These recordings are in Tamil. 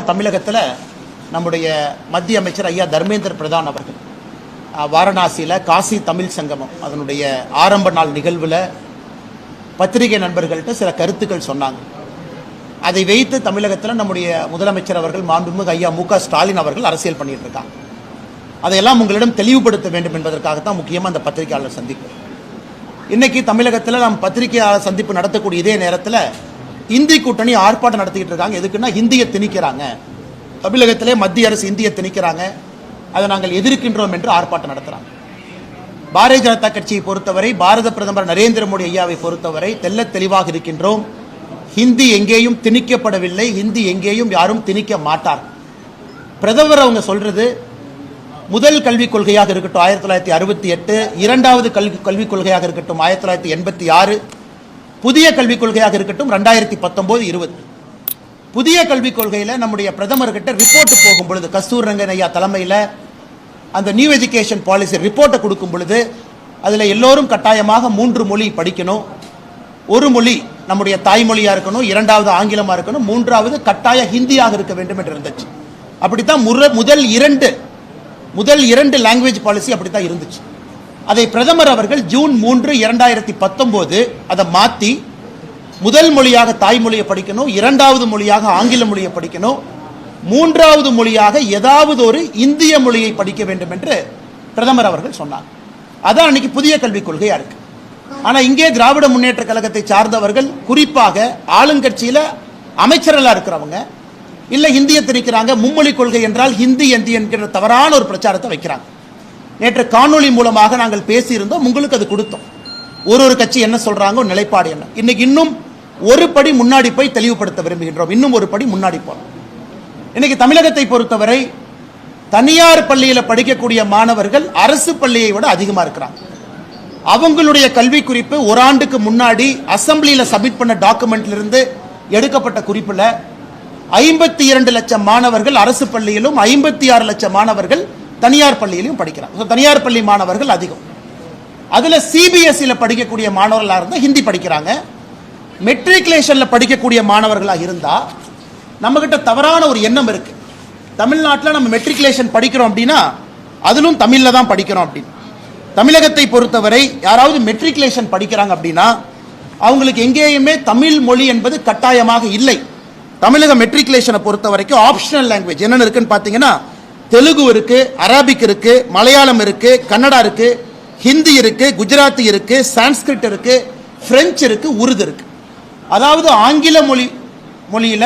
தமிழகத்தில் நம்முடைய மத்திய அமைச்சர் ஐயா தர்மேந்திர பிரதான் அவர்கள் வாரணாசியில் காசி தமிழ் சங்கமம் அதனுடைய ஆரம்ப நாள் நிகழ்வில் பத்திரிகை நண்பர்கள்ட்ட சில கருத்துக்கள் சொன்னாங்க. அதை வைத்து தமிழகத்தில் நம்முடைய முதலமைச்சர் அவர்கள் மாண்புமிகு ஐயா மு.க. ஸ்டாலின் அவர்கள் அரசியல் பண்ணிட்டு இருக்காங்க. அதையெல்லாம் உங்களிடம் தெளிவுபடுத்த வேண்டும் என்பதற்காகத்தான் முக்கியமாக அந்த பத்திரிகையாளர் சந்திப்பு. இன்னைக்கு தமிழகத்தில் நாம் பத்திரிகையாளர் சந்திப்பு நடத்தக்கூடிய இதே நேரத்தில் இந்தி கூட்டணி ஆர்ப்பாட்டம் நடத்திக்கிட்டு இருக்காங்க. எதுக்குன்னா இந்தியை திணிக்கிறாங்க, தமிழகத்திலே மத்திய அரசு இந்தியை திணிக்கிறாங்க, அதை நாங்கள் எதிர்க்கின்றோம் என்று ஆர்ப்பாட்டம் நடத்துறாங்க. பாரதிய ஜனதா கட்சியை பொறுத்தவரை, பாரத பிரதமர் நரேந்திர மோடி ஐயாவை பொறுத்தவரை தெல்ல தெளிவாக இருக்கின்றோம். ஹிந்தி எங்கேயும் திணிக்கப்படவில்லை, ஹிந்தி எங்கேயும் யாரும் திணிக்க மாட்டார். பிரதமர் அவங்க சொல்றது முதல் கல்விக் கொள்கையாக இருக்கட்டும் 1968, இரண்டாவது கல்விக் கொள்கையாக இருக்கட்டும் 1986, புதிய கல்விக் கொள்கையாக இருக்கட்டும் 2019-20. புதிய கல்விக் கொள்கையில் நம்முடைய பிரதமர்கிட்ட ரிப்போர்ட் போகும் பொழுது, கஸ்தூர் ரங்கன் ஐயா தலைமையில் அந்த நியூ எஜுகேஷன் பாலிசி ரிப்போர்ட்டை கொடுக்கும் பொழுது அதில் எல்லோரும் கட்டாயமாக 3 மொழி படிக்கணும், ஒரு மொழி நம்முடைய தாய்மொழியாக இருக்கணும், இரண்டாவது ஆங்கிலமாக இருக்கணும், மூன்றாவது கட்டாய ஹிந்தியாக இருக்க வேண்டும் என்று இருந்துச்சு. அப்படித்தான் முதல் இரண்டு லாங்குவேஜ் பாலிசி அப்படித்தான் இருந்துச்சு. அதை பிரதமர் அவர்கள் ஜூன் 3, 2019 அதை மாற்றி முதல் மொழியாக தாய்மொழியை படிக்கணும், இரண்டாவது மொழியாக ஆங்கில மொழியை படிக்கணும், மூன்றாவது மொழியாக ஏதாவது ஒரு இந்திய மொழியை படிக்க வேண்டும் என்று பிரதமர் அவர்கள் சொன்னார். அதான் அன்னைக்கு புதிய கல்விக் கொள்கையா இருக்கு. ஆனா இங்கே திராவிட முன்னேற்ற கழகத்தை சார்ந்தவர்கள், குறிப்பாக ஆளுங்கட்சியில அமைச்சர்களா இருக்கிறவங்க, இல்ல ஹிந்தியை திணிக்கிறாங்க, மும்மொழி கொள்கை என்றால் ஹிந்தி என்கிற தவறான ஒரு பிரச்சாரத்தை வைக்கிறாங்க. நேற்று காணொலி மூலமாக நாங்கள் பேசியிருந்தோம், உங்களுக்கு அது கொடுத்தோம். ஒரு கட்சி என்ன சொல்றாங்க, நிலைப்பாடு என்ன. இன்னைக்கு இன்னும் ஒரு படி முன்னாடி போய் தெளிவுபடுத்த விரும்புகின்றோம். இன்னும் ஒரு படி முன்னாடி போறோம். இன்னைக்கு தமிழகத்தை பொறுத்தவரை தனியார் பள்ளியில் படிக்கக்கூடிய மாணவர்கள் அரசு பள்ளியை விட அதிகமா இருக்கிறாங்க. அவங்களுடைய கல்வி குறிப்பு ஒரு ஆண்டுக்கு முன்னாடி அசம்பிளியில் சப்மிட் பண்ண டாக்குமெண்ட்ல இருந்து எடுக்கப்பட்ட குறிப்புல 52 லட்சம் மாணவர்கள் அரசு பள்ளியிலும் 56 லட்சம் மாணவர்கள் தனியார் பள்ளியிலும் படிக்கிறாங்க. தனியார் பள்ளி மாணவர்கள் அதிகம். அதுல சிபிஎஸ்இல படிக்கக்கூடிய மாணவர்களாக இருந்தால் ஹிந்தி படிக்கிறாங்க. மெட்ரிகுலேஷன்ல படிக்கக்கூடிய மாணவர்களாக இருந்தா நம்ம கிட்ட தவறான ஒரு எண்ணம் இருக்கு. தமிழ்நாட்டில் நம்ம மெட்ரிகுலேஷன் படிக்கிறோம் அப்படின்னா அதிலும் தமிழ்ல தான் படிக்கிறோம் அப்படின்னு. தமிழகத்தை பொறுத்தவரை யாராவது மெட்ரிகுலேஷன் படிக்கிறாங்க அப்படின்னா அவங்களுக்கு எங்கேயுமே தமிழ் மொழி என்பது கட்டாயமாக இல்லை. தமிழக மெட்ரிகுலேஷனை பொறுத்த வரைக்கும் ஆப்ஷனல் லாங்குவேஜ் என்னென்ன இருக்குன்னு பார்த்தீங்கன்னா தெலுங்கு இருக்கு, அரபிக் இருக்கு, மலையாளம் இருக்கு, கன்னடா இருக்கு, ஹிந்தி இருக்கு, குஜராத்தி இருக்கு, சான்ஸ்கிரிட் இருக்கு, பிரெஞ்சு இருக்கு, உருது இருக்கு. அதாவது ஆங்கில மொழியில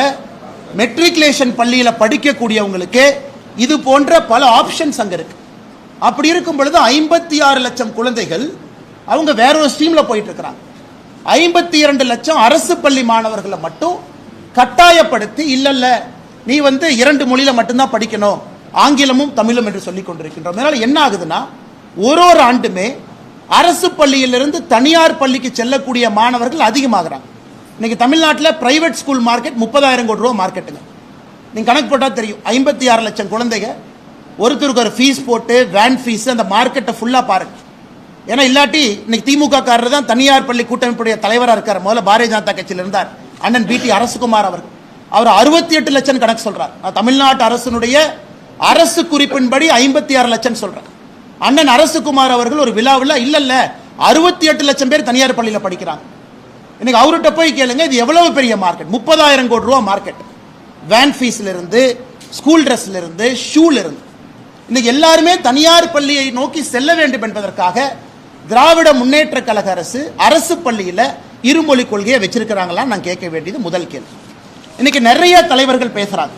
மெட்ரிகுலேஷன் பள்ளியில் படிக்கக்கூடியவங்களுக்கு இது போன்ற பல ஆப்ஷன்ஸ் அங்க இருக்கு. அப்படி இருக்கும் பொழுது 56 லட்சம் குழந்தைகள் அவங்க வேற ஒரு ஸ்ட்ரீம்ல போயிட்டு இருக்கிறாங்க. 52 லட்சம் அரசு பள்ளி மாணவர்களை மட்டும் கட்டாயப்படுத்தி இல்ல நீ 2 மொழியில மட்டும்தான் படிக்கணும், ஆங்கிலமும் தமிழும் என்று சொல்லிக் கொண்டிருக்கின்றோம். அதனால என்ன ஆகுதுன்னா ஒரு ஆண்டுமே அரசு பள்ளியிலிருந்து தனியார் பள்ளிக்கு செல்லக்கூடிய மாணவர்கள் அதிகமாகிறாங்க. இன்னைக்கு தமிழ்நாட்டில் பிரைவேட் ஸ்கூல் மார்க்கெட் 30,000 கோடி ரூபாய் மார்க்கெட்டுங்க. நீங்க கணக்கு போட்டா தெரியும். 56 லட்சம் குழந்தைங்க, ஒருத்தருக்கு ஒரு ஃபீஸ் போட்டு வேன் ஃபீஸ், அந்த மார்க்கெட்டை ஃபுல்லா பாருங்க. ஏன்னா இல்லாட்டி இன்னைக்கு திமுக காரர் தான் தனியார் பள்ளி கூட்டமைப்புடைய தலைவராக இருக்கார். முதல்ல பாரதிய ஜனதா கட்சியில் இருந்தார் அண்ணன் பி.டி. அரசகுமார் அவர்கள். அவர் 68 லட்சம் கணக்கு சொல்றார். தமிழ்நாட்டு அரசினுடைய அரசு குறிப்பின்படி 56 லட்சம் சொல்றார். அண்ணன் அரசகுமார் அவர்கள் ஒரு விழாவில் இல்ல 68 லட்சம் பேர் தனியார் பள்ளியில் படிக்கிறாங்க. இன்னைக்கு அவர்கிட்ட போய் கேளுங்க, இது எவ்வளவு பெரிய மார்க்கெட். 30,000 கோடி ரூபாய் மார்க்கெட். வேன் ஃபீஸ்ல இருந்து, ஸ்கூல் ட்ரெஸ்ல இருந்து, ஷூல இருந்து. இன்னைக்கு எல்லாருமே தனியார் பள்ளியை நோக்கி செல்ல வேண்டும் என்பதற்காக திராவிட முன்னேற்ற கழக அரசு பள்ளியில இருமொழி கொள்கையை வச்சிருக்கிறாங்களா நான் கேட்க வேண்டியது முதல் கேள்வி. இன்னைக்கு நிறைய தலைவர்கள் பேசுறாங்க.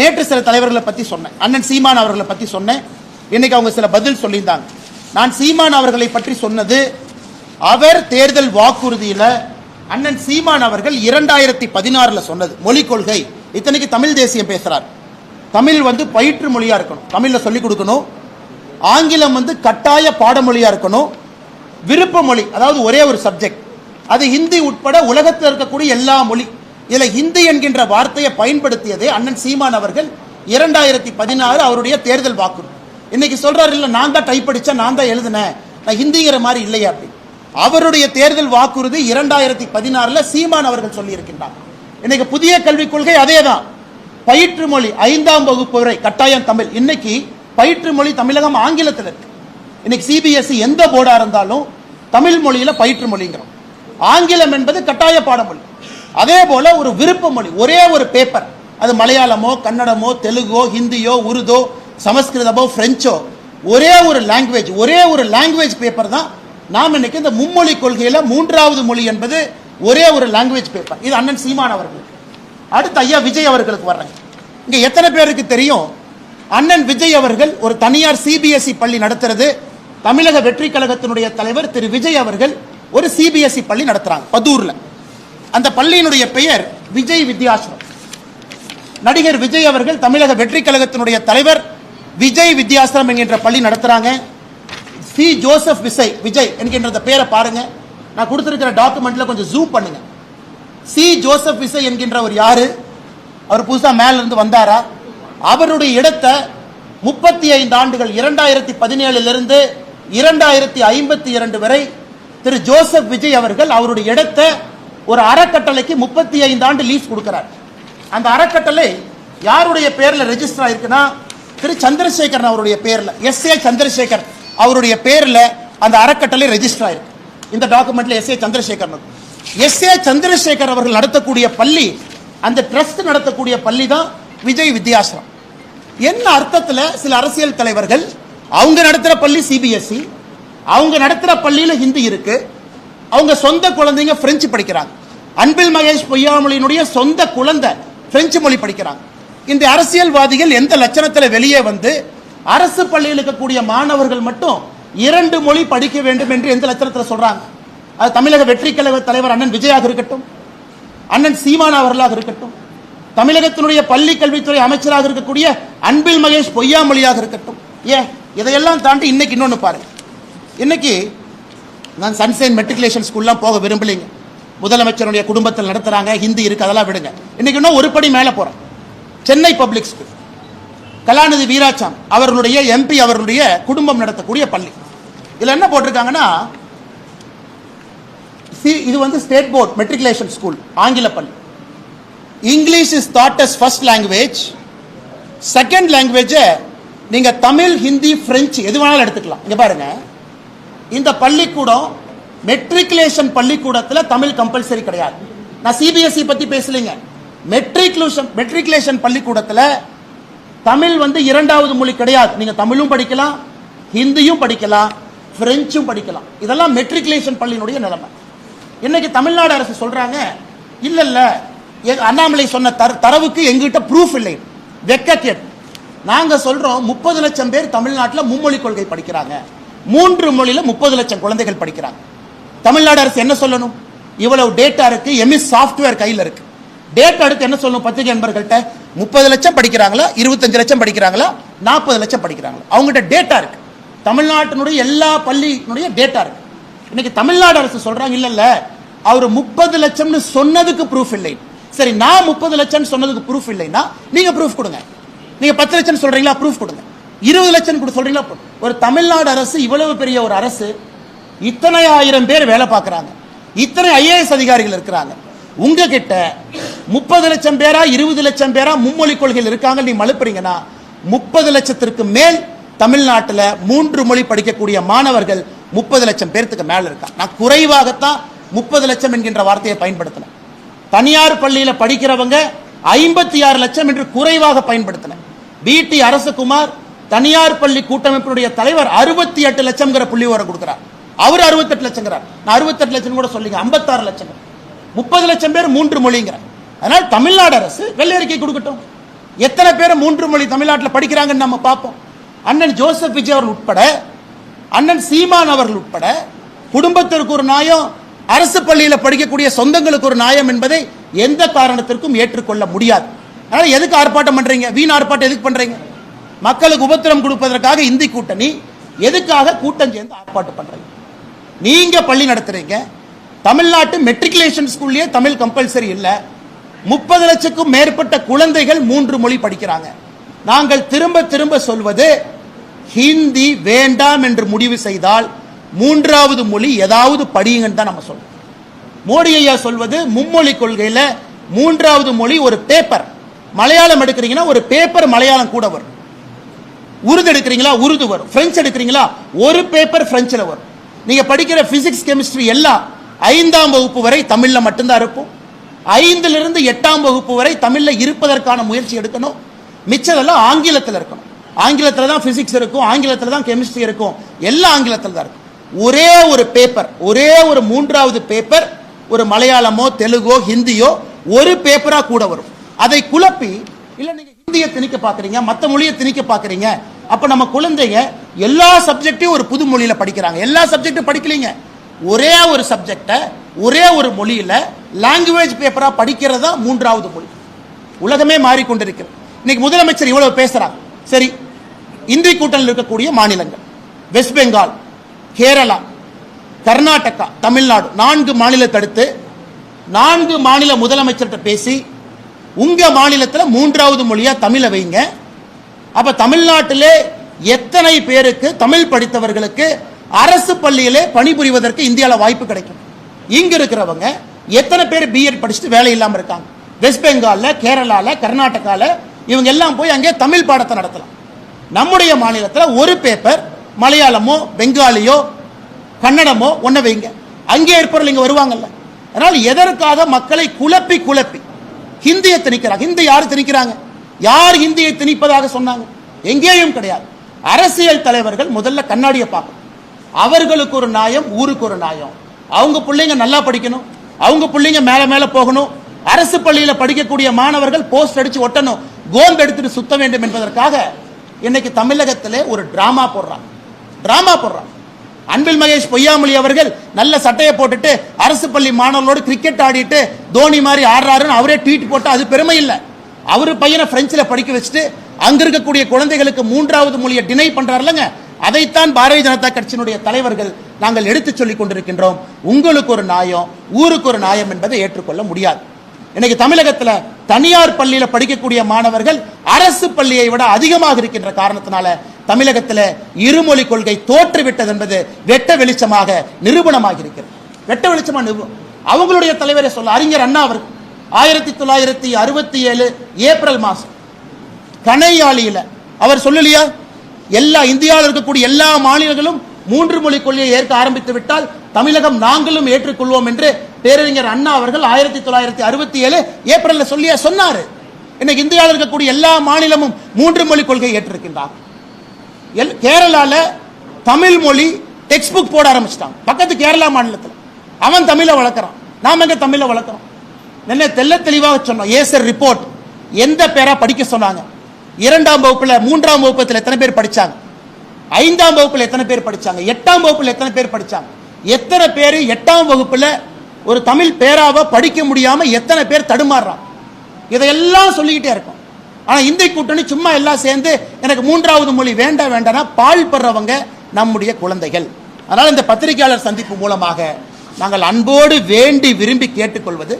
நேற்று சில தலைவர்களை பத்தி சொன்னேன், அண்ணன் சீமான் அவர்களை பத்தி சொன்னேன். இன்னைக்கு அவங்க சில பதில் சொல்லியிருந்தாங்க. நான் சீமான் அவர்களை பற்றி சொன்னது, அவர் தேர்தல் வாக்குறுதியில அண்ணன் சீமான் அவர்கள் 2016 சொன்னது மொழி கொள்கை. இத்தனைக்கு தமிழ் தேசியம் பேசுறார். தமிழ் பயிற்று மொழியா இருக்கணும், தமிழ்ல சொல்லிக் கொடுக்கணும். ஆங்கிலம் கட்டாய பாடமொழியா இருக்கணும். விருப்ப மொழி, அதாவது ஒரே ஒரு சப்ஜெக்ட், அது ஹிந்தி உட்பட உலகத்தில் இருக்கக்கூடிய எல்லா மொழி. இதுல ஹிந்தி என்கின்ற வார்த்தையை பயன்படுத்தியதே அண்ணன் சீமான் அவர்கள் 2016 அவருடைய தேர்தல் வாக்குறுதி. இன்னைக்கு சொல்றாரு, இல்ல நான் தான் டைப் படிச்சேன், நான் தான் எழுதினேன், நான் ஹிந்திங்கிற மாதிரி இல்லையா அப்படி. அவருடைய தேர்தல் வாக்குறுதி 2016 சீமான் அவர்கள் சொல்லி இருக்கின்றார். இன்னைக்கு புதிய கல்விக் கொள்கை அதேதான். பயிற்று மொழி 5ஆம் வகுப்பு வரை கட்டாயம் தமிழ். இன்னைக்கு பயிற்று மொழி தமிழகம் ஆங்கிலத்தில் இருக்கு. இன்னைக்கு சிபிஎஸ்இ எந்த போர்டா இருந்தாலும் தமிழ் மொழியில பயிற்று மொழிங்கிறோம். ஆங்கிலம் என்பது கட்டாய பாடமொழி. அதே போல ஒரு விருப்ப மொழி, ஒரே ஒரு பேப்பர், அது மலையாளமோ கன்னடமோ தெலுங்கோ ஹிந்தியோ உருதோ சமஸ்கிருதமோ பிரெஞ்சோ, ஒரே ஒரு லாங்குவேஜ் பேப்பர் தான் நாம் இன்னைக்கு இந்த மும்மொழி கொள்கையில 3வது மொழி என்பது ஒரே ஒரு லாங்குவேஜ் பேப்பர். இது அண்ணன் சீமான் அவர்களுக்கு. அடுத்து ஐயா விஜய் அவர்களுக்கு வர்றேன். இங்க எத்தனை பேருக்கு தெரியும், அண்ணன் விஜய் அவர்கள் ஒரு தனியார் சிபிஎஸ்இ பள்ளி நடத்துறது. தமிழக வெற்றி கழகத்தினுடைய தலைவர் திரு விஜய் அவர்கள் ஒரு சிபிஎஸ்இ பள்ளி நடத்துறாங்க பதூர்ல. அந்த பள்ளியினுடைய பெயர் விஜய் வித்யாசிரம். நடிகர் விஜய் அவர்கள் தமிழக வெற்றி கழகத்தினுடைய தலைவர் விஜய் வித்யாசிரம் என்கின்ற பள்ளி நடத்துறாங்க. சி ஜோசப் விஜய் என்கின்ற பெயரை பாருங்க. நான் கொடுத்திருக்கிற டாக்குமெண்ட்ல கொஞ்சம் ஜூம் பண்ணுங்க. சி ஜோசப் விஜய் என்கின்றவர் யாரு? அவர் புதுசா மேல இருந்து வந்தாரா? அவருடைய இடத்தை 35 ஆண்டுகள் 2017 இருந்து 2052 வரை திரு ஜோசப் விஜய் அவர்கள் அவருடைய இடத்தை ஒரு அறக்கட்டளைக்கு 35 ஆண்டு லீஸ் கொடுக்கிறார். அந்த அறக்கட்டளை யாருடைய பேர்ல ரெஜிஸ்டர் ஆயிருக்குன்னா திரு சந்திரசேகரன் அவருடைய பேர்ல, எஸ்.ஏ. சந்திரசேகர் அவருடைய பேர்ல அந்த அறக்கட்டளை ரெஜிஸ்டர் ஆயிருக்கு. இந்த டாக்குமெண்ட்ல எஸ்.ஏ. சந்திரசேகர் சந்திரசேகர் அவர்கள் நடத்தக்கூடிய பள்ளி, அந்த ட்ரஸ்ட் நடத்தக்கூடிய பள்ளி தான் விஜய் வித்யாசிரம். என்ன அர்த்தத்தில் சில அரசியல் தலைவர்கள் அவங்க நடத்துற பள்ளி சிபிஎஸ்இ, அவங்க நடத்துற பள்ளியில ஹிந்தி இருக்கு, அவங்க சொந்த குழந்தைங்க பிரெஞ்சு படிக்கிறாங்க. அன்பில் மகேஷ் பொய்யாமொழியினுடைய சொந்த குழந்தை பிரெஞ்சு மொழி படிக்கிறாங்க. இந்த அரசியல்வாதிகள் எந்த லட்சணத்தில் வெளியே வந்து அரசு பள்ளியில் இருக்கக்கூடிய மாணவர்கள் மட்டும் 2 மொழி படிக்க வேண்டும் என்று எந்த லட்சணத்தில் சொல்றாங்க? அது தமிழக வெற்றி கழக தலைவர் அண்ணன் விஜயாக இருக்கட்டும், அண்ணன் சீமான் அவர்களாக இருக்கட்டும், தமிழகத்தினுடைய பள்ளி கல்வித்துறை அமைச்சராக இருக்கக்கூடிய அன்பில் மகேஷ் பொய்யாமொழியாக இருக்கட்டும். இதையெல்லாம் தாண்டி இன்னைக்கு இன்னொன்னு பாருங்க. இன்னைக்கு நான் சன்சைன் மெட்ரிகுலேஷன் ஸ்கூல்லாம் போக விரும்பலைங்க. முதலமைச்சருடைய குடும்பத்தில் நடத்துறாங்க, ஹிந்தி இருக்கு, அதெல்லாம் விடுங்க. இன்னைக்கு இன்னும் ஒரு படி மேல போறோம். சென்னை பப்ளிக் ஸ்கூல், கலாநிதி வீராசாமி அவர்களுடைய எம்பி அவர்களுடைய குடும்பம் நடத்தக்கூடிய பள்ளி. இதுல என்ன போட்டிருக்காங்கன்னா, இது வந்து ஸ்டேட் போர்ட் மெட்ரிகுலேஷன் ஸ்கூல், ஆங்கில பள்ளி. English is that as first language. Second language நீங்க தமிழ், ஹிந்தி, பிரெஞ்சு எது வேணாலும் எடுத்துக்கலாம். இங்க பாருங்க, இந்த பள்ளிக்கூடம் மெட்ரிகுலேஷன் பள்ளிக்கூடத்தில் தமிழ் கம்பல்சரி கிடையாது. நான் சிபிஎஸ்இ பத்தி பேசலைங்க. மெட்ரிகுலேஷன் பள்ளிக்கூடத்தில் தமிழ் வந்து 2வது மொழி கிடையாது. நீங்க தமிழும் படிக்கலாம், ஹிந்தியும் படிக்கலாம், பிரெஞ்சும் படிக்கலாம். இதெல்லாம் மெட்ரிகுலேஷன் பள்ளியினுடைய நிலைமை. இன்னைக்கு தமிழ்நாடு அரசு சொல்றாங்க, இல்ல இல்ல அண்ணாமலை சொன்ன தரவுக்கு எங்கிட்ட ப்ரூஃப் இல்லை, வெக்க கேட்டு. நாங்க சொல்றோம் 30 லட்சம் பேர் தமிழ்நாட்டில் மும்மொழி கொள்கை படிக்கிறாங்க. 3 மொழியில 30 லட்சம் குழந்தைகள் படிக்கிறாங்க. தமிழ்நாடு அரசு என்ன சொல்லணும்? இவ்வளவு டேட்டா இருக்கு, எம்எஸ் சாஃப்ட்வேர் கையில் இருக்கு. டேட்டா எடுத்து என்ன சொல்லணும்? பத்திரிகை நண்பர்கள்ட்ட 30 லட்சம் படிக்கிறாங்களா, 25 லட்சம் படிக்கிறாங்களா, 40 லட்சம் படிக்கிறாங்களா? அவங்ககிட்ட டேட்டா இருக்கு. தமிழ்நாட்டினுடைய எல்லா பள்ளியினுடைய டேட்டா இருக்கு. இன்னைக்கு தமிழ்நாடு அரசு சொல்றாங்க, இல்ல இல்ல அவர் 30 லட்சம்னு சொன்னதுக்கு ப்ரூஃப் இல்லை. சரி, நான் 30 லட்சம் சொன்னதுக்கு ப்ரூஃப் இல்லைன்னா நீங்க ப்ரூஃப் கொடுங்க. நீங்க 10 லட்சம் சொல்றீங்களா, ப்ரூஃப் கொடுங்க. 20 லட்சம் கூட சொல்றீங்களா? ஒரு தமிழ்நாடு அரசு, இவ்வளவு பெரிய ஒரு அரசு, இத்தனை ஆயிரம் பேர் வேலை பார்க்கறாங்க, இத்தனை ஐஏஎஸ் அதிகாரிகள் இருக்கிறாங்க. உங்ககிட்ட 30 லட்சம் பேரா 20 லட்சம் பேரா மும்மொழி கொள்கையில் இருக்காங்க, நீ மழுப்புறீங்கன்னா 30 லட்சத்திற்கு மேல் தமிழ்நாட்டில் 3 மொழி படிக்கக்கூடிய மாணவர்கள் 30 லட்சம் பேருக்கு மேல இருக்காங்க. நான் குறைவாகத்தான் 30 லட்சம் என்கின்ற வார்த்தையை பயன்படுத்தினேன். தனியார் பள்ளியில் படிக்கிறவங்க 56 லட்சம் என்று குறைவாக பயன்படுத்தினேன். பிடி அரசகுமார் தனியார் பள்ளி கூட்டமைப்பினுடைய தலைவர் 68 லட்சம் புள்ளி விவரம் கொடுக்கிறார். அவர் 68 லட்சம், நான் 68 லட்சம் கூட சொல்லிங்க, 56 லட்சம். 30 லட்சம் பேர் 3 மொழிங்கிற. அதனால் தமிழ்நாடு அரசு வெள்ளை அறிக்கை கொடுக்கட்டும். எத்தனை பேர் 3 மொழி தமிழ்நாட்டில் படிக்கிறாங்கன்னு நம்ம பார்ப்போம். அண்ணன் ஜோசப் விஜய் அவர்கள் உட்பட, அண்ணன் சீமான் அவர்கள் உட்பட, குடும்பத்திற்கு ஒரு நியாயம், அரசு பள்ளியில் படிக்கக்கூடிய சொந்தங்களுக்கு ஒரு நியாயம் என்பதை எந்த காரணத்திற்கும் ஏற்றுக்கொள்ள முடியாது. அதனால எதுக்கு ஆர்ப்பாட்டம் பண்றீங்க? வீண் ஆர்ப்பாட்டம் எதுக்கு பண்றீங்க? மக்களுக்கு உபத்திரம் கொடுப்பதற்காக இந்தி கூட்டணி, எதுக்காக கூட்டம் சேர்ந்து ஆர்ப்பாட்டம் பண்றீங்க? நீங்க பள்ளி நடத்துறீங்க. தமிழ்நாட்டு மெட்ரிகுலேஷன் ஸ்கூல்லயே தமிழ் கம்பல்சரி இல்ல. 30 லட்சத்துக்கும் மேற்பட்ட குழந்தைகள் 3 மொழி படிக்கிறாங்க. நாங்கள் திரும்ப திரும்ப சொல்வது, ஹிந்தி வேண்டாம் என்று முடிவு செய்தால் 3வது மொழி ஏதாவது படியுங்கன்னு தான் நம்ம சொல்றோம். மோடி ஐயா சொல்வது, மும்மொழி கொள்கையில 3வது மொழி ஒரு பேப்பர், மலையாளம் எடுக்கிறீங்கன்னா ஒரு பேப்பர் மலையாளம் கூட வரும். உருது எடுக்கிறீங்களா உருது வரும். பிரெஞ்சு எடுக்கிறீங்களா ஒரு பேப்பர் பிரெஞ்சில் வரும். நீங்க படிக்கிற பிசிக்ஸ் கெமிஸ்ட்ரி எல்லாம் 5ஆம் வகுப்பு வரை தமிழ்ல மட்டும்தான் இருக்கும். 5லிருந்து 8ஆம் வகுப்பு வரை தமிழ்ல இருப்பதற்கான முயற்சி எடுக்கணும். மிச்சதெல்லாம் ஆங்கிலத்தில் இருக்கணும். ஆங்கிலத்தில் தான் பிசிக்ஸ் இருக்கும், ஆங்கிலத்தில் தான் கெமிஸ்ட்ரி இருக்கும், எல்லாம் ஆங்கிலத்தில் தான் இருக்கும். ஒரே ஒரு பேப்பர், ஒரே ஒரு 3வது பேப்பர் ஒரு மலையாளமோ தெலுங்கோ ஹிந்தியோ ஒரு பேப்பரா கூட வரும். அதை குழப்பி இல்ல நீங்க ஹிந்தியை திணிக்க பாக்குறீங்க, மற்ற மொழியை திணிக்க பாக்குறீங்க. அப்ப நம்ம குழந்தைங்க எல்லா சப்ஜெக்டையும் ஒரு புது மொழியில படிக்கிறாங்க. எல்லா சப்ஜெக்டும் படிக்கலீங்க, ஒரே ஒரு சப்ஜெக்டை ஒரே ஒரு மொழியில லாங்குவேஜ் பேப்பரா படிக்கிறதா 3வது மொழி. உலகமே மாறிக்கொண்டிருக்கிறது. இன்னைக்கு முதலமைச்சர் இவ்வளவு பேசுறாங்க. சரி, இந்திய கூட்டணியில் இருக்கக்கூடிய மாநிலங்கள் வெஸ்ட் பெங்கால், கேரளா, கர்நாடகா, தமிழ்நாடு 4 மாநிலத்தை அடுத்து 4 மாநில முதலமைச்சர்கிட்ட பேசி உங்க மாநிலத்தில் 3வது மொழியா தமிழை வைங்க. அப்ப தமிழ்நாட்டிலே எத்தனை பேருக்கு தமிழ் படித்தவர்களுக்கு அரசு பள்ளியிலே பணிபுரிவதற்கு இந்தியாவில் வாய்ப்பு கிடைக்கும்? இங்க இருக்கிறவங்க எத்தனை பேர் பிஎட் படிச்சுட்டு வேலை இல்லாம இருக்காங்க? வெஸ்ட் பெங்கால்ல, கேரளால, கர்நாடகால இவங்க எல்லாம் போய் அங்கே தமிழ் பாடத்தை நடத்தலாம். நம்முடைய மாநிலத்தில் ஒரு பேப்பர் மலையாளமோ பெங்காலியோ கன்னடமோ ஒன்ன வைங்க, அங்கே இருப்பவர்கள் இங்க வருவாங்கல்ல. அதனால் எதற்காக மக்களை குழப்பி குழப்பி ஹிந்தியை திணிக்கிறாங்க? ஹிந்தி யாரு திணிக்கிறாங்க? யார் ஹிந்தியை திணிப்பதாக சொன்னாங்க? எங்கேயும் கிடையாது. அரசியல் தலைவர்கள் முதல்ல கண்ணாடியை பார்க்கணும். அவர்களுக்கு ஒரு நியாயம், ஊருக்கு ஒரு நியாயம். அவங்க பிள்ளைங்க நல்லா படிக்கணும், அவங்க பிள்ளைங்க மேல மேல போகணும். அரசு பள்ளியில படிக்கக்கூடிய மாணவர்கள் போஸ்ட் அடிச்சு ஒட்டணும், கோந்து எடுத்துட்டு சுத்த வேண்டும் என்பதற்காக இன்னைக்கு தமிழகத்திலே ஒரு டிராமா போடுறாங்க. அன்பில் மகேஷ் பொய்யாமொழி அவர்கள் நல்ல சட்டையை போட்டுட்டு அரசு பள்ளி மாணவர்களோடு கிரிக்கெட் ஆடிட்டு தோனி மாதிரி ஆடுறாருன்னு அவரே ட்வீட் போட்டு அது பெருமை இல்லை. அவரு பையனை பிரெஞ்சில் படிக்க வச்சுட்டு அங்க இருக்கக்கூடிய குழந்தைகளுக்கு 3வது மொழியை டினை பண்றாருலங்க. அதைத்தான் பாரதிய ஜனதா கட்சியினுடைய தலைவர்கள் நாங்கள் எடுத்து சொல்லிக் கொண்டிருக்கின்றோம். உங்களுக்கு ஒரு நியாயம், ஊருக்கு ஒரு நியாயம் என்பதை ஏற்றுக்கொள்ள முடியாது. இன்னைக்கு தமிழகத்தில் தனியார் பள்ளியில் படிக்கக்கூடிய மாணவர்கள் அரசு பள்ளியை விட அதிகமாக இருக்கின்ற காரணத்தினால தமிழகத்தில் இருமொழி கொள்கை தோற்றுவிட்டது என்பது வெட்ட வெளிச்சமாக நிரூபணமாக இருக்கிறது. வெட்ட வெளிச்சமா அவங்களுடைய தலைவரை சொல்ல அறிஞர் அண்ணா அவர்கள் 1967 ஏப்ரல் மாதம் கணையாளியில அவர் சொல்லலையா, எல்லா இந்தியாவில் இருக்கக்கூடிய எல்லா மாநிலங்களும் 3 மொழி கொள்கையை ஏற்க ஆரம்பித்து விட்டால் தமிழகம் நாங்களும் ஏற்றுக்கொள்வோம் என்று பேரறிஞர் அண்ணா அவர்கள் 1967 ஏப்ரல்ல சொன்னாரு. இன்னைக்கு இந்தியாவில் இருக்கக்கூடிய எல்லா மாநிலமும் 3 மொழி கொள்கையை ஏற்றிருக்கின்றார். கேரளால தமிழ் மொழி டெக்ஸ்ட் புக் போட ஆரம்பிச்சிட்டாங்க. பக்கத்து கேரளா மாநிலத்தில் அவன் தமிழை வளர்க்குறான், நாம எங்க தமிழை வளர்க்குறோம்? என்ன தெல்ல தெளிவாக சொன்னோம். ஏசர் ரிப்போர்ட் எந்த பேரா படிக்க சொன்னாங்க? 2ஆம் வகுப்புல 3ஆம் வகுப்பத்தில் எத்தனை பேர் படிச்சாங்க? 5ஆம் வகுப்புல எத்தனை பேர் படிச்சாங்க? 8ஆம் வகுப்புல எத்தனை பேர் படிச்சாங்க? எத்தனை பேர் 8ஆம் வகுப்புல ஒரு தமிழ் பேராவை படிக்க முடியாம எத்தனை பேர் தடுமாறுறாங்க? இதையெல்லாம் சொல்லிக்கிட்டே இருக்கும். ஆனா இந்திய கூட்டணி சும்மா எல்லாம் சேர்ந்து எனக்கு 3வது மொழி வேண்டாம்னா பால் படுறவங்க நம்முடைய குழந்தைகள். அதனால இந்த பத்திரிகையாளர் சந்திப்பு மூலமாக நாங்கள் அன்போடு வேண்டி விரும்பி கேட்டுக்கொள்வது,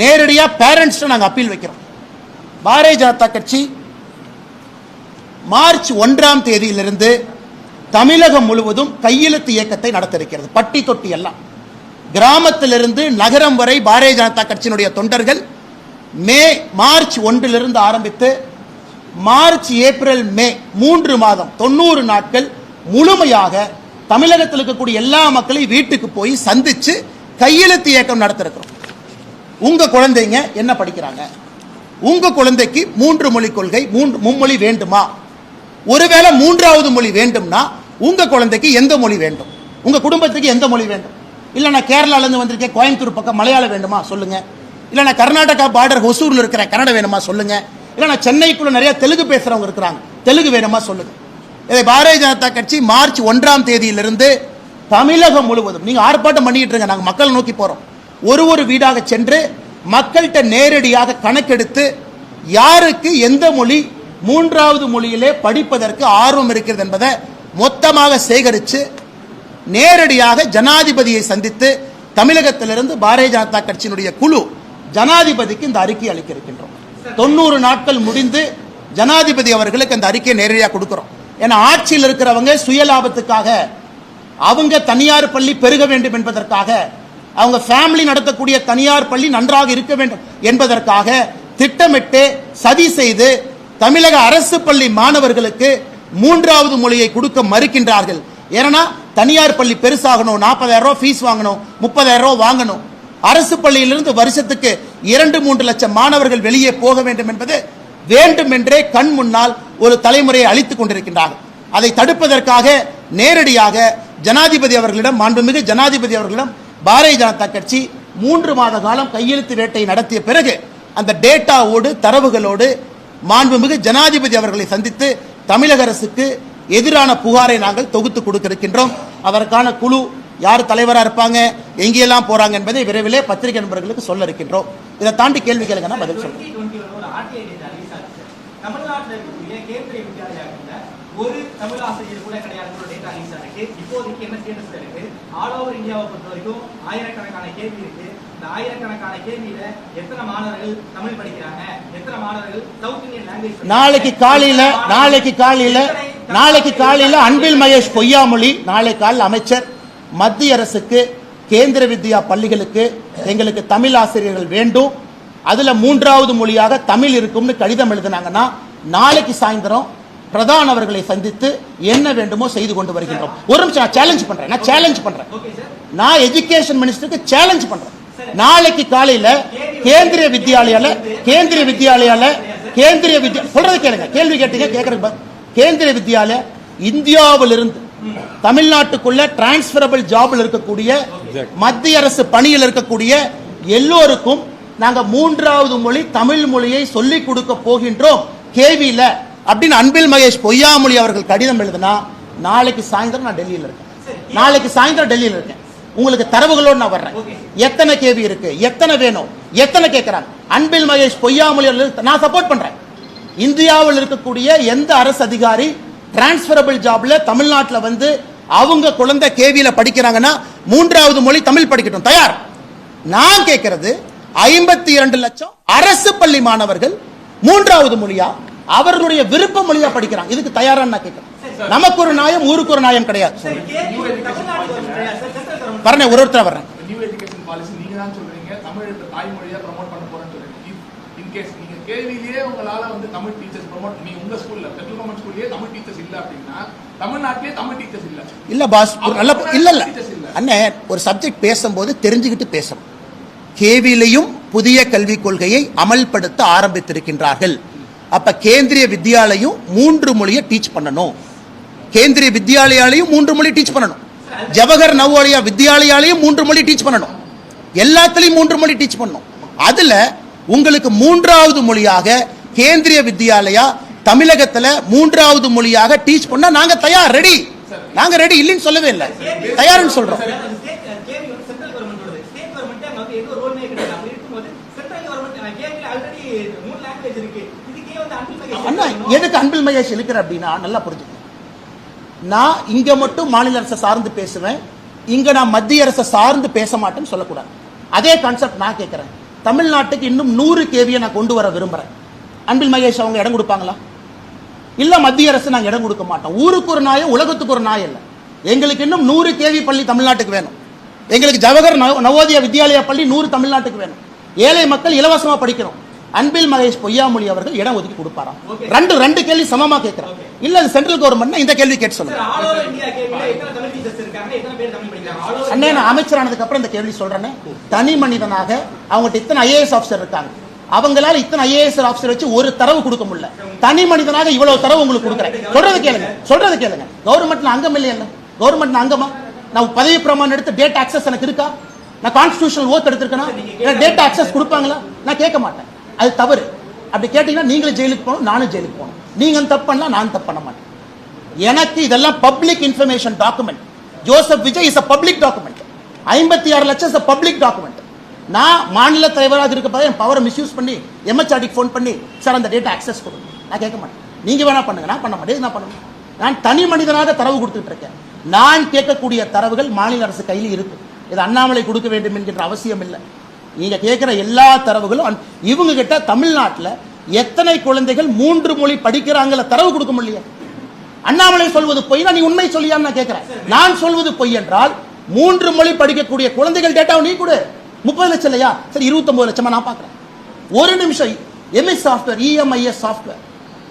நேரடியா பேரண்ட்ஸ் நாங்கள் அப்பீல் வைக்கிறோம். பாரதிய ஜனதா கட்சி மார்ச் 1ஆம் தேதியிலிருந்து தமிழகம் முழுவதும் கையெழுத்து இயக்கத்தை நடத்த இருக்கிறது. பட்டி தொட்டி எல்லாம் கிராமத்திலிருந்து நகரம் வரை பாரதிய ஜனதா கட்சியினுடைய தொண்டர்கள் மார்ச் 1 ஆரம்பித்து மார்ச், ஏப்ரல், மே 3 மாதம் 90 நாட்கள் முழுமையாக தமிழகத்தில் இருக்கக்கூடிய எல்லா மக்களையும் வீட்டுக்கு போய் சந்திச்சு கையெழுத்து இயக்கம் நடத்திருக்கிறோம். உங்க குழந்தைங்க என்ன படிக்கிறாங்க? உங்க குழந்தைக்கு 3 மொழி கொள்கை, மும்மொழி வேண்டுமா? ஒருவேளை 3வது மொழி வேண்டும்னா உங்க குழந்தைக்கு எந்த மொழி வேண்டும்? உங்க குடும்பத்துக்கு எந்த மொழி வேண்டும்? இல்ல நான் கேரளால இருந்து வந்திருக்கேன், கோயம்புத்தூர் பக்கம் மலையாளம் வேண்டுமா சொல்லுங்க. இல்ல நான் கர்நாடகா பார்டர் ஹொசூர்ல இருக்கிறேன், கன்னடம் வேணுமா சொல்லுங்க. இல்ல நான் சென்னைக்குள்ள நிறைய தெலுங்கு பேசுறவங்க இருக்கிறாங்க, தெலுங்கு வேணுமா சொல்லுங்க. இதை பாரதிய ஜனதா கட்சி மார்ச் 1ஆம் தேதியிலிருந்து தமிழகம் முழுவதும் நீங்க ஆர்ப்பாட்டம் பண்ணிட்டு இருங்க. நாங்க மக்கள் நோக்கி போறோம். ஒரு வீடாக சென்று மக்கள்கிட்ட நேரடியாக கணக்கெடுத்து யாருக்கு எந்த மொழி 3வது மொழியிலே படிப்பதற்கு ஆர்வம் இருக்கிறது என்பதை மொத்தமாக சேகரித்து நேரடியாக ஜனாதிபதியை சந்தித்து தமிழகத்திலிருந்து பாரதிய ஜனதா கட்சியினுடைய குழு ஜனாதிபதிக்கு இந்த அறிக்கை அளிக்க இருக்கின்றோம். 90 நாட்கள் முடிந்து ஜனாதிபதி அவர்களுக்கு அந்த அறிக்கையை நேரடியாக கொடுக்கிறோம். ஏன்னா ஆட்சியில் இருக்கிறவங்க சுயலாபத்துக்காக, அவங்க தனியார் பள்ளி பெருக வேண்டும் என்பதற்காக, அவங்க ஃபேமிலி நடத்தக்கூடிய தனியார் பள்ளி நன்றாக இருக்க வேண்டும் என்பதற்காக திட்டமிட்டு சதி செய்து தமிழக அரசு பள்ளி மாணவர்களுக்கு 3வது மொழியை கொடுக்க மறுக்கின்றார்கள். ஏன்னா தனியார் பள்ளி பெருசாகணும், 40,000 ரூபாய் ஃபீஸ் வாங்கணும், 30,000 ரூபாய் வாங்கணும். அரசு பள்ளியிலிருந்து வருஷத்துக்கு 2-3 லட்சம் மாணவர்கள் வெளியே போக வேண்டும் என்பது வேண்டுமென்றே கண் முன்னால் ஒரு தலைமுறையை அழித்துக் கொண்டிருக்கின்றார்கள். அதை தடுப்பதற்காக நேரடியாக ஜனாதிபதி அவர்களிடம், மாண்புமிகு ஜனாதிபதி அவர்களிடம் பாரதிய ஜனதா கட்சி 3 மாத காலம் கையெழுத்து வேட்டை நடத்திய பிறகு அந்த டேட்டாவோடு தரவுகளோடு மாண்புமிகு ஜனாதிபதி அவர்களை சந்தித்து தமிழக அரசுக்கு எதிரான புகாரை நாங்கள் தொகுத்து கொடுக்க இருக்கின்றோம். அதற்கான குழு யார் தலைவராக இருப்பாங்க, எங்கெல்லாம் போறாங்க என்பதை விரைவிலே பத்திரிகை நண்பர்களுக்கு சொல்ல இருக்கின்றோம். இதை தாண்டி கேள்வி கேளுங்க, நான் பதில் சொல்றேன். ஒரு தமிழ் ஆசிரியர் கூட கிடையாது டேட்டா ரிலீஸ் ஆயிருக்கு. இப்போதைக்கு என்ன ஸ்டேட்டஸ்ல இருக்கு? ஆல் ஓவர் இந்தியாவை பொறுத்த வரைக்கும் ஆயிரக்கணக்கான கேள்வி இருக்கு. இந்த ஆயிரக்கணக்கான கேள்வியில எத்தனை மாணவர்கள் தமிழ் படிக்கிறாங்க, எத்தனை மாணவர்கள் சவுத் இந்தியன் லாங்குவேஜ்? நாளைக்கு காலையில அன்பில் மகேஷ் பொய்யாமொழி, நாளை காலையில் அமைச்சர் மத்திய அரசுக்கு கேந்திர வித்யா பள்ளிகளுக்கு எங்களுக்கு தமிழ் ஆசிரியர்கள் வேண்டும், அதுல 3வது மொழியாக தமிழ் இருக்கும்னு கடிதம் எழுதினாங்கன்னா நாளைக்கு சாயந்தரம் பிரதான் அவர்களை சந்தித்து என்ன வேண்டுமோ செய்து கொண்டு வருகின்றோம். ஒரு நிமிஷம் நான் சேலஞ்ச் பண்றேன். நான் எஜுகேஷன் மினிஸ்டருக்கு சேலஞ்ச் பண்றேன். நாளைக்கு காலையில கேந்திரிய வித்யாலயால சொல்றது கேளுங்க, கேள்வி கேட்டீங்க கேட்கறது. கேந்திரிய வித்யாலய இந்தியாவிலிருந்து தமிழ்நாட்டுக்குள்ள டிரான்ஸ்பரபிள் ஜாப்ல இருக்கக்கூடிய மத்திய அரசு பணியில் இருக்கக்கூடிய எல்லோருக்கும் நாங்க 3வது மொழி தமிழ் மொழியை சொல்லிக் கொடுக்க போகின்றோம் கேவில அப்படின்னு அன்பில் மகேஷ் பொய்யாமொழி அவர்கள் கடிதம் எழுதினா நாளைக்கு சாயந்தரம் நான் டெல்லியில் இருக்கேன். உங்களுக்கு தரவுகளோடு நான் வர்றேன். எத்தனை கேவி இருக்கு, எத்தனை வேணும், எத்தனை கேட்கிறாங்க. அன்பில் மகேஷ் பொய்யாமொழி நான் சப்போர்ட் பண்றேன். இந்தியாவில் இருக்கக்கூடிய எந்த அரசு அதிகாரி டிரான்ஸ்பரபிள் ஜாப்ல தமிழ்நாட்டில் வந்து அவங்க குழந்தை கேவியில படிக்கிறாங்கன்னா 3வது மொழி தமிழ் படிக்கட்டும், தயார். நான் கேட்கிறது 52 லட்சம் அரசு பள்ளி மாணவர்கள் 3வது மொழியா அவர்களுடைய விருப்ப மொழியா படிக்கிறாங்க. இதுக்கு தயாரா நான் கேட்கிறேன். நமக்கு ஒரு நியாயம், ஊருக்கு ஒரு நியாயம் கிடையாது. வரேன், ஒருத்தர் வர்றேன். நியூ எஜுகேஷன் பாலிசி நீங்க தான் சொல்றீங்க, தமிழ் தாய்மொழியா ப்ரோமோட் பண்ண போறேன்னு சொல்றீங்க. இன் கேஸ் நீங்க கேள்வியிலேயே உங்களால வந்து தமிழ் டீச்சர்ஸ் ப்ரோமோட், நீங்க உங்க ஸ்கூல்ல சென்ட்ரல் கவர்மெண்ட் ஸ்கூல்லயே தமிழ் டீச்சர்ஸ் இல்ல அப்படின்னா தமிழ்நாட்டிலே தமிழ் டீச்சர்ஸ் இல்ல பாஸ். இல்ல அண்ணே, ஒரு சப்ஜெக்ட் பேசும்போது தெரிஞ்சுக்கிட்டு பேசணும். கேவிலையும் புதிய கல்விக் கொள்கையை அமல்படுத்த ஆரம்பித்திருக்கின்றார்கள். அப்ப கேந்திரிய வித்யாலயம் 3 மொழியை டீச் பண்ணணும். கேந்திரிய வித்யாலயாலையும் 3 மொழி டீச் பண்ணணும். ஜவஹர் நவோதயா வித்யாலயாலையும் 3 மொழி டீச் பண்ணணும். எல்லாத்துலயும் 3 மொழி டீச் பண்ணணும். அதுல உங்களுக்கு 3வது மொழியாக கேந்திரிய வித்யாலயா தமிழகத்துல 3வது மொழியாக டீச் பண்ணா நாங்க தயார், ரெடி. நாங்க ரெடி இல்லைன்னு சொல்லவே இல்லை, தயார்னு சொல்றோம். அண்ணா, எதுக்கு அன்பில் மகேஷ் இருக்கிற அப்படின்னா நல்லா புரிஞ்சுக்கணும். நான் இங்க மட்டும் மாநில அரசை சார்ந்து பேசுவேன், இங்க நான் மத்திய அரசை சார்ந்து பேச மாட்டேன்னு சொல்லக்கூடாது. அதே கான்செப்ட் நான் கேட்கிறேன். தமிழ்நாட்டுக்கு இன்னும் 100 கேவியை நான் கொண்டு வர விரும்புறேன். அன்பில் மகேஷ் அவங்க இடம் கொடுப்பாங்களா? இல்ல மத்திய அரசு நாங்க இடம் கொடுக்க மாட்டோம். ஊருக்கு ஒரு நாயம், உலகத்துக்கு ஒரு நாயம் இல்லை. எங்களுக்கு இன்னும் 100 கேவி பள்ளி தமிழ்நாட்டுக்கு வேணும். எங்களுக்கு ஜவஹர் நவோதயா வித்யாலயா பள்ளி 100 தமிழ்நாட்டுக்கு வேணும். ஏழை மக்கள் இலவசமா படிக்கணும். அன்பில் மகேஷ் பொய்யாமொழி அவர்கள் இடம் ஒதுக்கி கொடுப்பாராம். ரெண்டு கேள்வி சமமா கேட்கிறேன். இல்ல அது சென்ட்ரல் கவர்மெண்ட் இந்த கேள்வி கேட்டு சொல்லுங்க. அண்ணே, நான் அமைச்சரானதுக்கு அப்புறம் இந்த கேள்வி சொல்றேன். தனி மனிதனாக அவங்ககிட்ட இத்தனை ஐஏஎஸ் ஆஃபீஸர் இருக்காங்க, அவங்களால இத்தனை ஐஏஎஸ் ஆஃபீஸர் வச்சு ஒரு தரவு கொடுக்க முடியல. தனி மனிதனாக இவ்வளவு தரவு உங்களுக்கு கொடுக்குறேன். சொல்றது கேளுங்க. கவர்மெண்ட்ல அங்கம் இல்லையா? கவர்மெண்ட்ல அங்கமா? நான் பதவி பிரமாணம் எடுத்து டேட்டா ஆக்சஸ் எனக்கு இருக்கா? நான் கான்ஸ்டிடியூஷனல் ஓத் எடுத்திருக்கேன். டேட்டா ஆக்சஸ் கொடுப்பாங்களா? நான் கேட்க மாட்டேன். அது தவறு. அப்படி கேட்டீங்கன்னா நீங்களும் ஜெயிலுக்கு போகணும், நானும் ஜெயிலுக்கு போகணும். நீங்க தப்பு பண்ணலாம், நான் தப்பு பண்ண மாட்டேன். எனக்கு இதெல்லாம் public information document. Joseph Vijay is a public document. 56 லட்சம் இஸ் a பப்ளிக் டாக்குமெண்ட். நான் மாநில தலைவராக இருக்கப்ப என் பவரை மிஸ்யூஸ் பண்ணி எம்ஹெச்ஆர்டிக்கு ஃபோன் பண்ணி சார் அந்த டேட்டா ஆக்சஸ் கொடுங்க, நான் கேட்க மாட்டேன். நீங்க வேணா பண்ணுங்க, நான் பண்ண மாட்டேன். நான் பண்ணணும். நான் தனி மனிதனாக தரவு கொடுத்துட்டு இருக்கேன். நான் கேட்கக்கூடிய தரவுகள் மாநில அரசு கையில் இருக்கு. இது அண்ணாமலை கொடுக்க வேண்டும் என்கின்ற அவசியம் இல்லை. நீங்க கேட்கிற எல்லா தரவுகளும் இவங்க கிட்ட தமிழ்நாட்டில் எத்தனை குழந்தைகள் 3 மொழி படிக்கிறாங்கள தரவு கொடுக்க முடியல. அண்ணாமலை சொல்வது பொய், நீ உண்மை சொல்லியான்னு நான் கேட்கிறேன். நான் சொல்வது பொய் என்றால் 3 மொழி படிக்கக்கூடிய குழந்தைகள் டேட்டாவை நீ கொடு. 30 லட்சம் இல்லையா? சரி 29 லட்சமா நான் பார்க்கிறேன். ஒரு நிமிஷம் எம்எஸ் சாஃப்ட்வேர், இஎம்ஐஎஸ் சாஃப்ட்வேர்.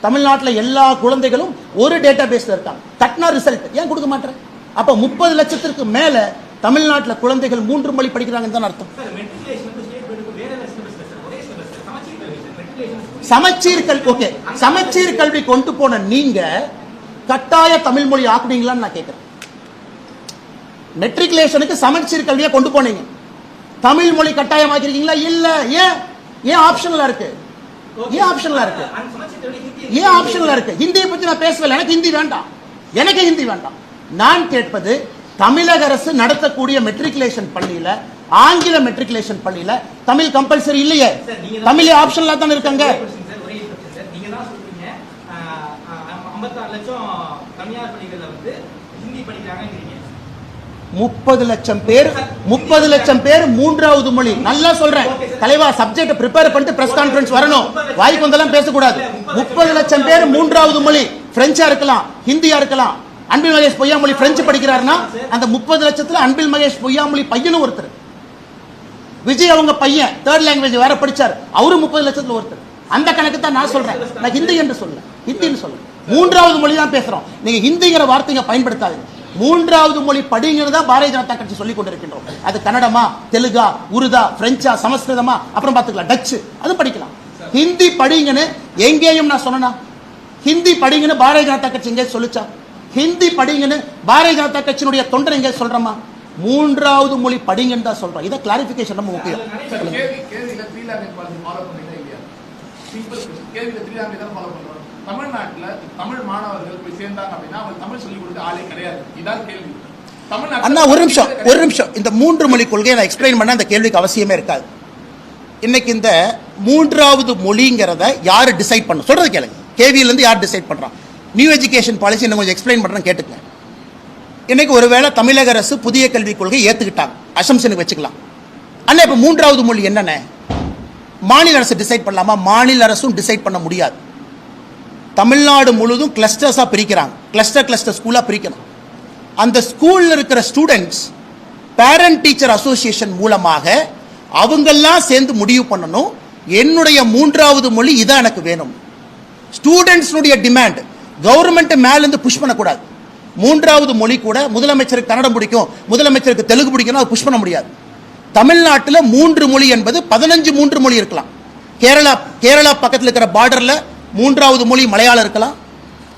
தமிழ்நாட்டில் எல்லா குழந்தைகளும் ஒரு டேட்டா பேஸ்ல இருக்காங்க. தட்னா ரிசல்ட் ஏன் கொடுக்க மாட்டேன்? அப்ப 30 லட்சத்திற்கு மேல தமிழ்நாட்டில் குழந்தைகள் 3 மொழி படிக்கிறாங்கன்னு தான் அர்த்தம். சமச்சீர் கல்வி, ஓகே, சமச்சீர் கல்வி கொண்டு போன நீங்க கட்டாய தமிழ் மொழி ஆக்குனீங்களான்னு நான் கேட்கிறேன். மெட்ரிகுலேஷனுக்கு சமச்சீர் கல்வியை கொண்டு போனீங்க, தமிழ் மொழி கட்டாயமாக்கிறீங்களா? இல்ல. ஏன் ஆப்ஷனலா இருக்கு? ஏன் ஆப்ஷனலா இருக்கு? ஏன் ஆப்ஷனலா இருக்கு? ஹிந்தியை பத்தி நான் பேசவில்லை. எனக்கு ஹிந்தி வேண்டாம். நான் கேட்பது, தமிழக அரசு நடத்தக்கூடிய மெட்ரிகுலேஷன் பள்ளியில, ஆங்கில மெட்ரிகுலேஷன் பள்ளியில தமிழ் கம்பல்சரி இல்லையே, தமிழ் ஆப்ஷனலா தான் இருக்காங்க. 30 லட்சம் பேர் 3வது மொழி. நல்லா சொல்றேன் தலைவா, சப்ஜெக்ட் ப்ரிப்பேர் பண்ணிட்டு பிரஸ் கான்ஃபரன்ஸ் வரணும், வாய்க்கு வந்தெல்லாம் பேசக்கூடாது. 30 லட்சம் பேர் 3வது மொழி பிரெஞ்சா இருக்கலாம், ஹிந்தியா இருக்கலாம். அன்பில் மகேஷ் பொய்யாமொழி பிரெஞ்சு படிக்கிறாருன்னா அந்த 30 லட்சத்துல அன்பில் மகேஷ் பொய்யாமொழி பையனும் ஒருத்தர். விஜய் அவங்க பையன் 3rd லாங்குவேஜ் வேற படிச்சார், அவரு 30 லட்சத்துல ஒருத்தர். அந்த கணக்கு தான் நான் சொல்றேன். நான் ஹிந்தி என்று சொல்ல, ஹிந்தின்னு சொல்ல, 3வது மொழி தான் பேசுறோம். நீங்க ஹிந்திங்கிற வார்த்தைங்க பயன்படுத்தாதீங்க. 3வது மொழி படிங்கிறதா பாரதிய ஜனதா கட்சி சொல்லிக் கொண்டிருக்கின்றோம். அது கன்னடமா, தெலுங்கா, உருதா, பிரெஞ்சா, சமஸ்கிருதமா, அப்புறம் பாத்துக்கலாம், டச்சு, அது படிக்கலாம். ஹிந்தி படிங்கன்னு எங்கேயும் நான் சொன்னா? ஹிந்தி படிங்கன்னு பாரதிய ஜனதா கட்சி எங்கே சொல்லிச்சா? ஹிந்தி படிங்கன்னு பாரதிய ஜனதா கட்சியினுடைய தொண்டர் எங்கே சொல்றமா? 3வது மொழி படிங்கன்னு தான் சொல்றோம். இதை கிளாரிபிகேஷன் ரொம்ப முக்கியம். தமிழ்நாட்டுல தமிழ் மாணவர்கள் போய் சேர்ந்தாங்க அப்படின்னா அவங்க தமிழ் சொல்லிக் கொடுக்க ஆளே கிடையாது. இதான் கேள்வி. அண்ணா ஒரு நிமிஷம் இந்த 3 மொழி கொள்கையை நான் எக்ஸ்பிளைன் பண்ண அந்த கேள்விக்கு அவசியமே இருக்காது. இன்னைக்கு இந்த 3வது மொழிங்கிறத யாரு டிசைட் பண்ண சொல்றது கேளுங்க. கேவியில இருந்து யார் டிசைட் பண்றான்? நியூ எஜுகேஷன் பாலிசி இன்னும் கொஞ்சம் எக்ஸ்பிளைன் பண்றேன் கேட்டுங்க. இன்னைக்கு ஒருவேளை தமிழக அரசு புதிய கல்விக் கொள்கை ஏத்துக்கிட்டாங்க, அசம்ஷனுக்கு வச்சுக்கலாம். அண்ணா இப்ப 3வது மொழி என்னென்ன மாநில அரசு டிசைட் பண்ணலாமா? மாநில அரசும் டிசைட் பண்ண முடியாது. தமிழ்நாடு முழுதும் கிளஸ்டர்ஸா பிரிக்கிறாங்க, கிளஸ்டர் ஸ்கூலா பிரிக்கணும். அந்த ஸ்கூல்ல இருக்கிற ஸ்டூடெண்ட்ஸ் பேரண்ட் டீச்சர் அசோசியேஷன் மூலமாக அவங்கெல்லாம் சேர்ந்து முடிவு பண்ணணும், என்னுடைய 3வது மொழி இதான் எனக்கு வேணும். ஸ்டூடெண்ட்ஸ்னுடைய டிமாண்ட் கவர்மெண்ட் மேல இருந்து புஷ் பண்ணக்கூடாது. 3வது மொழி கூட முதலமைச்சருக்கு கன்னடம் பிடிக்கும், முதலமைச்சருக்கு தெலுங்கு பிடிக்கும், அது புஷ் பண்ண முடியாது. தமிழ்நாட்டில் 3 மொழி என்பது 15 3 மொழி இருக்கலாம். கேரளா பக்கத்தில் இருக்கிற பார்டர்ல 3வது மொழி மலையாளம் இருக்கலாம்.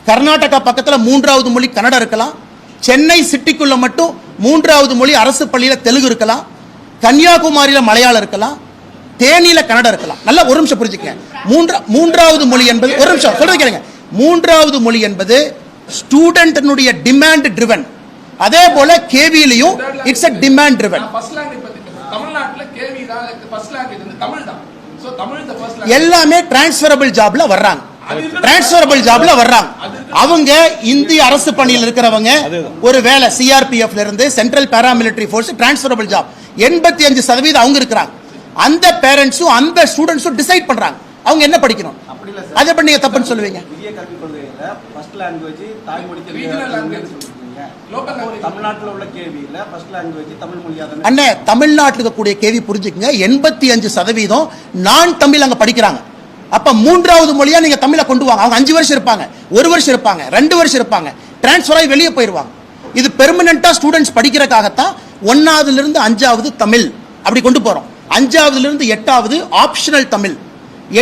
கர்நாடகா பக்கத்தில் 3வது மொழி கன்னடம் இருக்கலாம். சென்னை சிட்டிக்குள்ள மட்டும் 3வது மொழி அரசு பள்ளியில தெலுங்கு இருக்கலாம். கன்னியாகுமரியில மலையாளம் இருக்கலாம். தேனியில கன்னடம் இருக்கலாம். நல்லா ஒரு நிமிஷம் புரிஞ்சுக்கங்க. 3வது மொழி என்பது, ஒரு நிமிஷம் சொல்றது கேளுங்க, 3வது மொழி என்பது ஸ்டூடெண்ட்னுடைய டிமாண்ட் ட்ரிவன். அதே போல கேவிலையும் இட்ஸ் a டிமாண்ட் ட்ரிவன். தமிழ்நாட்டுல கேவி தான் ஃபர்ஸ்ட் லாங்குவேஜ் வந்து தமிழ் தான். So Tamil the first language. எல்லாமே டிரான்ஸ்ஃபரபிள் ஜாப்ல வர்றாங்க. அவங்க இந்திய அரசு பணியில் இருக்கிறவங்க ஒரு வேலை சிஆர்பிஎஃப்ல இருந்து central paramilitary force transferable job 85% அவங்க இருக்கிறாங்க. அந்த பேரண்ட்ஸும் அந்த ஸ்டூடெண்ட்ஸும் டிசைட் பண்றாங்க அவங்க என்ன படிக்கணும். அதை பண்ணி நீங்க தப்புன்னு சொல்லுவீங்க. புதிய கல்விக் கொள்கையில ஃபர்ஸ்ட் லாங்குவேஜ் தாய்மொழி ரீஜனல் லாங்குவேஜ் தமிழ்நாட்டில் உள்ள கேவியில ஃபர்ஸ்ட் லாங்குவேஜ் தமிழ் மொழியாக. அண்ணே தமிழ்நாட்டில் இருக்கக்கூடிய கேவி புரிஞ்சுக்குங்க, 85% நான் தமிழ் அங்க படிக்கிறாங்க. அப்ப 3வது மொழியா நீங்க தமிழை கொண்டு வாங்க. அவங்க 5 வருஷம் இருப்பாங்க, 1 வருஷம் இருப்பாங்க, 2 வருஷம் இருப்பாங்க, டிரான்ஸ்ஃபர் ஆகி வெளியே போயிருவாங்க. இது பெர்மனண்டா ஸ்டூடெண்ட்ஸ் படிக்கிறதுக்காகத்தான் 1வது இருந்து 5வது தமிழ் அப்படி கொண்டு போறோம். 5வது இருந்து 8வது ஆப்ஷனல் தமிழ்,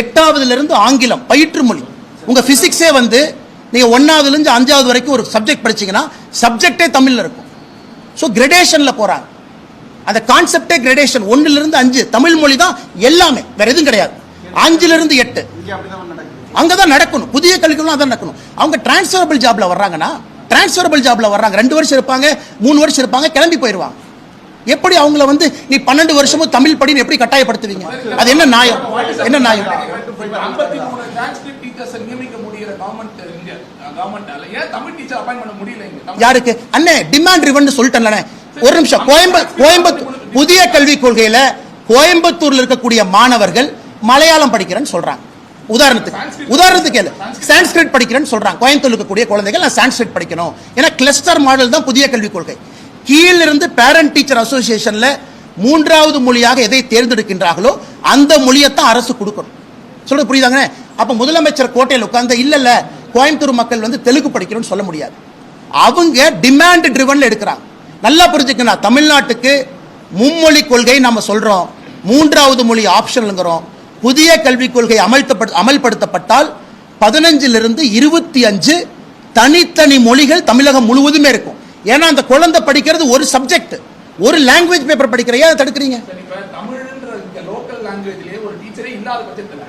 8வது இருந்து ஆங்கிலம் பயிற்று மொழி. உங்க பிசிக்ஸே வந்து நீங்க 1வது இருந்து 5வது வரைக்கும் ஒரு சப்ஜெக்ட் படிச்சீங்கன்னா சப்ஜெக்டே தமிழ்ல இருக்கும். ஸோ கிரடேஷன்ல போறாங்க. அந்த கான்செப்டே கிரடேஷன். 1ல இருந்து 5 தமிழ் மொழி தான் எல்லாமே, வேற எதுவும் கிடையாது. 5ல இருந்து 8 அங்கதான் நடக்கணும். புதிய கல்விகளும் அதான் நடக்கணும். அவங்க டிரான்ஸ்ஃபரபிள் ஜாப்ல வர்றாங்கன்னா டிரான்ஸ்ஃபரபிள் ஜாப்ல வர்றாங்க. 2 வருஷம் இருப்பாங்க, 3 வருஷம் இருப்பாங்க, கிளம்பி போயிருவாங்க. எப்படி அவங்கள வந்து நீ 12 வருஷமும் தமிழ் படின்னு எப்படி கட்டாயப்படுத்துவீங்க? அது என்ன நியாயம்? என்ன நியாயம்? 53 டிரான்ஸ்கிரிப்ட் டீச்சர்ஸ் நியமிக்க முடியற கவர்மெண்டால ஏன் தமிழ் டீச்சர் அப்பாயின்ட் பண்ண முடியல? யாருக்கு அண்ணே டிமாண்ட் ரிவன் சொல்லிட்டேன்ல. ஒரு நிமிஷம். கோயம்புத்தூர் புதிய கல்விக் கொள்கையில கோயம்புத்தூர்ல இருக்கக்கூடிய மாணவர்கள் மலையாளம் படிக்கிறேன்னு சொல்றாங்க. உதாரணத்துக்கு சான்ஸ்கிரிட் படிக்கிறேன்னு சொல்றாங்க. கோயம்புத்தூர் இருக்கக்கூடிய குழந்தைகள் நான் சான்ஸ்கிரிட் படிக்கணும். ஏன்னா கிளஸ்டர் மாடல் தான் புதிய கல்விக் கொள்கை. கீழிருந்து பேரண்ட் டீச்சர் அசோசியேஷன்ல 3வது மொழியாக எதை தேர்ந்தெடுக்கின்றார்களோ அந்த மொழியைத்தான் அரசு கொடுக்கணும். சொல்றது புரியுதாங்க? அப்ப முதலமைச்சர் கோட்டையில் உட்கார்ந்து இல்ல கோயம்புத்தூர் மக்கள் வந்து தெலுங்கு படிக்கணும்னு சொல்ல முடியாது. அவங்க டிமாண்ட் ட்ரிவன்ல எடுக்கிறாங்க. நல்லா புரிஞ்சுக்கணும். தமிழ்நாட்டுக்கு மும்மொழி கொள்கை நம்ம சொல்றோம், மூன்றாவது மொழி ஆப்ஷன்ங்கிறோம். புதிய கல்விக் கொள்கை அமல்படுத்தப்பட்டால் 15 25 தனித்தனி மொழிகள் தமிழகம் முழுவதுமே இருக்கும். ஏன்னா அந்த குழந்தை படிக்கிறது ஒரு சப்ஜெக்ட், ஒரு லாங்குவேஜ் பேப்பர் படிக்கிறையா தடுக்கிறீங்க? தமிழ்ன்ற லோக்கல் லாங்குவேஜ்லயே ஒரு டீச்சரே இல்லாத பட்சத்துல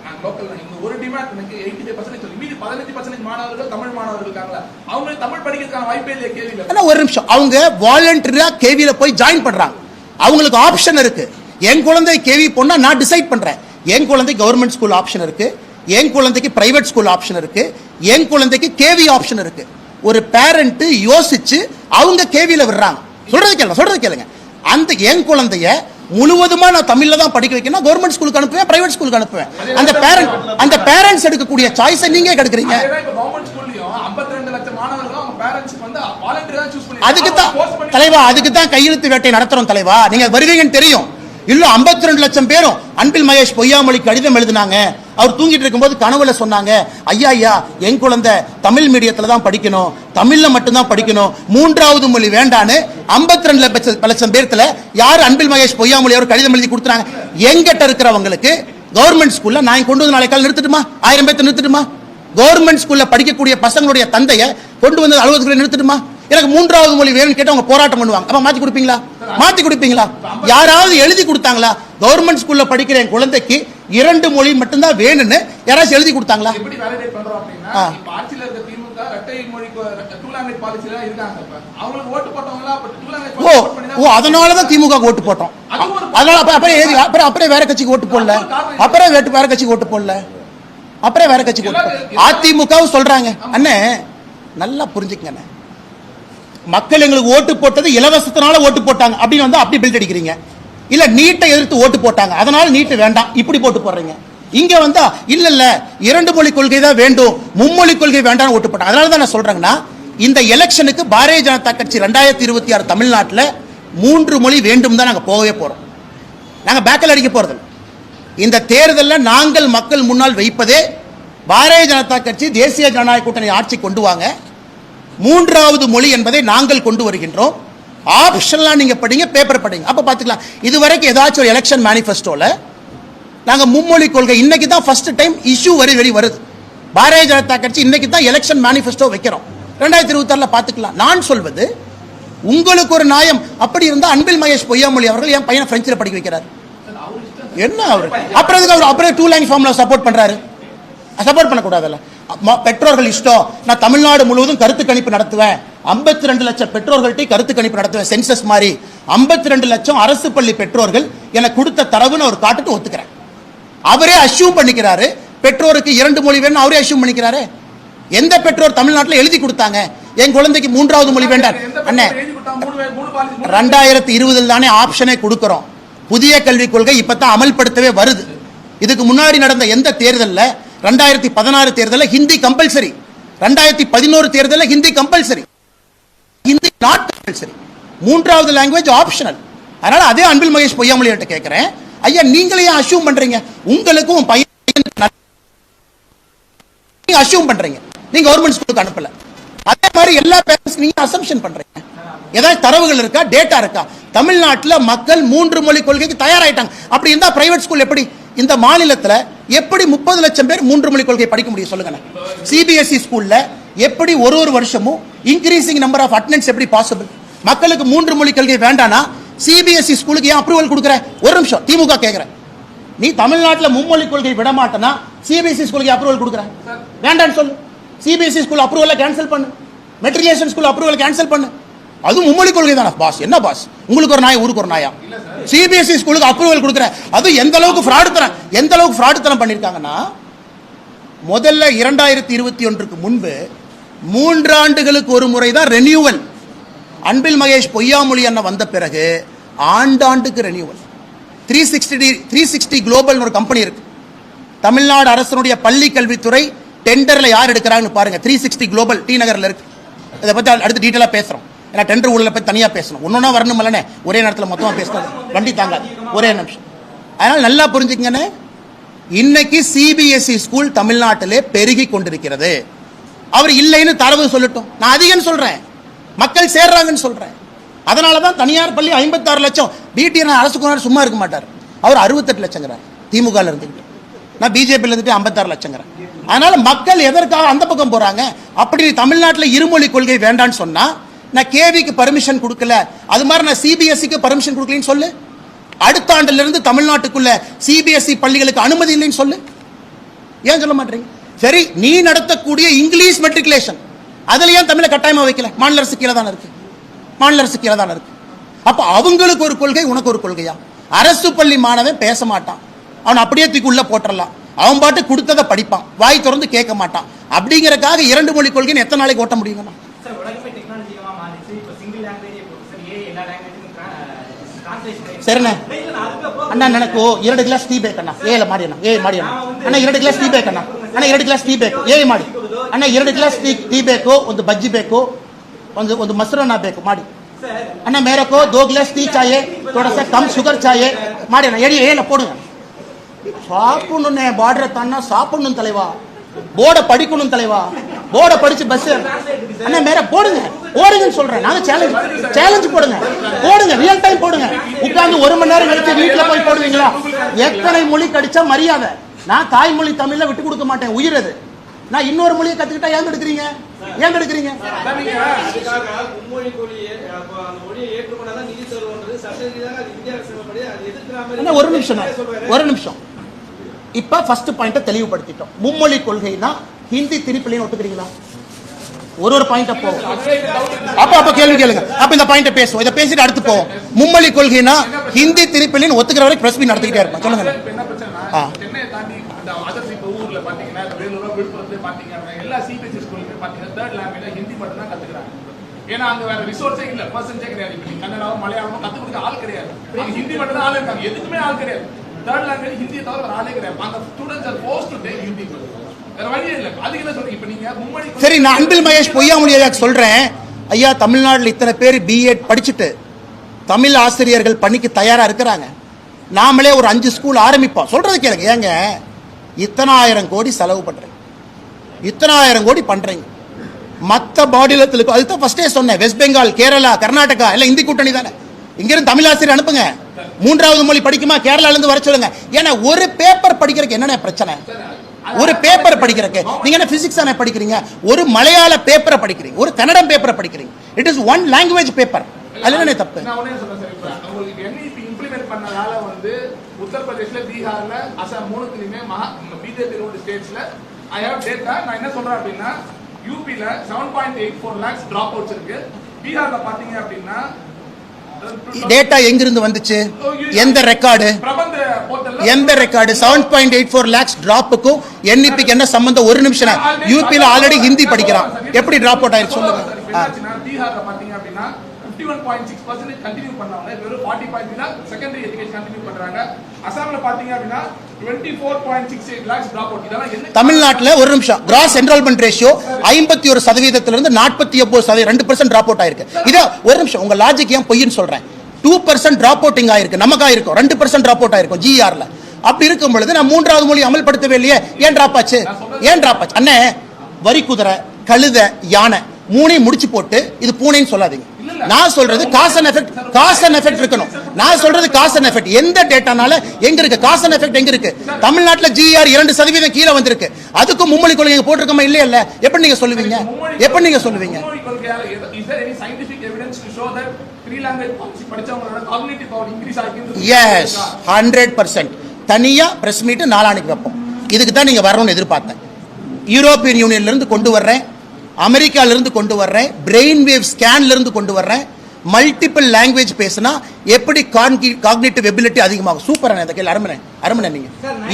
நான் லோக்கல் ஒரு டிமாண்ட் எனக்கு 85% சொல்லி மீதி 15% மாணவர்கள் தமிழ் மாணவர்கள் இருக்காங்களா, அவங்க தமிழ் படிக்கிறதுக்கான வாய்ப்பே இல்லையா கேள்வியில? ஆனா ஒரு நிமிஷம், அவங்க வாலண்டரியா கேவில போய் ஜாயின் பண்றாங்க. அவங்களுக்கு ஆப்ஷன் இருக்கு. என் குழந்தை கேவி போனா நான் டிசைட் பண்றேன். என் குழந்தை கவர்மெண்ட் ஸ்கூல் ஆப்ஷன் இருக்கு, என் குழந்தைக்கு பிரைவேட் ஸ்கூல் ஆப்ஷன் இருக்கு, என் குழந்தைக்கு கேவி ஆப்ஷன் இருக்கு. ஒரு பேரண்ட் யோசிச்சு அவங்க கேவில விடுறாங்க. சொல்றது கேளுங்க. அந்த என் குழந்தைய முழுவதுமா நான் தமிழ்ல தான் படிக்க வைக்கணும், கவர்மெண்ட் ஸ்கூலுக்கு அனுப்புவேன், பிரைவேட் ஸ்கூலுக்கு அனுப்புவேன். அந்த பேரண்ட்ஸ் எடுக்கக்கூடிய சாய்ஸை நீங்க கெடுக்குறீங்க. கவர்மெண்ட் ஸ்கூல்லயும் 52 லட்சம் மாணவர்கள் அவங்க பேரண்ட்ஸ்க்கு வந்து வாலண்டரியா சூஸ் பண்ணி அதுக்கு தான் தலைவா, அதுக்கு தான் கையெழுத்து வேட்டை நடத்துறோம் தலைவா. நீங்க வருவீங்கன்னு தெரியும். இல்ல 52 லட்சம் பேரும் அன்பில் மகேஷ் பொய்யாமொழி கடிதம் எழுதினாங்க. அவர் தூங்கிட்டு இருக்கும்போது கனவுல சொன்னாங்க, ஐயா என் குழந்தை தமிழ் மீடியத்துல தான் படிக்கணும், தமிழ்ல மட்டும் தான் படிக்கணும், மூன்றாவது மொழி வேண்டான்னு 52 லட்சம் பேர்த்துல யார் அன்பில் மகேஷ் பொய்யாமொழி அவர் கடிதம் எழுதி கொடுத்தாங்க? எங்கிட்ட இருக்கிறவங்களுக்கு கவர்மெண்ட் ஸ்கூல்ல நான் கொண்டு வந்து நாளைக்கு நிறுத்திட்டுமா? 1000 பேர்த்த நிறுத்திட்டுமா? கவர்மெண்ட் ஸ்கூல்ல படிக்கக்கூடிய பசங்களுடைய தந்தைய கொண்டு வந்து அலுவலகத்தில் நிறுத்திட்டுமா? எனக்கு மூன்றாவது மொழி வேணும்னு கேட்டு அவங்க போராட்டம் பண்ணுவாங்க. அப்ப மாத்தி கொடுப்பீங்களா? யாராவது எழுதி கொடுத்தாங்களா? கவர்மெண்ட் ஸ்கூல்ல படிக்கிற என் குழந்தைக்கு 2 மொழி மட்டும்தான் வேணும்னு யாராவது எழுதி கொடுத்தாங்களா? எப்படி வேலிடேட் பண்றோம் அப்படின்னா, இப்ப ஆட்சியில இருக்க திமுக இரட்டை மொழி டூ லாங்குவேஜ் பாலிசில இருக்காங்க. அவங்களுக்கு ஓட்டு போட்டவங்களா டூ லாங்குவேஜ் அதனால தான் திமுக ஓட்டு போட்டோம். அதனால அப்புறம் வேற கட்சிக்கு ஓட்டு போடல. வேற கட்சிக்கு ஓட்டு போடல. அதிமுகவும் சொல்றாங்க. அண்ணே நல்லா புரிஞ்சுக்கங்க, மக்கள் எங்களுக்கு ஓட்டு போட்டது இலவசத்தினால ஓட்டு போட்டாங்க அப்படின்னு வந்து அப்படி பில்ட் அடிக்கிறீங்க. இல்ல நீட்டை எதிர்த்து ஓட்டு போட்டாங்க அதனால நீட்டு வேண்டாம் இப்படி போட்டு போடுறீங்க. இங்க வந்தா இல்ல 2 மொழி கொள்கை தான் வேண்டும், மும்மொழி கொள்கை வேண்டாம் ஓட்டு போட்டாங்க. அதனால தான் நான் சொல்றேங்கன்னா, இந்த எலெக்ஷனுக்கு பாரதிய ஜனதா கட்சி 2026 தமிழ்நாட்டில் 3 மொழி வேண்டும் தான் நாங்க போகவே போறோம். நாங்க பேக்கல் அடிக்க போறது. இந்த தேர்தலில் நாங்கள் மக்கள் முன்னால் வைப்பதே பாரதிய ஜனதா கட்சி தேசிய ஜனநாயக கூட்டணி ஆட்சி கொண்டு வாங்க, 3வது மொழி என்பதை நாங்கள் கொண்டு வருகின்றோம். ஆப்ஷன்லாம் நீங்க படிங்க, பேப்பர் படிங்க, அப்ப பாத்துக்கலாம். இதுவரைக்கும் ஏதாச்சும் ஒரு எலெக்ஷன் மேனிஃபெஸ்டோல நாங்க மும்மொழி கொள்கை இன்னைக்கு தான் ஃபர்ஸ்ட் டைம் இஷ்யூ வருது. பாரதிய ஜனதா கட்சி இன்னைக்கு தான் எலெக்ஷன் மேனிஃபெஸ்டோ வைக்கிறோம். 2026 பார்த்துக்கலாம். நான் சொல்வது, உங்களுக்கு ஒரு நியாயம் அப்படி இருந்தா அன்பில் மகேஷ் பொய்யாமொழி அவர்கள் என் பையனை பிரெஞ்சில் படிக்க வைக்கிறார். என்ன அவர் அப்புறம் 2 லாங்குவேஜ் ஃபார்முலா சப்போர்ட் பண்றாரு? சப்போர்ட் பண்ணக்கூடாதுல்ல. பெற்றோர்கள் இஷ்டம். நான் தமிழ்நாடு முழுவதும் கருத்து கணிப்பு நடத்துவேன், 52 லட்சம் பெற்றோர்கள்ட்ட கருத்து கணிப்பு நடத்துவேன், சென்சஸ் மாதிரி 52 லட்சம் அரசு பள்ளி பெற்றோர்கள் எனக்கு கொடுத்த தரவுன்னு அவர் காட்டுட்டு ஒத்துக்கிறேன். அவரே அஷ்யூம் பண்ணிக்கிறாரு, பெற்றோருக்கு 2 மொழி வேணும் அவரே அஷ்யூம் பண்ணிக்கிறாரு. எந்த பெற்றோர் தமிழ்நாட்டில் எழுதி கொடுத்தாங்க என் குழந்தைக்கு 3வது மொழி வேண்டாம்? அண்ணே 2020 தானே ஆப்ஷனே கொடுக்கிறோம். புதிய கல்விக் கொள்கை இப்பதான் அமல்படுத்தவே வருது. இதுக்கு முன்னாடி நடந்த எந்த தேர்தலில் 2016 தேர்தலில் ஹிந்தி கம்பல்சரி, 2011 தேர்தலில் Hindi compulsory, Hindi not compulsory, 3வது லாங்குவேஜ் ஆப்ஷனல். அதனால அதே அன்பில் மகேஷ் பொய்யாமொழி கிட்ட கேட்கிறேன், ஐயா நீங்களே அஷ்யூம் பண்றீங்க, உங்களுக்கும் பையன் அஷ்யூம் பண்றீங்க, நீங்க கவர்மெண்ட் ஸ்கூலுக்கு அனுப்பல. அதே மாதிரி எல்லா பேரண்ட்ஸ் நீங்க அசம்ப்ஷன் பண்றீங்க. ஏதாவது தரவுகள் இருக்கா, டேட்டா இருக்கா? தமிழ்நாட்டில் மக்கள் 3 மொழி கொள்கைக்கு தயாராயிட்டாங்க. அப்படி இருந்தா பிரைவேட் ஸ்கூல் எப்படி? இந்த மாநிலத்தில் எப்படி 30 லட்சம் பேர் 3 மொழி கொள்கை படிக்க முடியும் சொல்லுங்க? சிபிஎஸ்இ ஸ்கூல்ல எப்படி ஒரு வருஷமும் இன்க்ரீசிங் நம்பர் ஆஃப் அட்டெண்டன்ஸ் எப்படி பாசிபிள்? மக்களுக்கு 3 மொழி கொள்கை வேண்டானா சிபிஎஸ்இ ஸ்கூலுக்கு ஏன் அப்ரூவல் கொடுக்குற? ஒரு நிமிஷம், திமுக கேட்கிறேன், நீ தமிழ்நாட்டில் மும்மொழி கொள்கை விட மாட்டேனா சிபிஎஸ்இ ஸ்கூலுக்கு அப்ரூவல் கொடுக்குற? வேண்டான்னு சொல்லு. சிபிஎஸ்இ ஸ்கூல் அப்ரூவலை கேன்சல் பண்ணு, மெட்ரிகுலேஷன் ஸ்கூல் அப்ரூவல் கேன்சல் பண்ணு. அது மும்மொழி கொள்கை தானே பாஸ். என்ன பாஸ், உங்களுக்கு ஒரு நாய் ஊருக்கு ஒரு நாயா? சிபிஎஸ்இ ஸ்கூலுக்கு அப்ரூவல் கொடுக்குற. அது எந்த அளவுக்கு ஃப்ராடுத்தனம் பண்ணிருக்காங்கன்னா, முதல்ல 2021 முன்பு 3 ஆண்டுகளுக்கு ஒரு முறை தான் ரெனியூவல். அன்பில் மகேஷ் பொய்யாமொழி அண்ணன் வந்த பிறகு ஆண்டாண்டுக்கு ரெனியூவல். 360 குளோபல் ஒரு கம்பெனி இருக்கு. தமிழ்நாடு அரசனுடைய பள்ளி கல்வித்துறை டெண்டர்ல யார் எடுக்கிறாங்கன்னு பாருங்க. 360 குளோபல் டி நகர்ல இருக்கு. இதை பத்தி அடுத்து டீட்டெயிலா பேசுறோம். ஏன்னா டெண்டர் ஊழலை பத்தி தனியா பேசணும், ஒன்னொன்னா வரணும் இல்லனே, ஒரே நேரத்தில் மொத்தமா பேசணும், வண்டி தாங்காது. ஒரே நிமிஷம். அதனால நல்லா புரிஞ்சுக்கங்கண்ணே, இன்னைக்கு சிபிஎஸ்இ ஸ்கூல் தமிழ்நாட்டிலே பெருகி கொண்டிருக்கிறது. அவர் இல்லைன்னு தரவு சொல்லட்டும், நான் அதிகம் சொல்றேன், மக்கள் சேர்றாங்கன்னு சொல்றேன். அதனாலதான் தனியார் பள்ளி 56 லட்சம், பிடிஆர் அரசு கொண்டாடு சும்மா இருக்க மாட்டார். அவர் 68 லட்சங்கிறார் திமுக இருந்துட்டு, நான் பிஜேபியில் இருந்துட்டு 56 லட்சங்கிறேன். அதனால மக்கள் எதற்காக அந்த பக்கம் போறாங்க? அப்படி தமிழ்நாட்டில் இருமொழி கொள்கை வேண்டான்னு சொன்னா நான் கேவிக்கு பர்மிஷன் கொடுக்கல, அது மாதிரி நான் சிபிஎஸ்சிக்கு பர்மிஷன் கொடுக்கலன்னு சொல்லு. அடுத்த ஆண்டுல இருந்து தமிழ்நாட்டுக்குள்ள சிபிஎஸ்இ பள்ளிகளுக்கு அனுமதி இல்லைன்னு சொல்லு. ஏன் சொல்ல மாட்டீங்க? சரி, நீ நடத்தக்கூடிய இங்கிலீஷ் மெட்ரிகுலேஷன் அதுல ஏன் தமிழை கட்டாயமா வைக்கல? மாநில அரசு கீழே தானே இருக்கு, மாநில அரசு கீழே தானே இருக்கு. அப்ப அவங்களுக்கு ஒரு கொள்கை, உனக்கு ஒரு கொள்கையா? அரசு பள்ளி மாணவன் பேச மாட்டான், அவன் அப்படியே தூக்கி உள்ள போட்டுடலாம், அவன் பாட்டு கொடுத்ததை படிப்பான், வாய் திறந்து கேட்க மாட்டான். அப்படிங்கறக்காக 2 மொழி கொள்கைன்னு எத்தனை நாளைக்கு ஓட்ட முடியுங்க? சார், உலகமே டெக்னாலஜிக்கலா மாறிச்சு. இப்போ சிங்கிள் லாங்குவேஜ் போட்டு சார் ஏ எல்லா லாங்குவேஜுக்கும் ட்ரான்ஸ்லேஷன். சரிண்ணே அண்ணா, எனக்கு 2 கிளாஸ் டீ பேக் அண்ணா, ஏல மாடி அண்ணா, ஏ மாடி அண்ணா, அண்ணா 2 கிளாஸ் ಟೀ ಬೇಕು ಅಣ್ಣ, ಅಣ್ಣ 2 ಗ್ಲಾಸ್ ಟೀ ಬೇಕು, ಏ ಮಾಡಿ ಅಣ್ಣ 2 ಗ್ಲಾಸ್ ಟೀ ಬೇಕು, ಒಂದು ಬಜ್ಜಿ ಬೇಕು, ಒಂದು ಮೊಸರನ್ನ ಬೇಕು ಮಾಡಿ ಅಣ್ಣ, मेरे को 2 ग्लास ಟೀ चाहिए, थोड़ा सा कम शुगर चाहिए ಮಾಡಿ ಅಣ್ಣ, ಎಡಿ ಏಲ போடுங்க. சாப்பிடணும்னே, பார்டரை தானா சாப்பிடணும் தலைவா, போர்டை படிக்கணும் தலைவா, போர்டை படிச்சு பஸ் அண்ணா மேல போடுங்க, போடுங்கன்னு சொல்றேன். நாங்க சேலஞ்ச் போடுங்க, போடுங்க, ரியல் டைம் போடுங்க. உட்கார்ந்து 1 மணி நேரம் கழிச்சு வீட்டுல போய் போடுவீங்களா? எத்தனை மொழி கடிச்சா மரியாதை? நான் தாய்மொழி தமிழ்ல விட்டு கொடுக்க மாட்டேன், உயிர் அது. நான் இன்னொரு மொழியை கத்துக்கிட்டா ஏன் எடுக்கிறீங்க? ஏன் எடுக்கிறீங்க? ஒரு நிமிஷம். இப்ப ஃபர்ஸ்ட் பாயிண்ட தெளிவுபடுத்திட்டோம். மும்மொழி கொள்கைனா ஹிந்தி திருப்பிலையும் ஒத்துக்கிறீங்களா? ஒரு பாயிண்ட் போ, அப்ப கேள்வி கேளுங்க, அப்ப இந்த பாயிண்ட பேசுவோம். இதை பேசிட்டு அடுத்து போவோம். மும்மொழி கொள்கைனா ஹிந்தி திருப்பிலையும் ஒத்துக்கிற வரைக்கும் பிரஸ் மீட் நடத்திக்கிட்டே இருப்போம். சொல்லுங்க. சென்னையை தாண்டி அந்த அதர் ஊர்ல பாத்தீங்கன்னா வேலூர் விழுப்புரத்துல பாத்தீங்கன்னா எல்லா சிபிஎஸ்இ ஸ்கூலுமே பாத்தீங்கன்னா 3rd லாங்குவேஜ் ஹிந்தி மட்டும் தான் கத்துக்கிறாங்க. ஏன்னா அங்க வேற ரிசோர்ஸே இல்ல, பர்சன்ஸே கிடையாது. இப்ப கன்னடாவும் மலையாளமும் கத்து கொடுக்க ஆள் கிடையாது, அங்க ஹிந்தி மட்டும் தான் ஆள் இருக்காங்க, எதுக்குமே ஆள் கிடையாது. 3rd லாங்குவேஜ் ஹிந்தியை தவிர வேற ஆளே கிடையாது. அந்த students are forced to take Hindi. வேற வழியே இல்ல. அதுக்கு என்ன சொல்றீங்க? இப்ப நீங்க மும்மொழி. சரி, நான் அன்பில் மகேஷ் பொய்யா முடியாத சொல்றேன். ஐயா, தமிழ்நாட்டில் இத்தனை பேர் பிஎட் படிச்சுட்டு தமிழ் ஆசிரியர்கள் பணிக்கு தயாரா இருக்கிறாங்க. நாமளே ஒரு 5 ஸ்கூல் ஆரம்பிப்போம். சொல்றது கேளுங்க. ஏங்க இத்தனை 1000 கோடி செலவு பண்றீங்க, இத்தனை 1000 கோடி பண்றீங்க. மற்ற மாநிலத்துக்கு அதுதான் ஃபர்ஸ்டே சொன்னேன். வெஸ்ட் பெங்கால், கேரளா, கர்நாடகா எல்லாம் இந்தி கூட்டணி தானே. இங்கிருந்து தமிழ் ஆசிரியர் அனுப்புங்க. 3வது மொழி படிக்குமா கேரளால இருந்து வர சொல்லுங்க. ஏன்னா ஒரு பேப்பர் படிக்கிறதுக்கு என்னென்ன பிரச்சனை? ஒரு பேப்பர் படிக்கிறதுக்கு நீங்க என்ன பிசிக்ஸ் தானே படிக்கிறீங்க? ஒரு மலையாள பேப்பரை படிக்கிறீங்க, ஒரு கன்னடம் பேப்பரை படிக்கிறீங்க. It is one language paper. அதுல என்ன தப்பு? நான் ஒண்ணே சொல்றேன் சார், இப்ப உங்களுக்கு NEP இம்ப்ளிமென்ட் பண்ணதால வந்து உத்தரப்பிரதேஷ்ல, பீகார்ல, அசாம் 3த்துலயுமே பிஜேபி ரூல்ட் ஸ்டேட்ஸ்ல ஐ ஹேவ் டேட்டா. நான் என்ன சொல்றேன் அப்படின்னா, யூபில 7.84 lakhs டிராப் அவுட்ஸ் இருக்கு. பீகார்ல பாத்தீங்க அப்படின்னா டேட்டா எங்கிருந்து வந்துச்சு? எந்த ரெக்கார்டு? எந்த ரெக்கார்டு? 7.84 lakhs டிராப்புக்கும் NEPக்கு என்ன சம்பந்தம்? ஒரு நிமிஷம். யூபில ஆல்ரெடி ஹிந்தி படிக்கிறான், எப்படி டிராப் அவுட் ஆயிருக்கு சொல்லுங்க. பீகார்ல பாத்தீங்க அப்படின்னா 51.6% கண்டினியூ பண்ணாங்க, வெறும் 40.3 செகண்டரி எஜுகேஷன் கண்டினியூ பண்றாங்க. அசாம்ல பாத்தீங்க அப்படின்னா 24.68 lakhs டிராப் அவுட். இதெல்லாம் என்ன? தமிழ்நாட்டுல ஒரு நிமிஷம், கிராஸ் என்ரோல்மென்ட் ரேஷியோ 51% இருந்து 49%, 2% டிராப் அவுட் ஆயிருக்கு. இத ஒரு நிமிஷம், உங்க லாஜிக் ஏன் பொய்ன்னு சொல்றேன். 2% டிராப் அவுட் இங்க ஆயிருக்கு, நமக்கு ஆயிருக்கும் 2% டிராப் அவுட் ஆயிருக்கும் ஜிஆர்ல. அப்படி இருக்கும் பொழுது நான் 3வது மொழி அமல்படுத்தவே இல்லையே, ஏன் டிராப் ஆச்சு? ஏன் டிராப் ஆச்சு? அண்ணே, வரி குதிரை, கழுத, யானை 3ஐயும் முடிச்சு போட்டு இது பூனைன்னு சொல்லாதீங்க. நான் சொல்றது cause and effect, cause and effect இருக்கணும். நான் சொல்றது காஸ் அண்ட் எஃபெக்ட். எந்த டேட்டானால எங்க இருக்கு காஸ் அண்ட் எஃபெக்ட்? எங்க இருக்கு? தமிழ்நாட்டுல ஜிஆர் 2% கீழே வந்திருக்கு. அதுக்கு மும்மொழி கொள்கை போட்டிருக்கோமா? இல்ல இல்ல. எப்படி நீங்க சொல்லுவீங்க? எப்படி நீங்க சொல்லுவீங்க? எஸ், 100%. தனியா பிரஸ் மீட் நாளானிக்கு வைப்போம். இதுக்கு தான் நீங்க வரணும்னு எதிர்பார்த்தேன். யூரோப்பியன் யூனியன்ல இருந்து கொண்டு வர்றேன், அமெரிக்கால இருந்து கொண்டு வர்றேன், பிரெயின் வேவ் ஸ்கேன்ல இருந்து கொண்டு வர்றேன். மல்டிபிள் லாங்குவேஜ் பேசினா எப்படி காக்னிட்டிவ் எபிலிட்டி அதிகமாகும்? சூப்பரான இந்த கேள்வி, அருமனை. நீங்க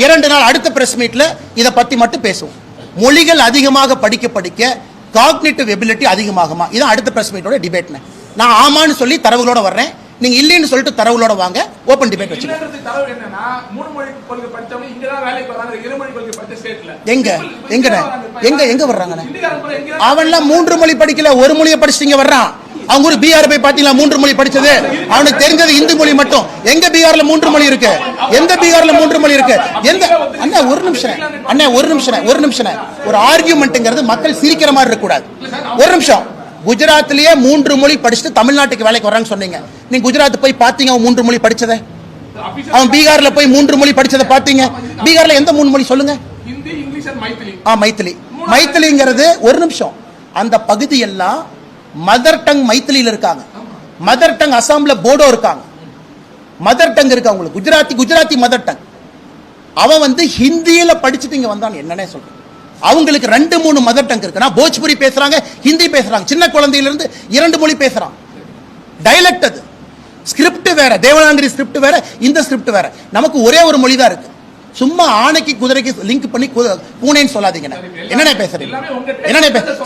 2 நாள் அடுத்த பிரஸ் மீட்ல இத பத்தி மட்டும் பேசுவோம். மொழிகள் அதிகமாக படிக்க காக்னிட்டிவ் எபிலிட்டி அதிகமாகுமா? இதான் அடுத்த பிரஸ் மீட்டோட டிபேட். நான் ஆமான்னு சொல்லி தரவுகளோட வர்றேன், நீங்க இல்லைன்னு சொல்லிட்டு தரவுகளோட வாங்க, ஓபன் டிபேட் வச்சுக்கோங்க. எங்க வர்றாங்க? அவன்லாம் 3 மொழி படிக்கல, ஒரு மொழியை படிச்சுட்டு வர்றான். அவங்க ஒரு பீகார் போய் பாத்தீங்களா 3 மொழி படிச்சது? அவனுக்கு தெரிஞ்சது இந்தி மொழி மட்டும். எங்க பீகார்ல 3 மொழி இருக்கு? எந்த பீகார்ல 3 மொழி இருக்கு? எந்த அண்ணா ஒரு நிமிஷம் ஒரு ஆர்கியூமெண்ட்ங்கிறது மக்கள் சிரிக்கிற மாதிரி இருக்க கூடாது. ஒரு நிமிஷம். குஜராத்லயே 3 மொழி படிச்சுட்டு தமிழ்நாட்டுக்கு வேலைக்கு வரான்னு சொன்னீங்க. நீங்க குஜராத் போய் பாத்தீங்க அவன் 3 மொழி படிச்சதை? அவன் பீகார்ல போய் 3 மொழி படிச்சதை பாத்தீங்க? பீகார்ல எந்த 3 மொழி சொல்லுங்க? Hindi, English and Maithili. மைத்திலிங்கிறது ஒரு நிமிஷம். அந்த பகுதி எல்லாம் மதர் டங் மைத்திலியில இருக்காங்க. மதர் டங் அசாம்ல போடோ இருக்காங்க. மதர் டங் இருக்கு அவங்களுக்கு. Gujarati mother tongue. அவன் வந்து ஹிந்தியில படிச்சுட்டு இங்க வந்தான். என்னன்னே சொல்றேன். அவங்களுக்கு 2-3 மதர் டங் இருக்கு. போஜ்புரி பேசுறாங்க, ஹிந்தி பேசுறாங்க. சின்ன குழந்தையில இருந்து 2 மொழி பேசுறான். டைலக்ட் அது. ஸ்கிரிப்ட் வேற, தேவநாகரி ஸ்கிரிப்ட் வேற, இந்த ஸ்கிரிப்ட் வேற. நமக்கு ஒரே ஒரு மொழி தான் இருக்கு. சும்மா ஆணைக்கு குதிரைக்கு லிங்க் பண்ணி பூனேன்னு சொல்லாதீங்க. என்னென்ன பேசுறீங்க?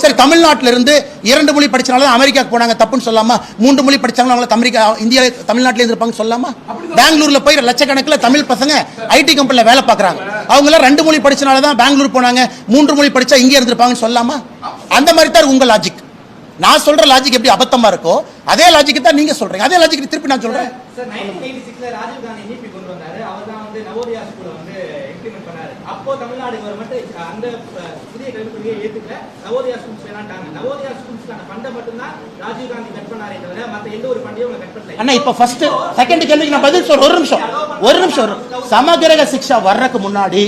சரி, தமிழ்நாட்டில இருந்து 2 மொழி படிச்சனால அமெரிக்காக்கு போனாங்க தப்புன்னு சொல்லாமா? 3 மொழி படிச்சாங்க அவங்கள அமெரிக்கா இந்தியா தமிழ்நாட்டில இருப்பாங்க சொல்லாமா? பெங்களூர்ல போய் லட்சக்கணக்கில் தமிழ் பசங்க ஐடி கம்பெனில வேலை பார்க்கறாங்க. அவங்க எல்லாம் 2 மொழி படிச்சனால தான் பெங்களூர் போனாங்க. 3 மொழி படிச்சா இங்கே இருந்திருப்பாங்கன்னு சொல்லாமா? அந்த மாதிரி தான் உங்க லாஜிக். நான் சொல்ற லாஜிக் எப்படி அபத்தமா இருக்கோ அதே லாஜிக் தான் நீங்க சொல்றீங்க. அதே லாஜிக் திருப்பி நான் சொல்றேன். சார் 1986ல ராஜீவ் காந்தி நீபி கொண்டு வந்தாரு. அவர் தான் வந்து நவோதயா ஸ்கூலை வந்து இம்ப்ளிமெண்ட் பண்ணாரு. அப்போ தமிழ்நாடு கவர்மெண்ட் அந்த புதிய கல்விக் கொள்கையை ஏத்துக்கல. நவோதயா ஸ்கூல்ஸ் வேணாட்டாங்க. நவோதயா ஸ்கூல்ஸ்க்கான ஃபண்டை மட்டும் தான் ராஜீவ் காந்தி கட் பண்ணாரே தவிர மத்த எந்த ஒரு ஃபண்டையும் கட் பண்ணல. அண்ணா இப்ப ஃபர்ஸ்ட் செகண்ட் கேள்விக்கு நான் பதில் சொல்றேன். ஒரு நிமிஷம். சமகிரக சிக்ஷா வர்றதுக்கு முன்னாடி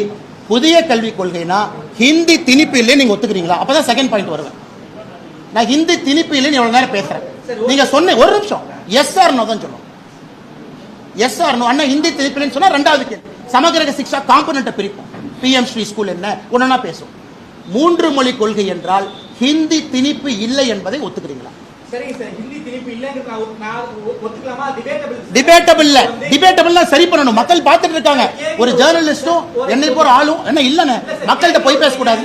புதிய கல்விக் கொள்கைனா ஹிந்தி திணிப்பு இல்லை நீங்க ஒத்துக்கிறீங்களா? அப்பதான் செகண்ட் பாயிண்ட் வருவேன். நான் ஹிந்தி திணிப்பு இல்லைன்னு எவ்வளவு நேரம் பேசுறேன். நீங்க சொன்ன ஒரு நிமிஷம் எஸ் ஆர் நோ தான் சொல்லணும். Yes or no. Anna Hindi திணிப்பு இல்லைன்னு சொன்னா ரெண்டாவது கேள்வி. சமகிரக சிக்ஷா காம்பனன்ட் பிரிப்போம். பிஎம் ஸ்ரீ ஸ்கூல் என்ன ஒன்னா பேசும். 3 மொழி கொள்கை என்றால் ஹிந்தி திணிப்பு இல்லை என்பதை ஒத்துக்கிறீங்களா? சரிங்க சார், ஹிந்தி திணிப்பு இல்லைங்கிறது நான் ஒத்துக்கலாமா? டிபேட்டபிள் சரி பண்ணணும். மக்கள் பார்த்துட்டு இருக்காங்க. ஒரு ஜேர்னலிஸ்டும் என்னை போற ஆளும் என்ன இல்லன்னு மக்கள்கிட்ட போய் பேசக்கூடாது.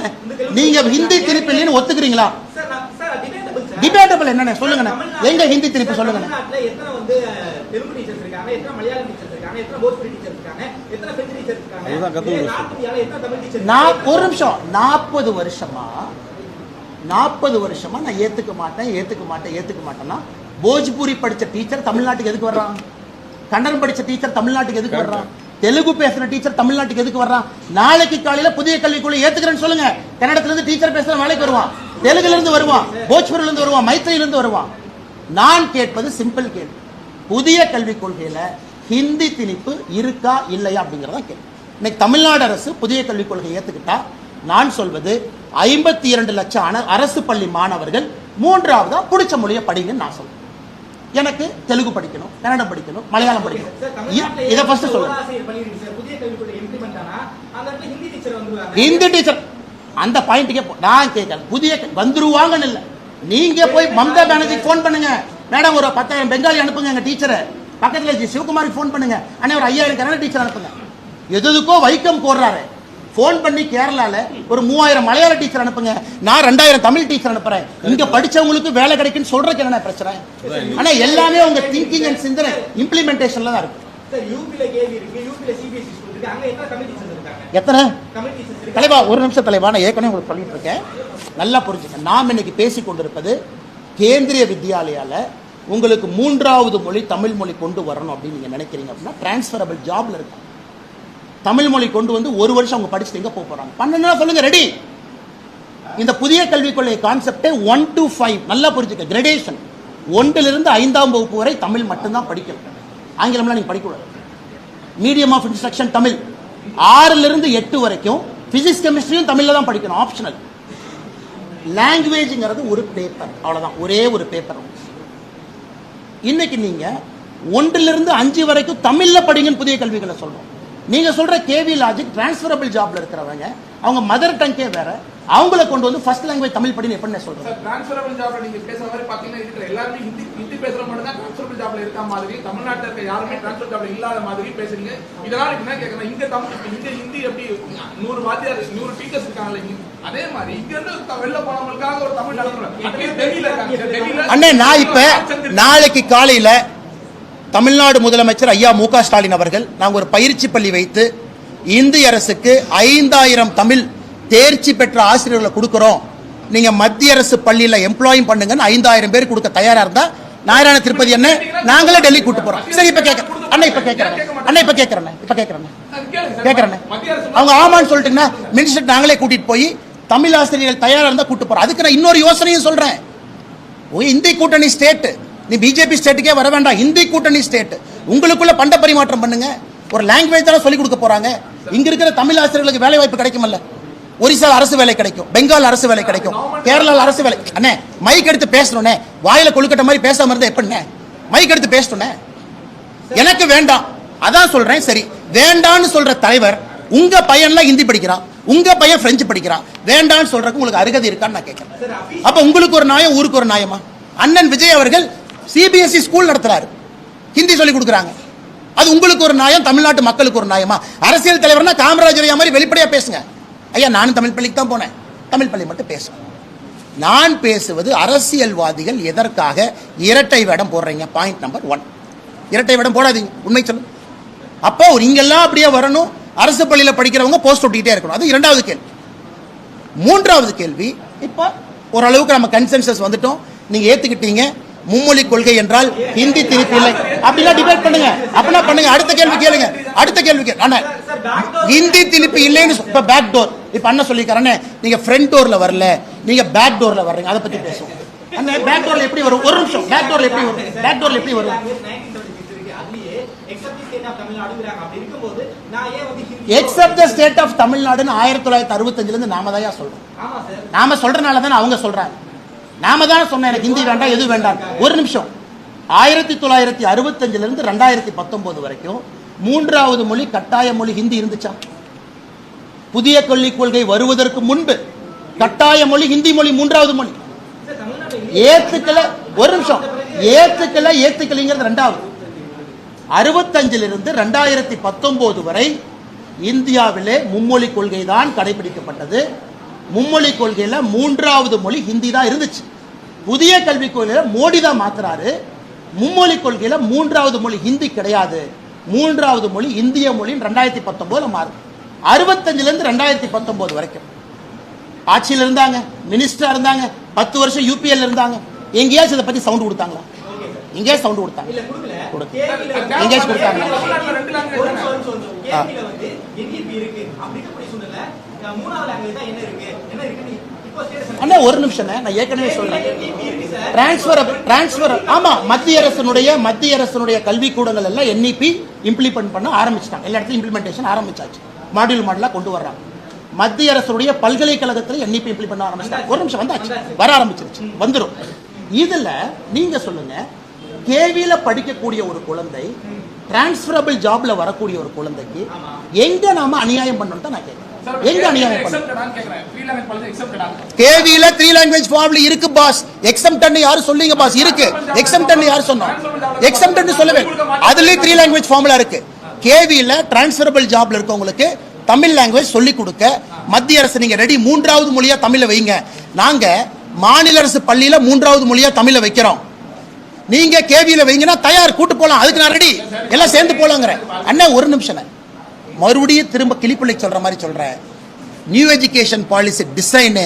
நீங்க ஹிந்தி திணிப்பு இல்லைன்னு ஒத்துக்கிறீங்களா? டிபேட்டபிள் என்னன்னு சொல்லுங்க. எங்க ஹிந்தி திணிப்பு சொல்லுங்க. எத்தனை வந்து தெலுங்கு டீச்சர்ஸ் இருக்காங்க, எத்தனை மலையாளம் டீச்சர்ஸ் இருக்காங்க, எத்தனை போஜ்புரி டீச்சர்ஸ் இருக்காங்க, எத்தனை பிரெஞ்சு டீச்சர்ஸ் இருக்காங்க, எத்தனை தமிழ் டீச்சர்ஸ்? நான் ஒரு நிமிஷம். 40 வருஷமா நான் ஏத்துக்க மாட்டேன்னா போஜ்பூரி படிச்ச டீச்சர் தமிழ்நாட்டுக்கு எதுக்கு வர்றான்? கன்னடம் படிச்ச டீச்சர் தமிழ்நாட்டுக்கு எதுக்கு வர்றான்? தெலுங்கு பேசுற டீச்சர் தமிழ்நாட்டுக்கு எதுக்கு வர்றான்? நாளைக்கு காலையில புதிய கல்விக்குள்ள ஏத்துக்கிறேன்னு சொல்லுங்க. கன்னடத்துல இருந்து டீச்சர் பேசுற வேலைக்கு வருவான், தெலுங்குல இருந்து வருவான், போஜ்பூரில இருந்து வருவான், மைத்திரியில இருந்து வருவான். நான் கேட்பது சிம்பிள் கேள்வி. புதிய கல்விக் கொள்கையில ஹிந்தி திணிப்பு இருக்கா இல்லையா அப்படிங்கறத கேள்வி. இன்னைக்கு தமிழ்நாடு அரசு புதிய கல்விக் கொள்கையை ஏத்துக்கிட்டா நான் சொல்வது 52 லட்சம் அரசு பள்ளி மாணவர்கள் 3ஆவதா பிடிச்ச மொழியை படிங்கன்னு நான் சொல்றேன். எனக்கு தெலுங்கு படிக்கணும், கன்னடம் படிக்கணும், மலையாளம் படிக்கணும். இதை ஃபர்ஸ்ட் சொல்லுங்க. ஹிந்தி டீச்சர் அந்த பாயிண்ட்டுக்கே நான் கேட்கல. புதிய வந்துருவாங்கன்னு இல்லை. நீங்க போய் மம்தா பானர்ஜிக்கு ஃபோன் பண்ணுங்க. மேடம் ஒரு 10,000 பெங்காலி அனுப்புங்க எங்க டீச்சரை. பக்கத்துல சிவகுமாருக்கு ஃபோன் பண்ணுங்க. அண்ணே ஒரு 5000 கன்னட டீச்சர் அனுப்புங்க. எதுக்கோ வைக்கம் கோர்றாரு. ஃபோன் பண்ணி கேரளால ஒரு 3000 மலையாள டீச்சர் அனுப்புங்க. நான் 2000 தமிழ் டீச்சர் அனுப்புறேன். இங்க படிச்சவங்களுக்கு வேலை கிடைக்குன்னு சொல்றதுக்கு என்ன பிரச்சனை? ஆனா எல்லாமே உங்க திங்கிங் அண்ட் சிந்தனை இம்ப்ளிமெண்டேஷன்ல தான் இருக்கு. எத்தனை தலைவா? ஒரு நிமிஷம் தலைவா, நான் ஏற்கனவே உங்களுக்கு சொல்லிட்டு இருக்கேன். நல்லா புரிஞ்சுக்க. நாம் இன்னைக்கு பேசிக் கொண்டிருப்பது கேந்திரிய வித்யாலயால உங்களுக்கு 3வது மொழி தமிழ் மொழி கொண்டு வரணும் அப்படின்னு நீங்க நினைக்கிறீங்க அப்படின்னா டிரான்ஸ்ஃபரபிள் ஜாப்ல இருக்கு. தமிழ் மொழி கொண்டு வந்து 1 வருஷம் அவங்க படிச்சுட்டு எங்க போறாங்க? 12 சொல்லுங்க ரெடி. இந்த புதிய கல்விக் கொள்கை கான்செப்டே 1 to 5 நல்லா புரிஞ்சுக்க. கிரேடேஷன் 1லிருந்து 5ஆம் வகுப்பு வரை தமிழ் மட்டும்தான் படிக்கணும். ஆங்கிலம்லாம் நீங்க படிக்கக்கூடாது. Medium of instruction Tamil. 6லிருந்து 8 வரைக்கும் பிசிக்ஸ் கெமிஸ்ட்ரியும் தமிழ்ல தான் படிக்கணும், ஆப்ஷனல். லாங்குவேஜ்ங்கிறது ஒரு பேப்பர், அவ்வளவுதான், ஒரே ஒரு பேப்பர். இன்னைக்கு நீங்க 1லிருந்து 5 வரைக்கும் தமிழ்ல படிங்கன்னு புதிய கல்விகளை சொல்றோம். நீங்க சொல்ற கேவி லாஜிக் டிரான்ஸ்ஃபரபிள் ஜாப்ல இருக்கிறவங்க அவங்க மதர் டங்கே வேற, அவங்கள கொண்டு வந்து ஃபர்ஸ்ட் லாங்குவேஜ் தமிழ் படின்னு எப்படி சொல்றேன்? சார் டிரான்ஸ்ஃபரபிள் ஜாப்ல நீங்க பேசுற மாதிரி பாத்தீங்கன்னா இருக்கிற எல்லாரும் ஹிந்தி பேசுற மாதிரி தான் டிரான்ஸ்ஃபரபிள் ஜாப்ல இருக்க மாதிரி, தமிழ்நாட்டுல இருக்க யாருமே டிரான்ஸ்ஃபரபிள் ஜாப்ல இல்லாத மாதிரி பேசுறீங்க. இதனால என்ன கேக்குறேன், இங்க ஹிந்தி எப்படி 100 வாத்தியார் 100 டீச்சர்ஸ் இருக்காங்கல்ல, அதே மாதிரி இங்க இருந்து வெளில போனவங்களுக்காக ஒரு தமிழ் நடத்துறோம். டெல்லியில இருக்காங்க. அண்ணே நான் இப்ப நாளைக்கு காலையில தமிழ்நாடு முதலமைச்சர் ஐயா மு க ஸ்டாலின் அவர்கள் நாங்கள் ஒரு பயிற்சி பள்ளி வைத்து இந்திய அரசுக்கு 5000 தமிழ் தேர்ச்சி பெற்ற ஆசிரியர்களை கொடுக்கிறோம் நீங்க மத்திய அரசு பள்ளியில எம்ப்ளாயும் பண்ணுங்கன்னு 5000 பேர் கொடுக்க தயாரா இருந்தா நாராயண திருப்பதி என்ன நாங்களே டெல்லி கூட்டு போறோம். சரி இப்ப கேட்க அண்ணா இப்ப கேட்கறேன் அவங்க ஆமான்னு சொல்லிட்டீங்கன்னா மினிஸ்டர் நாங்களே கூட்டிட்டு போய் தமிழ் ஆசிரியர்கள் தயாரா இருந்தா கூட்டு போறோம். அதுக்கு நான் இன்னொரு யோசனையும் சொல்றேன். இந்தி கூட்டணி ஸ்டேட், நீ பிஜேபி ஸ்டேட்டுக்கே வர வேண்டாம், இந்தி கூட்டணி ஸ்டேட் உங்களுக்குள்ள பண்ட பரிமாற்றம் பண்ணுங்க. ஒரு லாங்குவேஜ் தான் சொல்லி கொடுக்க போறாங்க. இங்க இருக்கிற தமிழ் ஆசிரியர்களுக்கு வேலை வாய்ப்பு கிடைக்குமல்ல. ஒரிசா அரசு வேலை கிடைக்கும், பெங்கால் அரசு வேலை கிடைக்கும், கேரளா அரசு வேலை. அண்ணே மைக் எடுத்து பேசணும்னே, வாயில கொழுக்கட்ட மாதிரி பேசாம இருந்தா எப்படிண்ணே? மைக் எடுத்து பேசணும்னே. எனக்கு வேண்டாம் அதான் சொல்றேன். சரி வேண்டான்னு சொல்ற தலைவர் உங்க பையன்லாம் ஹிந்தி படிக்கிறான், உங்க பையன் பிரெஞ்சு படிக்கிறான், வேண்டான்னு சொல்றதுக்கு உங்களுக்கு அருகதை இருக்கான்னு நான் கேட்கிறேன். அப்ப உங்களுக்கு ஒரு நியாயம், ஊருக்கு ஒரு நியாயமா? அண்ணன் விஜய் அவர்கள் சிபிஎஸ்இ ஸ்கூல் நடத்துறாரு, ஹிந்தி சொல்லி கொடுக்குறாங்க. அது உங்களுக்கு ஒரு நியாயம், தமிழ்நாட்டு மக்களுக்கு ஒரு நியாயமா? அரசியல் தலைவர்னா காமராஜர் மாதிரி வெளிப்படையா பேசுங்க. ஐயா நானும் தமிழ் பள்ளிக்கு தான் போனேன், தமிழ் பள்ளி மட்டும் பேசுங்க. நான் பேசுவது அரசியல்வாதிகள் எதற்காக இரட்டை வேடம் போடுறீங்க? பாயிண்ட் நம்பர் 1, இரட்டை வேடம் போடாதீங்க, உண்மை சொல்லு. அப்போ இங்கெல்லாம் அப்படியே வரணும், அரசு பள்ளியில் படிக்கிறவங்க போஸ்ட் ஒட்டிக்கிட்டே இருக்கணும். அது இரண்டாவது கேள்வி. மூன்றாவது கேள்வி, இப்போ ஓரளவுக்கு நம்ம கன்சென்சஸ் வந்துட்டோம், நீங்க ஏத்துக்கிட்டீங்க. மும்மொழி கொள்கை என்றால் ஹிந்தி திணிப்பு இல்லை அப்படின்னா டிபேட் பண்ணுங்க, அப்படின்னா பண்ணுங்க. அடுத்த கேள்வி கேளுங்க, அடுத்த கேள்வி கேளு. அண்ணா ஹிந்தி திணிப்பு இல்லைன்னு இப்ப பேக் டோர், இப்ப அண்ணா சொல்லிக்கிறேன்னு நீங்க ஃப்ரண்ட் டோர்ல வரல, நீங்க பேக் டோர்ல வர்றீங்க, அதை பத்தி பேசுவோம். அண்ணா பேக் டோர்ல எப்படி வரும்? ஒரு நிமிஷம், பேக் டோர்ல எப்படி வரும்? பேக் டோர்ல எப்படி வரும்? எக்ஸப்ட் த ஸ்டேட் ஆஃப் தமிழ்நாடுன்னு 1965 இருந்து நாம தான் சொல்றோம். நாம சொல்றனால தானே அவங்க சொல்றாங்க. நாம தான் சொன்ன எனக்கு ஹிந்தி வேண்டாம், எது வேண்டாம். ஒரு நிமிஷம், 1965 இருந்து 2019 வரைக்கும் மூன்றாவது மொழி கட்டாய மொழி ஹிந்தி இருந்துச்சா? புதிய கல்விக் கொள்கை வருவதற்கு முன்பு கட்டாய மொழி ஹிந்தி மொழி, மூன்றாவது மொழி. ஏத்துக்கல, ஒரு நிமிஷம், ஏத்துக்கலைங்கிறது ரெண்டாவது. 65 இருந்து 2019 வரை இந்தியாவிலே மும்மொழி கொள்கை தான் கடைபிடிக்கப்பட்டது. மும்மொழி கொள்கையில மூன்றாவது மொழி ஹிந்தி தான் இருந்துச்சு. புதிய கல்விக் கொள்கையில மோடி தான் மாத்துறாரு. மும்மொழி கொள்கையில மூன்றாவது மொழி ஹிந்தி கிடையாது, மூன்றாவது மொழி இந்திய மொழி 2019 மாறும். 65 இருந்து 2019 வரைக்கும் ஆட்சியில் இருந்தாங்க, மினிஸ்டரா இருந்தாங்க, 10 வருஷம் யூபிஎல் இருந்தாங்க. எங்கேயாச்சும் இதை பத்தி சவுண்ட் கொடுத்தாங்களா? எங்கேயா சவுண்ட் கொடுத்தாங்க? எங்கேயாச்சும் கொடுத்தாங்க? அண்ணா ஒரு நிமிஷம், நான் ஏற்கனவே சொல்றேன். டிரான்ஸ்பர் ஆமா, மத்திய அரசுடைய கல்வி கூடங்கள் எல்லாம் என்இபி இம்ப்ளிமெண்ட் பண்ண ஆரம்பிச்சிட்டாங்க. எல்லா இடத்துலயும் இம்ப்ளிமெண்டேஷன் ஆரம்பிச்சாச்சு, மாடலா கொண்டு வர்றாங்க. மத்திய அரசுடைய பல்கலைக்கழகத்தில் என்இபி இம்ப்ளிமெண்ட் பண்ண ஆரம்பிச்சிட்டாங்க. ஒரு நிமிஷம், வந்தாச்சு, வர ஆரம்பிச்சிருச்சு, வந்துடும். இதுல நீங்க சொல்லுங்க, கேவியில படிக்கக்கூடிய ஒரு குழந்தை டிரான்ஸ்பரபிள் ஜாப்ல வரக்கூடிய ஒரு குழந்தைக்கு எங்க நாம அநியாயம் பண்ணணும் தான் நான் கேட்கிறேன். எங்க அநியாயம் பண்ணணும்? கேவியில 3 லாங்குவேஜ் ஃபார்ம்ல இருக்கு பாஸ். எக்ஸம்ப்ட்னு யாரு சொல்லுங்க பாஸ்? இருக்கு. எக்ஸம்ப்ட்னு யாரு சொன்னோம்? எக்ஸம்ப்ட்னு சொல்லவே, அதுலயே 3 லாங்குவேஜ் ஃபார்ம்ல இருக்கு. கேவியில டிரான்ஸ்பரபிள் ஜாப்ல இருக்கவங்களுக்கு தமிழ் லாங்குவேஜ் சொல்லி கொடுக்க மத்திய அரசு நீங்க ரெடி, மூன்றாவது மொழியா தமிழ வைங்க. நாங்க மாநில அரசு பள்ளியில மூன்றாவது மொழியா தமிழ வைக்கிறோம், நீங்க கேவியில வைங்கன்னா தயார், கூட்டு போலாம், அதுக்கு நான் ரெடி, எல்லாம் சேர்ந்து போலாங்கிற. அண்ணா ஒரு நிமிஷம், மறுபடியும் திரும்ப கிளிப்பிள்ளை சொல்ற மாதிரி சொல்றேன். நியூ எஜுகேஷன் பாலிசி டிசைனு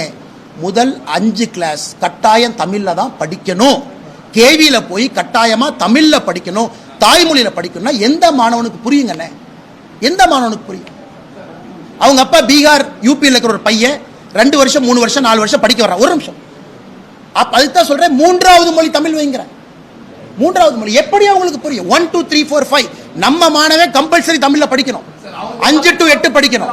முதல் 5 கிளாஸ் கட்டாயம் தமிழ்ல தான் படிக்கணும். கேவியில போய் கட்டாயமா தமிழ்ல படிக்கணும், தாய்மொழியில படிக்கணும்னா எந்த மாணவனுக்கு புரியுங்கண்ணே? எந்த மாணவனுக்கு புரியும்? அவங்க அப்பா பீகார் யூபியில் இருக்கிற ஒரு பையன் 2 வருஷம் 3 வருஷம் 4 வருஷம் படிக்க வர்றான். ஒரு நிமிஷம், அதுதான் சொல்றேன், மூன்றாவது மொழி தமிழ் வைங்கிற. மூன்றாவது மொழி எப்படி அவங்களுக்கு புரியும்? 1 2 3 4 5 நம்ம மாணவன் கம்பல்சரி தமிழ்ல படிக்கணும், 5 to 8 படிக்கணும்.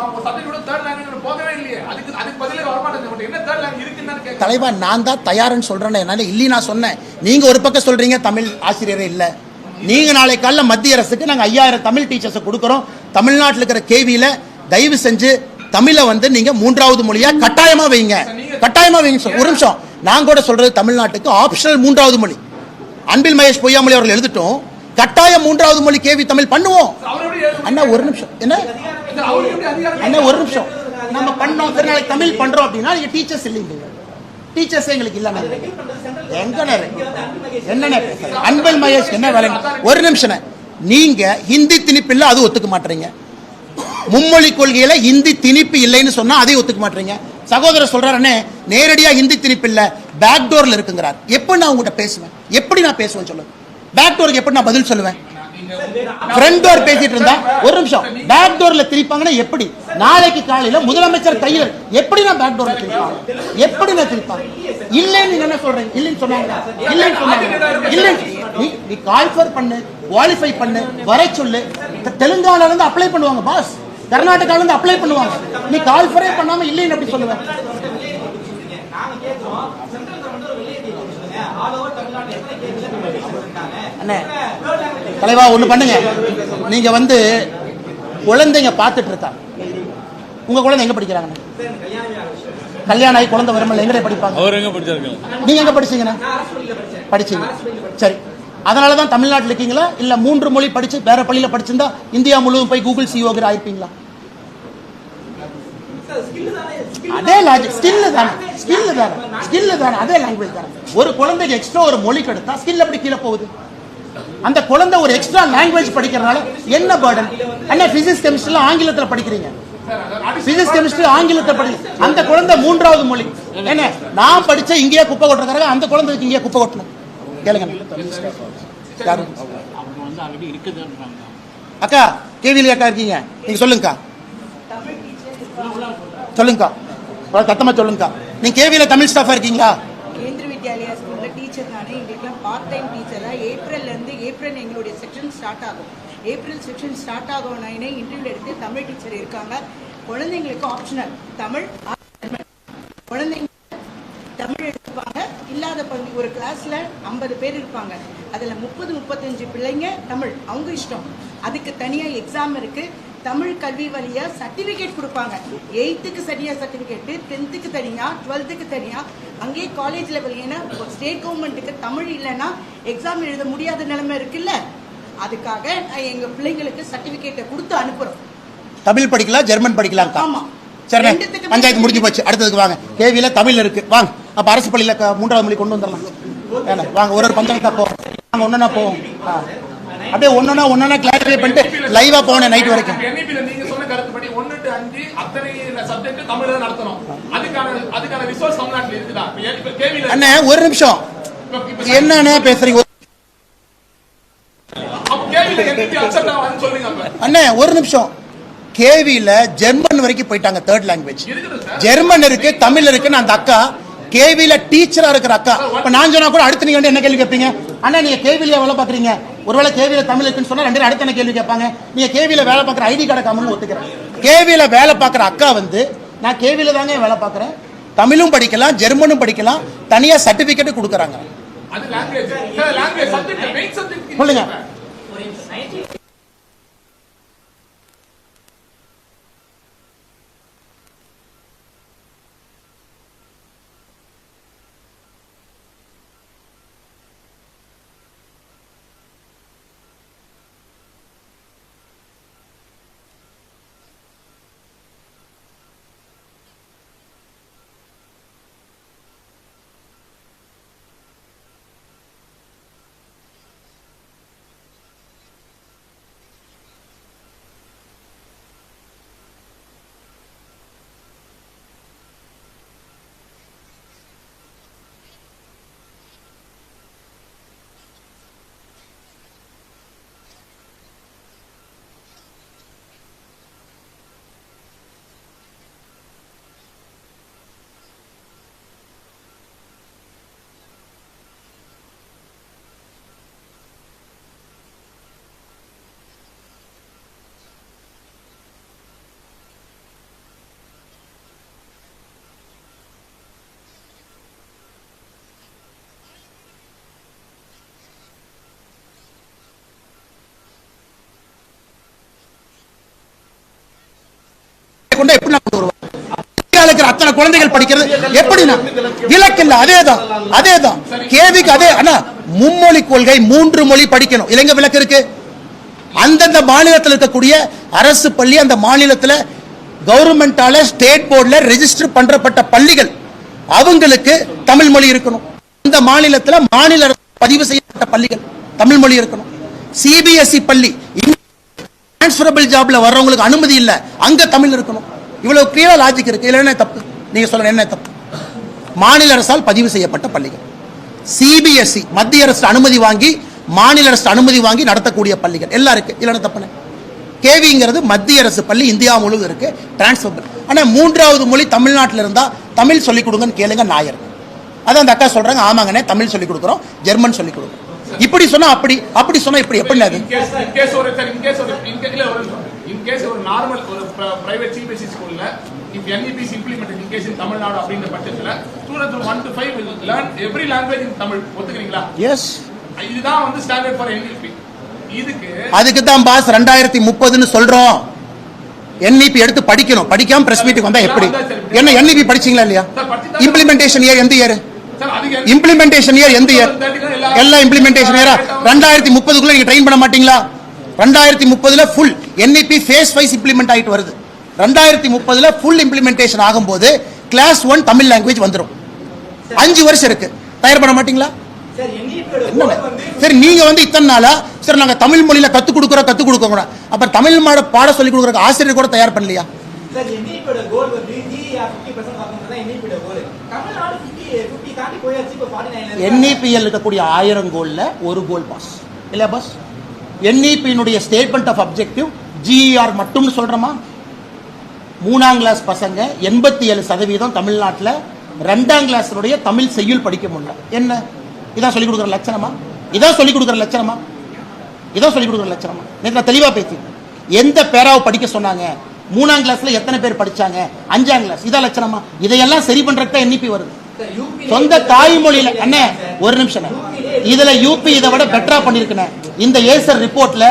தலைவா நான் தான் தயார்னு சொல்றேன். என்னால இல்லி நான் சொன்னேன், நீங்க ஒரு பக்கம் சொல்றீங்க தமிழ் ஆசிரியரே இல்ல. நீங்க நாளை காலைல மத்திய அரசுக்கு நாங்க 5000 தமிழ் டீச்சர்ஸ் கொடுக்கறோம். தமிழ்நாட்டில் இருக்கிற கேவியில தயவு செஞ்சு தமிழை நீங்க மூன்றாவது மொழியா கட்டாயமா வைங்க, கட்டாயமா வைங்க. ஒரு நிமிஷம், நான் கூட சொல்றது தமிழ்நாட்டுக்கு ஆப்ஷனல் மூன்றாவது மொழி. அன்பில் மகேஷ் பொய்யாமொழி அவர்கள் எழுதிட்டோம், கட்டாயம் மூன்றாவது மொழி கேவி தமிழ் பண்ணுவோம். அண்ணா ஒரு நிமிஷம், என்ன அண்ணா ஒரு நிமிஷம், நம்ம பண்ணோம் நாளைக்கு தமிழ் பண்றோம் அப்படின்னா நீங்க டீச்சர்ஸ் இல்லைங்க, டீச்சர்ஸ் எங்களுக்கு இல்ல. எங்க என்ன அன்பில் மகேஷ் என்ன வேலை? ஒரு நிமிஷம், நீங்க ஹிந்தி திணிப்பு இல்ல, அது ஒத்துக்க மாட்டீங்க. மும்மொழி கொள்கையில ஹிந்தி திணிப்பு இல்லைன்னு சொன்னா அதை ஒத்துக்க மாட்டீங்க. சகோதரர் சொல்றாருன்னு நேரடியா ஹிந்தி திணிப்பு இல்ல பேக் டோர்ல இருக்குங்கிறார். எப்படி நான் உங்ககிட்ட பேசுவேன்? எப்படி நான் பேசுவேன் சொல்லுங்க? பேக் டோருக்கு எப்படி நான் பதில் சொல்லுவேன்? ஃப்ரண்ட் டோர் பேசிட்டு இருந்தா ஒரு நிமிஷம் பேக் டோர்ல திரிப்பாங்கன்னா எப்படி? நாளைக்கு காலையில முதலமைச்சர் கையில் எப்படி நான் பேக் டோர்ல திரிப்பாங்க? எப்படி நான் திரிப்பாங்க? இல்லன்னு நீங்க என்ன சொல்றீங்க? இல்லன்னு சொன்னாங்க, இல்லன்னு சொன்னாங்க, இல்ல நீ கால்ஃபர் பண்ணு, குவாலிஃபை பண்ணு, வர சொல்லு. தெலுங்கானால இருந்து அப்ளை பண்ணுவாங்க பாஸ், கர்நாடகால இருந்து அப்ளை பண்ணுவாங்க. நீ கால்ஃபரே பண்ணாம இல்லன்னு எப்படி சொல்லுவேன்? தலைவா ஒண்ணு பண்ணுங்க, நீங்க வந்து குழந்தைங்க பார்த்துட்டு இருக்காங்க. உங்க குழந்தை எங்க படிக்கிறாங்க? கல்யாணம் ஆகி குழந்தை வரும்போது எங்க படிப்பாங்க? நீங்க எங்க படிச்சீங்கன்னா படிச்சீங்க, சரி. அதனாலதான் தமிழ்நாட்டில் இருக்கீங்களா? இல்ல 3 மொழி படிச்சு வேற பள்ளியில படிச்சிருந்தா இந்தியா முழுவதும் போய் கூகுள் சிஓகர் ஆயிருப்பீங்களா? அதே லாஜிக், ஸ்கில் தானே, ஸ்கில் தானே, ஸ்கில் தானே, அதே லாங்குவேஜ் தானே. ஒரு குழந்தைக்கு எக்ஸ்ட்ரா ஒரு மொழி கிடைத்தா ஸ்கில் எப்படி கீழே போகுது? அந்த குழந்தை ஒரு எக்ஸ்ட்ரா லாங்குவேஜ் படிக்கிறதுனால என்ன பர்டன்? என்ன பிசிக்ஸ் கெமிஸ்ட்ரில ஆங்கிலத்துல படிக்கிறீங்க, பிசிக்ஸ் கெமிஸ்ட்ரி ஆங்கிலத்துல படிக்கிறீங்க. அந்த குழந்தை 3வது மொழி என்ன? நான் படிச்ச இங்கேயே குப்பை கொட்டுறதுக்காக அந்த குழந்தைக்கு இங்கேயே குப்பை கொட்டணும். கேளுங்க அக்கா, கேவில அக்கா இருக்கீங்க, நீங்க சொல்லுங்கக்கா, சொல்லுங்கக்கா, சத்தமா சொல்லுங்கக்கா. நீங்க கேவில தமிழ் ஸ்டாஃபா இருக்கீங்களா? கேந்திர வித்யாலயா ஸ்கூல்ல டீச்சர் நானே. எங்களுக்குலாம் பார்ட் டைம் டீச்சரா ஏப்ரல் எங்களுடைய செக்ஷன் ஸ்டார்ட் ஆகும். ஏப்ரல் செக்ஷன் ஸ்டார்ட் ஆகணும்னா இன்டர்வியூ எடுத்து தமிழ் டீச்சர் இருக்காங்க. குழந்தைங்களுக்கு ஆப்ஷனல் தமிழ், குழந்தைங்க தமிழ் எடுத்துப்பாங்க. இல்லாத பள்ளி ஒரு கிளாஸ்ல 50 பேர் இருப்பாங்க, அதுல 30-35 பிள்ளைங்க தமிழ், அவங்க இஷ்டம். அதுக்கு தனியா எக்ஸாம் இருக்கு. தமிழ் கல்வி வழியா சர்டிபிகேட் கொடுப்பாங்க. 8th சரியா சர்டிபிகேட், 10th தனியா, 12th தனியா. அங்கேயே காலேஜ் லெவல். ஏன்னா ஸ்டேட் கவர்மெண்ட்டுக்கு தமிழ் இல்லைன்னா எக்ஸாம் எழுத முடியாத நிலைமை இருக்குல்ல, அதுக்காக எங்க பிள்ளைங்களுக்கு சர்டிபிகேட்டை கொடுத்து அனுப்புறோம். தமிழ் படிக்கலாம், ஜெர்மன் படிக்கலாம். ஆமா, சரி, பஞ்சாயத்து முடிஞ்சு போச்சு. அடுத்ததுக்கு வாங்க. கேவில தமிழ் இருக்கு, வாங்க. அப்ப அரசு பள்ளியில 3வது மொழி கொண்டு வந்துடலாம். வாங்க, ஒரு பஞ்சாயத்தா போவோம். நாங்க ஒன்னா போவோம், அப்படியே ஒன்னா கிளாரிஃபை பண்ணிட்டு லைவா போனேன் நைட் வரைக்கும். நீங்க சொன்ன கருத்துப்படி 1 to 5 அத்தனை சப்ஜெக்ட் தமிழ்ல நடத்தணும். அதுக்கான ரிசோர்ஸ் தமிழ்நாட்டுல இருக்குதா? கேவில அண்ணே ஒரு நிமிஷம், என்னன்னு பேசுறீங்க? அண்ணே ஒரு நிமிஷம், கேவில ஜெர்மன் வரைக்கும் போயிட்டாங்க. 3rd லாங்குவேஜ் ஜெர்மன் இருக்கு, தமிழ் இருக்குன்னு அந்த அக்கா கேவில டீச்சரா இருக்கிற அக்கா. இப்ப நான் சொன்னா கூட அடுத்து நீங்க என்ன கேள்வி கேட்பீங்க? அண்ணா நீங்க கேவில வேலை பாக்குறீங்க, ஒருவேளை கேவில தமிழ் இருக்குன்னு சொன்னா 2 அடுத்த என்ன கேள்வி கேட்பாங்க? நீங்க கேவில வேலை பாக்குற ஐடி கார்டு காமன்னு ஒத்துக்கிறேன். கேவில வேலை பாக்குற அக்கா வந்து நான் கேவில தாங்க வேலை பாக்குறேன், தமிழும் படிக்கலாம், ஜெர்மனும் படிக்கலாம், தனியா சர்டிபிகேட் கொடுக்கறாங்க. சொல்லுங்க. அத்தனை குழந்தைகள் படிக்கிறது எப்படி? விலக்கு இல்ல, அதேதான் கேவிக்கு அதே. ஆனா மும்மொழி கொள்கை, 3 மொழி படிக்கணும். இலங்கை விலக்கு இருக்கு. அந்தந்த மாநிலத்தில் இருக்கக்கூடிய அரசு பள்ளி, அந்த மாநிலத்தில் கவர்மெண்டால ஸ்டேட் போர்ட்ல ரெஜிஸ்டர் பண்றப்பட்ட பள்ளிகள், அவங்களுக்கு தமிழ் மொழி இருக்கணும். அந்த மாநிலத்தில் மாநில பதிவு செய்யப்பட்ட பள்ளிகள் தமிழ் மொழி இருக்கணும். சிபிஎஸ்இ பள்ளி, டிரான்ஸ்பரபிள் ஜாப்ல வர்றவங்களுக்கு அனுமதி இல்ல, அங்க தமிழ் இருக்கணும். இவ்வளவு கிளியர் லாஜிக் இருக்கு. இல்ல என்ன தப்பு? நீங்க சொல்ல என்ன தப்பு? மாநில அரசால் பதிவு செய்யப்பட்ட பள்ளிகள், சிபிஎஸ்இ மத்திய அரசு அனுமதி வாங்கி மாநில அரசு அனுமதி வாங்கி நடத்தக்கூடிய பள்ளிகள் எல்லாம் இருக்கு. இல்லைன்னு தப்புனே. கேவிங்கிறது மத்திய அரசு பள்ளி, இந்தியா முழுவதும் இருக்கு, டிரான்ஸ்ஃபர். ஆனா 3வது மொழி தமிழ்நாட்டில் இருந்தா தமிழ் சொல்லிக் கொடுங்கன்னு கேளுங்க, நாயர். அதான் அந்த அக்கா சொல்றாங்க, ஆமாங்கண்ணே தமிழ் சொல்லிக் கொடுக்குறோம், ஜெர்மன் சொல்லிக் கொடுக்குறோம். இப்படி சொன்னா அப்படி, அப்படி சொன்னா இப்படி, எப்படி அது? இன்கேஸ் ஒரு நார்மல் ஒரு பிரைவேட் சிபிஎஸ்இ ஸ்கூல்ல if NEP is implemented in case in Tamil Nadu அப்படின்ற பட்சத்துல students from 1 to 5 will learn every language in Tamil. ஒத்துக்கிறீங்களா? எஸ். இதுதான் வந்து ஸ்டாண்டர்ட் ஃபார் NEP. அதுக்கு தான் பாஸ் 2030ன்னு சொல்றோம். NEP எடுத்து படிக்கணும். படிக்காம பிரஸ் மீட்டுக்கு வந்தா எப்படி? என்ன NEP படிச்சீங்களா இல்லையா? இம்ப்ளிமெண்டேஷன் இயர் எந்த இயர்? இம்ப்ளிமெண்டேஷன் இயர் எந்த இயர்? எல்லாம் இம்ப்ளிமெண்டேஷன் இயரா? 2030க்குள்ள நீங்க ட்ரெயின் பண்ண மாட்டீங்களா? 2030ல full NEP phase wise implement ஆயிட்டு வருது. 2030ல ஃபுல் இம்ப்ளிமெண்டேஷன் ஆகும்போது கிளாஸ் 1 தமிழ் லாங்குவேஜ் வந்துரும். 5 வருஷம் இருக்கு. தயார் பண்ண மாட்டீங்களா? சரி, நீங்க வந்து இத்தனை நாளா சரி நாங்க தமிழ் மொழியில கத்து கொடுக்கறோம். அப்ப தமிழ் பாட சொல்லி கொடுக்கற ஆசிரியர் கூட தயார் பண்ணலையா? NEPL இருக்கக்கூடிய 1000 கோல்ல ஒரு கோல் பாஸ் இல்ல பாஸ்? NEP-னுடைய ஸ்டேட்மெண்ட் ஆஃப் அப்ஜெக்டிவ் GER மட்டும்னு சொல்றோமா? 3ஆம் கிளாஸ் பசங்க 87% தமிழ்நாட்டில் 2ஆம் கிளாஸுடைய தமிழ் செய்யுள் படிக்க முடியல. என்ன இதான் சொல்லிக் கொடுக்குற லட்சணமா? இதான் சொல்லிக் கொடுக்குற லட்சணமா? நேற்று தெளிவா பேசி எந்த பேராவை படிக்க சொன்னாங்க? 3ஆம் கிளாஸ்ல எத்தனை பேர் படிச்சாங்க? 5ஆம் கிளாஸ். இதான் லட்சணமா? இதையெல்லாம் சரி பண்றதுக்கு NEP வருது. சொந்த தாய்மொழியில அண்ணே ஒரு நிமிஷம், இதுல யூபி இதை விட பெட்டரா பண்ணிருக்கேன். இந்த ஏசர் ரிப்போர்ட்ல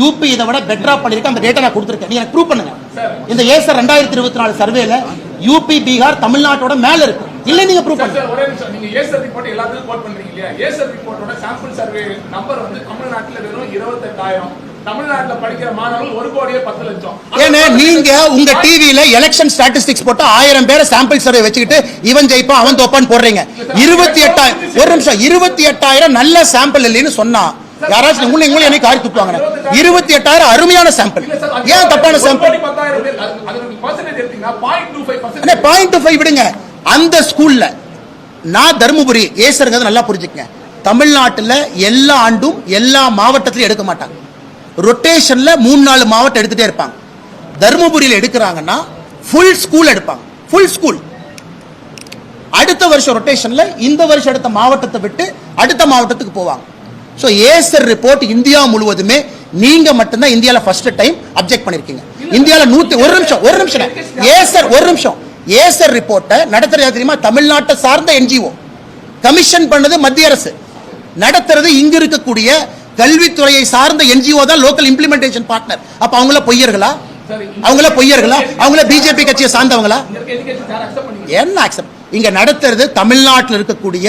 யூபி இதை விட பெட்டரா பண்ணிருக்கேன். அந்த டேட்டா நான் கொடுத்திருக்கேன், நீங்க ப்ரூவ் பண்ணுங்க. இந்த ஏசர் 2024 சர்வேல யூபி பீகார் தமிழ்நாட்டோட மேல இருக்கு. இல்ல நீங்க ப்ரூவ் பண்ணுங்க. ஒரே நிமிஷம், நீங்க ஏசர் ரிப்போர்ட் எல்லாத்துக்கும் கோட் பண்றீங்க இல்லையா? ஏசர் ரிப்போர்ட்டோட சாம்பிள் சர்வே நம்பர் வந்து தமிழ்நாட்டுல வெறும் 28,000. தமிழ்நாட்டுல படிக்கிற மாணவர்கள் 1,10,00,000. ஏன்னா நீங்க உங்க டிவில எலெக்ஷன் ஸ்டாட்டிஸ்டிக்ஸ் போட்டு 1000 பேரை சாம்பிள் சர்வே வச்சுக்கிட்டு இவன் ஜெயிப்பான் அவன் தோப்பான்னு போடுறீங்க. 28,000 ஒரு நிமிஷம், 28,000 நல்ல சாம்பிள் இல்லைன்னு சொன்னா யாராச்சும் உங்களை என்னை காரி துப்புவாங்க. 28,000 அருமையான சாம்பிள், ஏன் தப்பான சாம்பிள்? 0.25 விடுங்க. அந்த ஸ்கூல்ல நான் தருமபுரி ஏசருங்கிறது நல்லா புரிஞ்சுக்கங்க. தமிழ்நாட்டில் எல்லா ஆண்டும் எல்லா மாவட்டத்திலும் எடுக்க மாட்டாங்க. ரொட்டேஷன்ல 3-4 மாவட்டம் எடுத்துட்டே இருப்பாங்க. தருமபுரியில் எடுக்கிறாங்கன்னா ஃபுல் ஸ்கூல் எடுப்பாங்க. ஃபுல் ஸ்கூல் அடுத்த வருஷம் ரொட்டேஷன்ல இந்த வருஷம் எடுத்த மாவட்டத்தை விட்டு அடுத்த மாவட்டத்துக்கு போவாங்க. சோ ஏசர் ரிப்போர்ட் இந்தியா முழுவதுமே நீங்க மட்டும்தான் இந்தியால ஃபர்ஸ்ட் டைம் அப்ஜெக்ட் பண்ணிருக்கீங்க. இந்தியால ஒரு நிமிஷம் ஏசர் ரிப்போர்ட்டை நடத்துறது தெரியுமா? தமிழ்நாட்டை சார்ந்த NGO கமிஷன் பண்ணது மத்திய அரசு, நடத்துறது இங்க இருக்கக்கூடிய கல்வித்துறையை சார்ந்த NGO தான் லோக்கல் இம்ப்ளிமெண்டேஷன் பார்ட்னர். அப்ப அவங்கள பொய்யர்களா? அவங்கள பிஜேபி கட்சியை சார்ந்தவங்களா? என்ன அக்செப்ட்? இங்க நடத்துறது தமிழ்நாட்டில் இருக்கக்கூடிய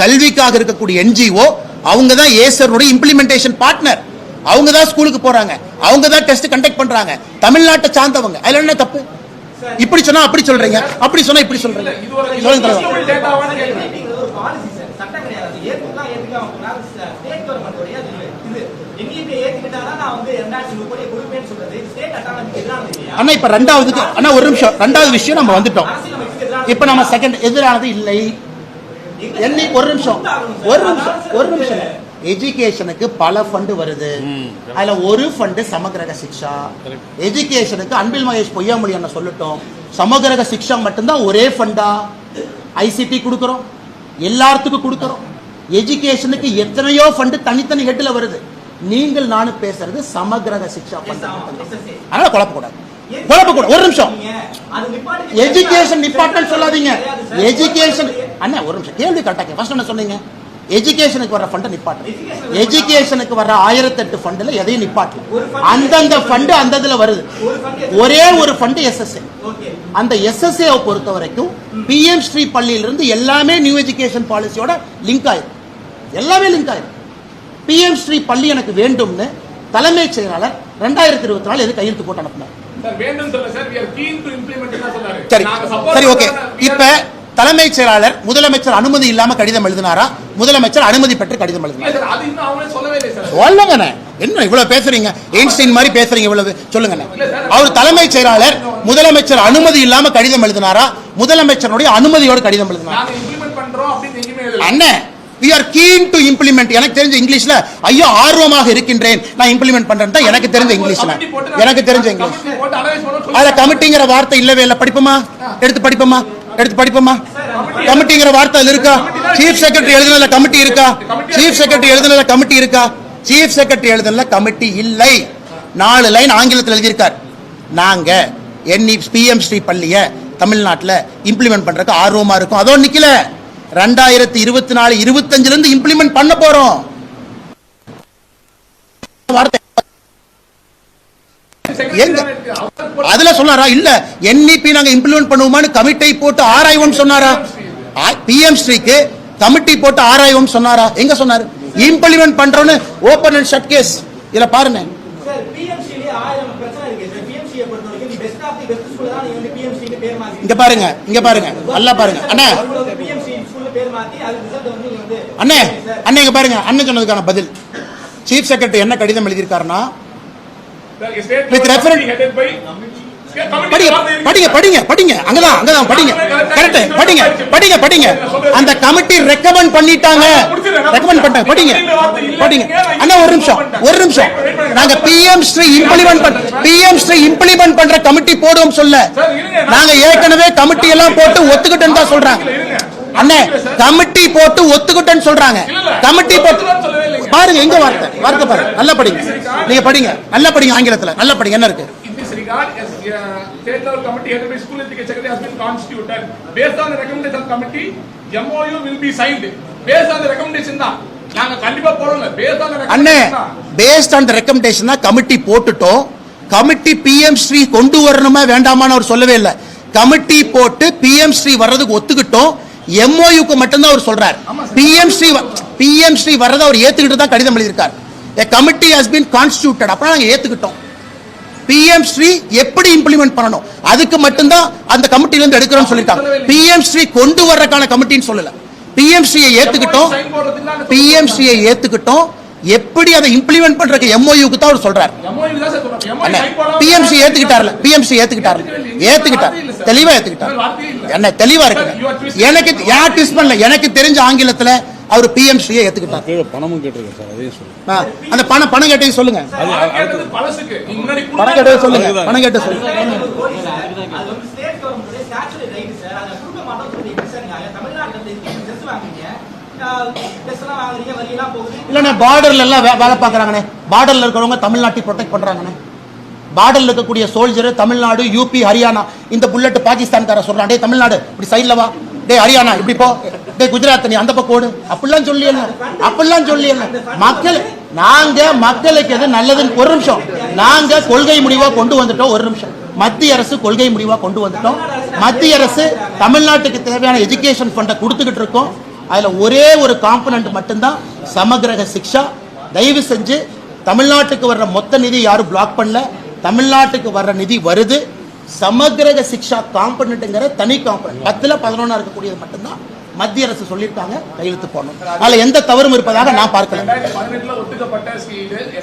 கல்விக்காக இருக்கக்கூடிய NGO. அவங்க தான் ஏசருடைய இம்ப்ளிமெண்டேஷன் பார்ட்னர். அவங்க தான் ஸ்கூலுக்கு போறாங்க, அவங்க தான் டெஸ்ட் கண்டக்ட் பண்றாங்க. தமிழ்நாட்டை சார்ந்தவங்க. அதுல என்ன தப்பு? இப்படி சொன்னா அப்படி சொல்றீங்க, அப்படி சொன்னா இப்படி சொல்றீங்க. அண்ணா இப்ப ரெண்டாவது விஷயம் நம்ம வந்துட்டோம். இப்ப நம்ம செகண்ட் எதிரானது இல்லை. ஒரு நிமிஷம் எஜுகேஷனுக்கு பல ஃபண்ட் வருது. அதுல ஒரு ஃபண்ட் சமகிரக சிக்ஷா. எஜுகேஷனுக்கு அன்பில் மகேஷ் பொய்யாமொழி என்ன சொல்லட்டும், சமகிரக சிக்ஷா மட்டும்தான் ஒரே ஃபண்டா? ICT கொடுக்கிறோம், எல்லாத்துக்கும் கொடுக்கிறோம். எஜுகேஷனுக்கு எத்தனையோ ஃபண்ட் தனித்தனி ஹெட்ல வருது. நீங்கள் நானும் பேசுறது சமகிரக சிக்ஷா ஃபண்ட். அதனால குழப்பக்கூடாது. ஒரு நிமிஷம், எஜுகேஷன் டிபார்ட்மெண்ட் சொல்லாதீங்க. எஜுகேஷன் அண்ணா ஒரு நிமிஷம், கேள்வி கரெக்டா ஃபர்ஸ்ட் என்ன சொன்னீங்க? எஜுகேஷனுக்கு வர ஃபண்ட் நிப்பாட்டு. எஜுகேஷனுக்கு வர 1008 ஃபண்ட்ல எதையும் நிப்பாட்டு. அந்தந்த ஃபண்ட் அந்த இதுல வருது. ஒரே ஒரு ஃபண்ட் SSA. அந்த SSA பொறுத்த வரைக்கும் PM ஸ்ரீ பள்ளியிலிருந்து எல்லாமே நியூ எஜுகேஷன் பாலிசியோட லிங்க் ஆயிரும். எல்லாமே லிங்க் ஆயிரும். PM ஸ்ரீ பள்ளி எனக்கு வேண்டும்னு தலைமைச் செயலாளர் 2024 எது கையெழுத்து போட்டு அனுப்பினார். சரி ஓகே. இப்ப தலைமைச் செயலாளர் முதலமைச்சர் அனுமதி இல்லாம கடிதம் எழுதினாரா? முதலமைச்சர் அனுமதி பெற்று கடிதம் எழுதினார். சொல்லுங்க, என்ன இவ்வளவு பேசுறீங்க? எயின்ஸ்டைன் மாதிரி பேசுறீங்க இவ்வளவு. சொல்லுங்க. அவர் தலைமைச் செயலாளர் முதலமைச்சர் அனுமதி இல்லாம கடிதம் எழுதினாரா, முதலமைச்சருடைய அனுமதியோட கடிதம் எழுதினாரா? நாங்க இம்ப்ளிமெண்ட் பண்றோம் அப்படின்னு எங்கேயுமே எழுதல. அண்ணே, we are keen to implement. எனக்கு தெரிஞ்ச இங்கிலீஷ்ல ஐயோ ஆர்வமாக இருக்கின்றேன் நான் இம்ப்ளிமெண்ட் பண்றேன் தான் எனக்கு தெரிஞ்ச இங்கிலீஷ்ல. எனக்கு தெரிஞ்ச இங்கிலீஷ் அதுல கமிட்டிங்கிற வார்த்தை இல்லவே இல்லை. படிப்போமா? எடுத்து படிப்போமா? கமிட்டிங்கிற வார்த்தை அதுல இருக்கா? சீஃப் செக்ரட்டரி எழுதுனதுல கமிட்டி இருக்கா? சீஃப் செக்ரட்டரி எழுதுனதுல கமிட்டி இருக்கா? சீஃப் செக்ரட்டரி எழுதுனதுல கமிட்டி இல்லை. 4 லைன் ஆங்கிலத்தில் எழுதியிருக்கார். நாங்க PM ஸ்ரீ பள்ளிய தமிழ்நாட்டில் இம்ப்ளிமெண்ட் பண்றதுக்கு ஆர்வமா இருக்கும். அதோட நிக்கல, 2024-25 இருந்து இம்ப்ளிமெண்ட் பண்ண போறோம். அதுல சொன்னாரா? இல்ல NEP நாங்க இம்ப்ளிமெண்ட் பண்ணுவோமான்னு கமிட்டி போட்டு ஆராய்வோம் சொன்னாரா? PM ஸ்ரீக்கு கமிட்டி போட்டு ஆராய்வோம் சொன்னாரா? எங்க சொன்னாரு? இம்ப்ளிமெண்ட் பண்றோம்னு ஓபன் அண்ட் ஷட் கேஸ். இதுல பாருங்க சார், PMC ல 1000 பிரச்சனை இருக்கு சார். PMC ய பொறுத்தவரைக்கும் the best of the best school தான் நீங்க PMC க்கு பேர் மாத்தி. இங்க பாருங்க நல்லா பாருங்க அண்ணா. PMC ஸ்கூல்ல பேர் மாத்தி அது ரிசல்ட் வந்து நீங்க அண்ணே இங்க பாருங்க. அண்ணன் சொன்னதுக்கான பதில் சீஃப் செக்ரட்டரி என்ன கடிதம் எழுதியிருக்காருன்னா, with reference படிங்க அங்கதான் படிங்க. கரெக்ட், படிங்க. அந்த கமிட்டி ரெக்கமெண்ட் பண்ணிட்டாங்க. படிங்க அண்ணா. ஒரு நிமிஷம். நாங்க PM ஸ்ரீ இம்ப்ளிமெண்ட் பண்ற கமிட்டி போடுவோம் சொல்ல. நாங்க ஏற்கனவே கமிட்டி எல்லாம் போட்டு ஒத்துக்கிட்டேன்னு தான் சொல்றாங்க. அண்ணே, கமிட்டி போட்டு ஒத்துக்கிட்டேன்னு சொல்றாங்க. கமிட்டி போட்டு பாருங்க எங்க வார்த்தை பாருங்க. நல்லா படிங்க. நீங்க படிங்க, நல்லா படிங்க ஆங்கிலத்துல. நல்லா படிங்க. என்ன இருக்கு? State level committee headed by school education secretary has been constituted. Based on the recommendation of committee, MOU will be signed. Based on the recommendation தான் நாங்க கண்டிப்பா போறோம். Based on the அண்ணே, recommendation based on the recommendation தான் கமிட்டி போட்டுட்டோம். கமிட்டி PM ஸ்ரீ கொண்டு வரணுமா வேண்டாமான்னு அவர் சொல்லவே இல்லை. கமிட்டி போட்டு PM ஸ்ரீ வர்றதுக்கு ஒத்துக்கிட்டோம். MOUக்கு மட்டும்தான் அவர் சொல்றார். PM ஸ்ரீ வர்றதை அவர் ஏத்துக்கிட்டு தான் கடிதம் எழுதியிருக்கார். A committee has been constituted. அப்ப நாங்க ஏத்துக்கிட்டோம். PM ஸ்ரீ எப்படி இம்ப்ளிமெண்ட் பண்ணணும் அதுக்கு மட்டும்தான் அந்த கமிட்டில இருந்து எடுக்கிறோம்னு சொல்லிட்டாங்க. PM ஸ்ரீ கொண்டு வர்றதுக்கான கமிட்டின்னு சொல்லல. PM ஸ்ரீயை ஏத்துக்கிட்டோம். எப்படி அதை இம்ப்ளிமெண்ட் பண்றதுக்கு MOUக்கு தான் அவர் சொல்றாரு. PM ஸ்ரீ ஏத்துக்கிட்டார்ல. தெளிவா ஏத்துக்கிட்டார். என்ன தெளிவா இருக்கு. எனக்கு யார் ட்விஸ்ட் பண்ணல. எனக்கு தெரிஞ்ச ஆங்கிலத்துல அவர் PM ஸ்ரீயை ஏத்துக்கிட்டார். பணமும் கேட்டிருக்கேன் சார், அதையும் சொல்லுங்க. அந்த பணம் கேட்டே சொல்லுங்க. பணம் கேட்டே சொல்லுங்க. அது வந்து ஸ்டேட் கவர்மெண்ட்டைய ஸ்டாச்சுரி ரைட் சார். அத கொடுக்க மாட்டோம்னு சொல்லி பேசுறாங்க. தமிழ்நாட்டுல இருந்து டெஸ்ட் வாங்குறீங்க, டெஸ்ட் எல்லாம் வாங்குறீங்க, வரி எல்லாம் போகுது. இல்லண்ணே, பார்டர்ல எல்லாம் வேலை பாக்குறாங்கண்ணே. பார்டர்ல இருக்கிறவங்க தமிழ்நாட்டை ப்ரொடெக்ட் பண்றாங்கண்ணே. பார்டர்ல இருக்கக்கூடிய சோல்ஜர் தமிழ்நாடு, UP, ஹரியானா. இந்த புல்லட் பாகிஸ்தான்கார சொல்றான், டே தமிழ்நாடு இப்படி சைட்ல வா, டே ஹரியானா இப்படி போ, டே குஜராத் நீ அந்த பக்கம் ஓடு. அப்படிலாம் சொல்லி நாங்க மக்களுக்கு எது நல்லதுன்னு. ஒரு நிமிஷம். நாங்க கொள்கை முடிவா கொண்டு வந்துட்டோம். ஒரு நிமிஷம். மத்திய அரசு கொள்கை முடிவா கொண்டு வந்துட்டோம். மத்திய அரசு தமிழ்நாட்டுக்கு தேவையான எஜுகேஷன் ஃபண்டை கொடுத்துக்கிட்டு இருக்கோம். அதுல ஒரே ஒரு காம்பனன்ட் மட்டும்தான் சமகிரக சிக்ஷா. தயவு செஞ்சு தமிழ்நாட்டுக்கு வர்ற மொத்த நிதி யாரும் பிளாக் பண்ணல. தமிழ்நாட்டுக்கு வர்ற நிதி வருது. சமகிரக சிக்ஷா காம்பனன்ட்ங்கிற தனி காம்பனன்ட் 10ல் 11 இருக்கக்கூடியது மட்டும்தான் மத்திய அரசு சொல்லியிருக்காங்க. கையெழுத்து போடணும். அதுல எந்த தவறும் இருப்பதாக நான் பார்க்கல. 2018 ஒத்துக்கப்பட்ட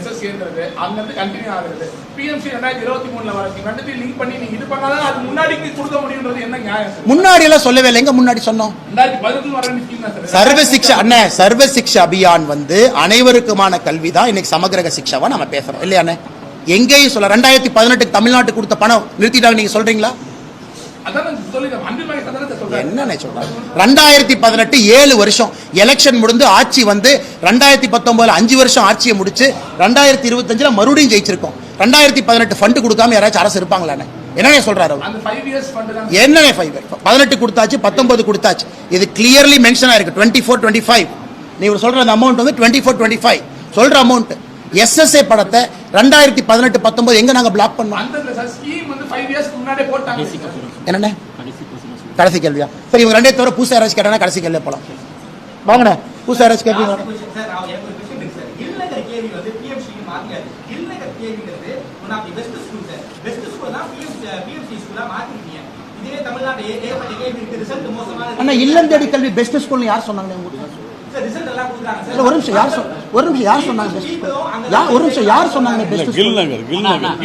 SSCன்றது அங்கிருந்து கண்டினியூ ஆகுது. PMC 2023 வரது ரெண்டுத்தையும் லிங்க் பண்ணி நீங்க இது பண்ணாதான் அது முன்னாடி கொடுக்க முடியும்ன்றது என்ன நியாயம்? முன்னாடி எல்லாம் சொல்லவே இல்லை. எங்க முன்னாடி சொன்னோம்? 2018 வர ஸ்கீம் தான் சார். சர்வ சிக்ஷா அண்ணே, சர்வ சிக்ஷா அபியான் வந்து அனைவருக்குமான கல்வி தான். இன்னைக்கு சமகிரக சிக்ஷாவா நம்ம பேசுறோம் இல்லையானே? எங்கேயும் சொல்ல 2018 தமிழ்நாட்டுக்கு கொடுத்த பணம் நிறுத்திட்டாங்க நீங்க சொல்றீங்களா? என்ன சொல்றாங்க? 2018 7 வருஷம் எலெக்ஷன் முடிந்து ஆட்சி வந்து 2019 5 வருஷம் ஆட்சியை முடிச்சு 2025 மறுபடியும் ஜெயிச்சிருக்கோம். 2018 ஃபண்ட் கொடுக்காம யாராச்சும் அரசு இருப்பாங்களா? என்ன சொல்றாரு? என்ன 18 கொடுத்தாச்சு, 19 கொடுத்தாச்சு. இது கிளியர்லி மென்ஷன் ஆயிருக்கு. 24-25 நீங்க சொல்ற அந்த அமௌண்ட் வந்து 24-25 சொல்ற அமௌண்ட். SSA படத்தை 2018-19 எங்க நாங்க பிளாக் பண்ணோம்? என்னண்ணே கடைசி கேள்வியா? சரி, இவங்க ரெண்டே தவிர பூசா யாராச்சும் கேட்டானா கடைசி கேள்வி போலாம். வாங்கண்ணே, பூசா யாராச்சும் கேள்வி. அண்ணா இல்லம் தேடி கல்வி பெஸ்ட் ஸ்கூல் யார் சொன்னாங்க? கொடுக்குறாங்க இல்ல, சார். ஒரு நிமிஷம் யார் சொன்னாங்க பெஸ்ட் ஸ்கூல்? ஒரு நிமிஷம் யார் சொன்னாங்க பெஸ்ட் ஸ்கூல்? கில் நகர்